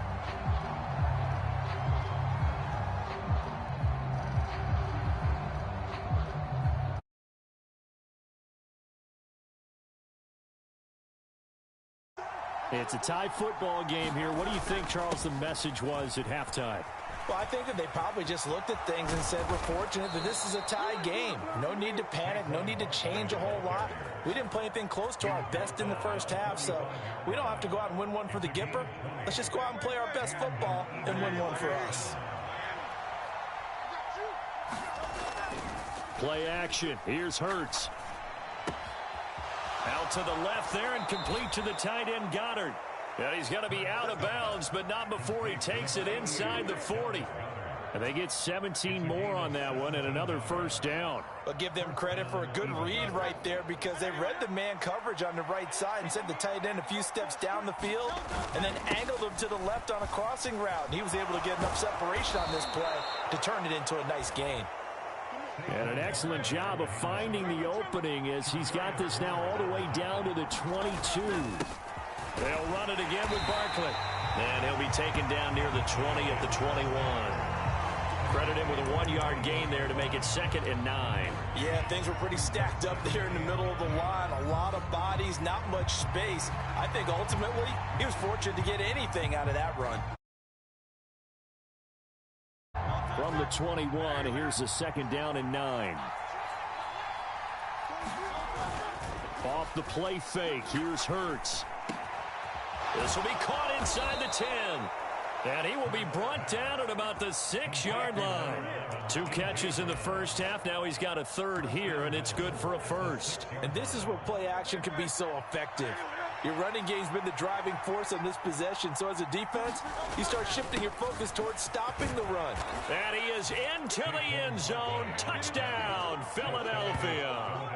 It's a tie football game here. What do you think, Charles, the message was at halftime? Well, I think that they probably just looked at things and said, we're fortunate that this is a tie game. No need to panic. No need to change a whole lot. We didn't play anything close to our best in the first half, so we don't have to go out and win one for the Gipper. Let's just go out and play our best football and win one for us. Play action. Here's Hurts. Out to the left there and complete to the tight end, Goddard. And he's going to be out of bounds, but not before he takes it inside the 40. And they get 17 more on that one and another first down. But give them credit for a good read right there because they read the man coverage on the right side and sent the tight end a few steps down the field and then angled him to the left on a crossing route. And he was able to get enough separation on this play to turn it into a nice gain. And an excellent job of finding the opening as he's got this now all the way down to the 22. They'll run it again with Barkley. And he'll be taken down near the 20 at the 21. Credit him with a 1-yard gain there to make it 2nd and 9. Yeah, things were pretty stacked up there in the middle of the line. A lot of bodies, not much space. I think ultimately he was fortunate to get anything out of that run. From the 21, here's the 2nd down and 9. Off the play fake, here's Hurts. This will be caught inside the 10. And he will be brought down at about the 6-yard line. 2 catches in the first half. Now he's got a 3rd here, and it's good for a 1st. And this is where play action can be so effective. Your running game's been the driving force on this possession. So as a defense, you start shifting your focus towards stopping the run. And he is into the end zone. Touchdown, Philadelphia.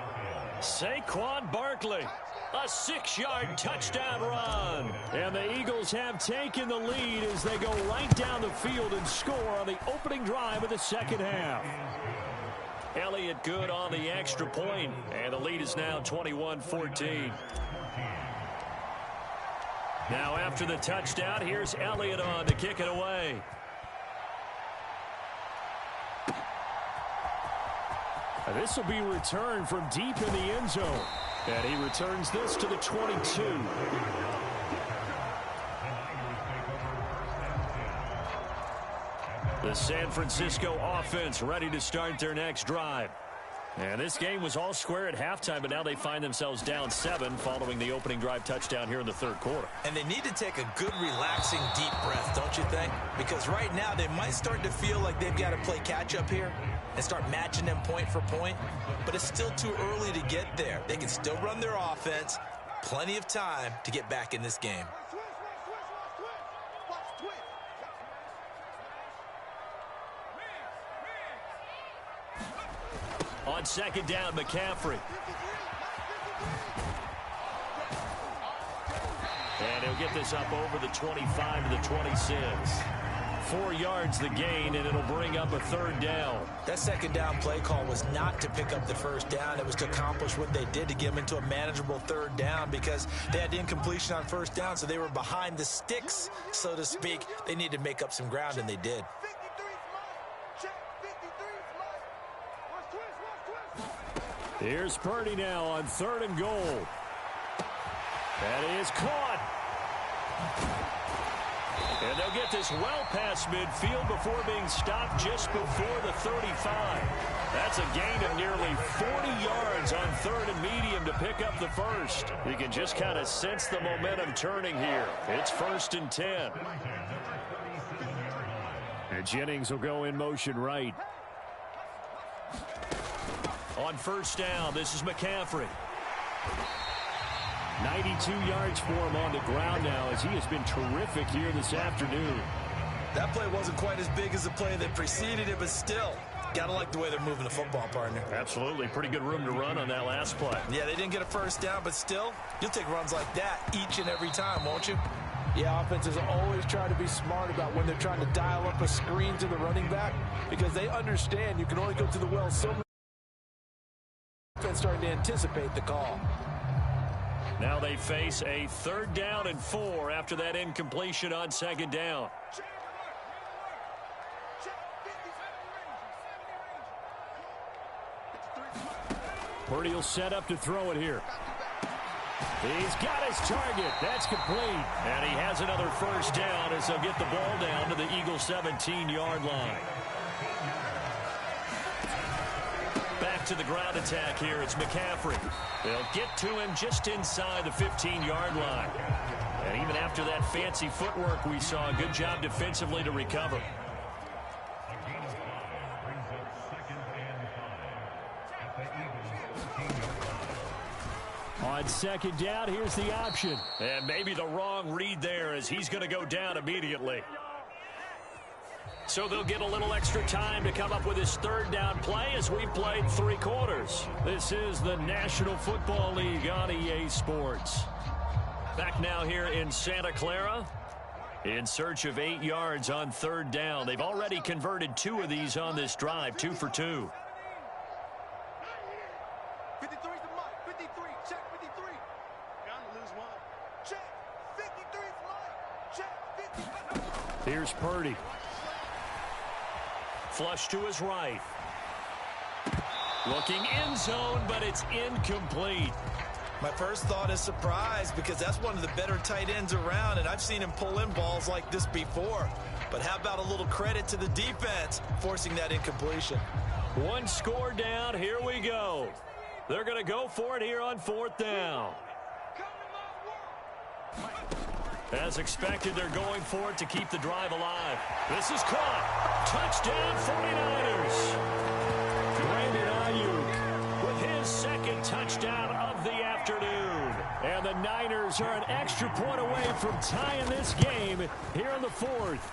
Saquon Barkley. A 6-yard touchdown run. And the Eagles have taken the lead as they go right down the field and score on the opening drive of the second half. Elliott good on the extra point, and the lead is now 21-14. Now after the touchdown, here's Elliott on to kick it away. This will be returned from deep in the end zone. And he returns this to the 22. The San Francisco offense ready to start their next drive. And this game was all square at halftime, but now they find themselves down 7 following the opening drive touchdown here in the 3rd quarter. And they need to take a good, relaxing, deep breath, don't you think? Because right now they might start to feel like they've got to play catch-up here and start matching them point for point. But it's still too early to get there. They can still run their offense. Plenty of time to get back in this game. On 2nd down, McCaffrey. And he'll get this up over the 25 to the 26. 4 yards the gain, and it'll bring up a 3rd down. That 2nd down play call was not to pick up the 1st down. It was to accomplish what they did to get them into a manageable 3rd down because they had incompletion on 1st down, so they were behind the sticks, so to speak. They needed to make up some ground, and they did. Here's Purdy now on 3rd and goal. That is caught. And they'll get this well past midfield before being stopped just before the 35. That's a gain of nearly 40 yards on 3rd and medium to pick up the 1st. You can just kind of sense the momentum turning here. It's 1st and 10. And Jennings will go in motion right. On 1st down, this is McCaffrey. 92 yards for him on the ground now as he has been terrific here this afternoon. That play wasn't quite as big as the play that preceded it, but still, gotta like the way they're moving the football, partner. Absolutely. Pretty good room to run on that last play. Yeah, they didn't get a 1st down, but still, you'll take runs like that each and every time, won't you? Yeah, offenses always try to be smart about when they're trying to dial up a screen to the running back because they understand you can only go to the well so many. Offense starting to anticipate the call. Now they face a 3rd down and 4 after that incompletion on 2nd down. Purdy will set up to throw it here. He's got his target. That's complete. And he has another 1st down as they'll get the ball down to the Eagles' 17-yard line. Back to the ground attack here. It's McCaffrey. They'll get to him just inside the 15-yard line. And even after that fancy footwork we saw, a good job defensively to recover. On 2nd down, here's the option. And maybe the wrong read there as he's going to go down immediately. So they'll get a little extra time to come up with his 3rd down play as we've played 3 quarters. This is the National Football League on EA Sports. Back now here in Santa Clara in search of 8 yards on 3rd down. They've already converted 2 of these on this drive, 2 for 2. Here's Purdy. Flush to his right. Looking end zone, but it's incomplete. My first thought is surprise because that's one of the better tight ends around, and I've seen him pull in balls like this before. But how about a little credit to the defense forcing that incompletion? 1 score down. Here we go. They're going to go for it here on 4th down. As expected, they're going for it to keep the drive alive. This is caught. Touchdown, 49ers. Brandon Ayuk with his 2nd touchdown of the afternoon. And the Niners are an extra point away from tying this game here in the 4th.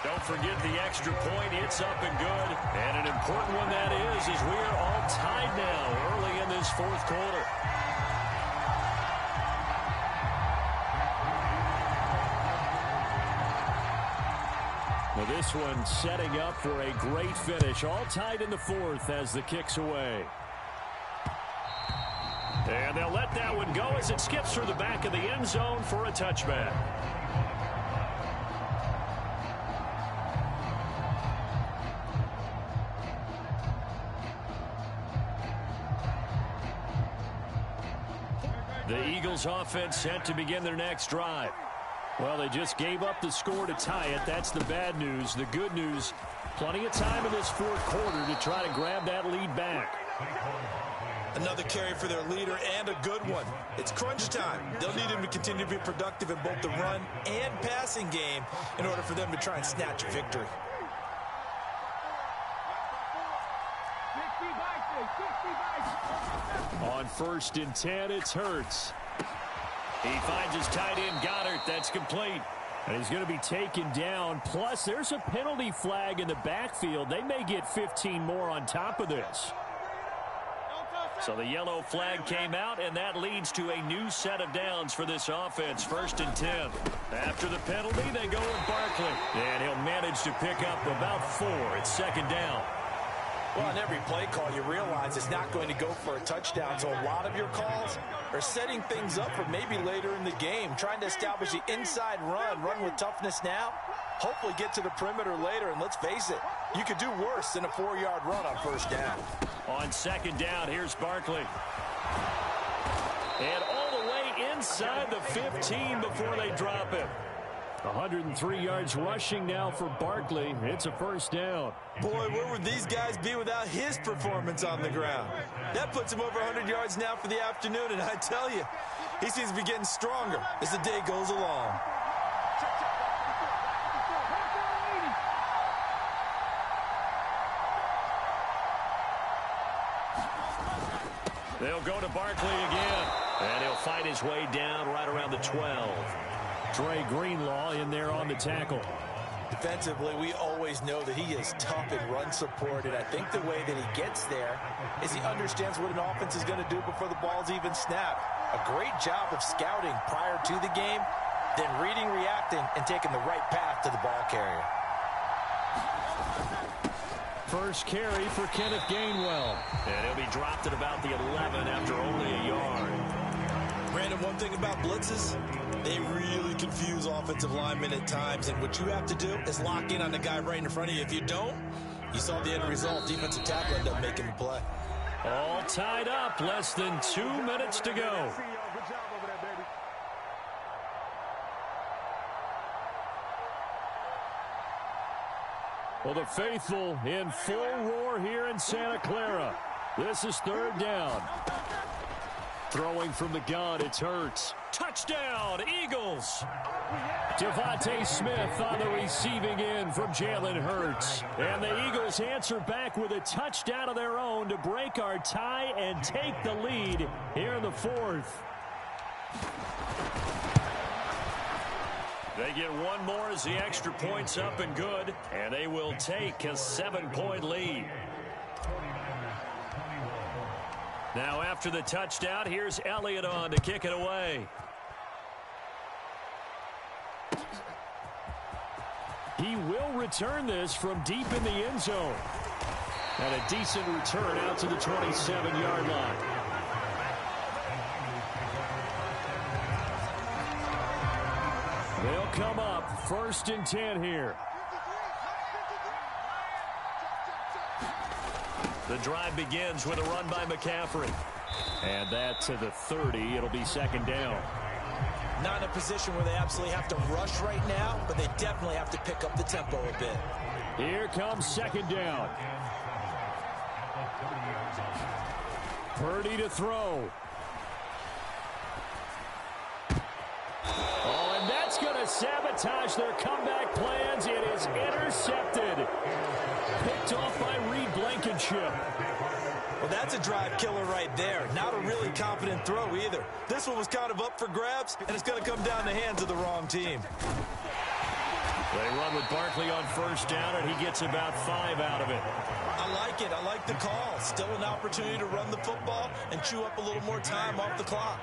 Don't forget the extra point. It's up and good. And an important one that is as we are all tied now early in this 4th quarter. Well, this one setting up for a great finish. All tied in the 4th as the kick's away. And they'll let that one go as it skips through the back of the end zone for a touchback. The Eagles offense set to begin their next drive. Well, they just gave up the score to tie it. That's the bad news. The good news, plenty of time in this 4th quarter to try to grab that lead back. Another carry for their leader and a good one. It's crunch time. They'll need him to continue to be productive in both the run and passing game in order for them to try and snatch a victory. On 1st and 10, it's Hurts. He finds his tight end, Goddard. That's complete. And he's going to be taken down. Plus, there's a penalty flag in the backfield. They may get 15 more on top of this. So the yellow flag came out, and that leads to a new set of downs for this offense. 1st and 10. After the penalty, they go with Barkley. And he'll manage to pick up about 4. It's 2nd down. Well, on every play call, you realize it's not going to go for a touchdown. So a lot of your calls are setting things up for maybe later in the game, trying to establish the inside run with toughness now, hopefully get to the perimeter later. And let's face it, you could do worse than a 4-yard run on 1st down. On 2nd down, here's Barkley. And all the way inside the 15 before they drop him. 103 yards rushing now for Barkley. It's a 1st down. Boy, where would these guys be without his performance on the ground? That puts him over 100 yards now for the afternoon, and I tell you, he seems to be getting stronger as the day goes along. They'll go to Barkley again, and he'll fight his way down right around the 12. Dre Greenlaw in there on the tackle. Defensively, we always know that he is tough in run support, and I think the way that he gets there is he understands what an offense is going to do before the ball's even snapped. A great job of scouting prior to the game, then reading, reacting, and taking the right path to the ball carrier. First carry for Kenneth Gainwell. And he'll be dropped at about the 11 after only a yard. Brandon, one thing about blitzes, they really confuse offensive linemen at times, and what you have to do is lock in on the guy right in front of you. If you don't, you saw the end result. Defensive tackle ended up making the play. All tied up, less than 2 minutes to go. Well, the faithful in full roar here in Santa Clara. This is third down. Throwing from the gun, it's Hurts. Touchdown, Eagles! Devontae Smith on the receiving end from Jalen Hurts. And the Eagles answer back with a touchdown of their own to break our tie and take the lead here in the fourth. They get one more as the extra point's up and good, and they will take a 7-point lead. Now after the touchdown, here's Elliott on to kick it away. He will return this from deep in the end zone. And a decent return out to the 27-yard line. They'll come up 1st and 10 here. The drive begins with a run by McCaffrey. And that to the 30. It'll be 2nd down. Not in a position where they absolutely have to rush right now, but they definitely have to pick up the tempo a bit. Here comes 2nd down. Purdy to throw. Oh, and that's going to sabotage their comeback plans. It is intercepted. Picked off by Reed Blankenship. Well, that's a drive killer right there. Not a really confident throw either. This one was kind of up for grabs, and it's going to come down the hands of the wrong team. They run with Barkley on 1st down, and he gets about 5 out of it. I like it. I like the call. Still an opportunity to run the football and chew up a little more time off the clock.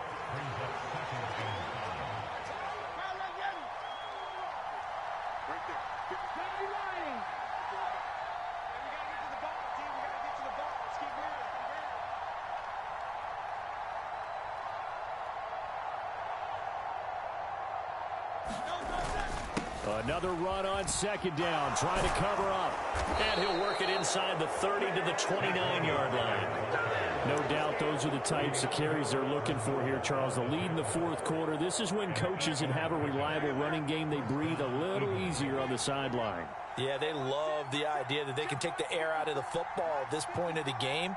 Another run on 2nd down, trying to cover up. And he'll work it inside the 30 to the 29-yard line. No doubt those are the types of carries they're looking for here, Charles. The lead in the 4th quarter. This is when coaches that have a reliable running game, they breathe a little easier on the sideline. Yeah, they love the idea that they can take the air out of the football at this point of the game.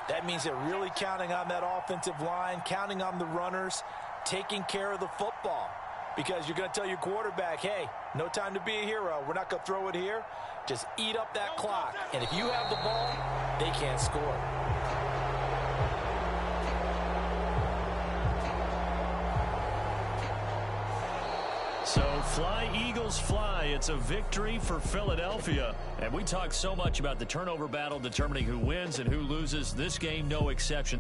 That means they're really counting on that offensive line, counting on the runners, taking care of the football. Because you're going to tell your quarterback, hey, no time to be a hero. We're not going to throw it here. Just eat up that clock. And if you have the ball, they can't score. So fly, Eagles, fly. It's a victory for Philadelphia. And we talk so much about the turnover battle determining who wins and who loses. This game, no exception.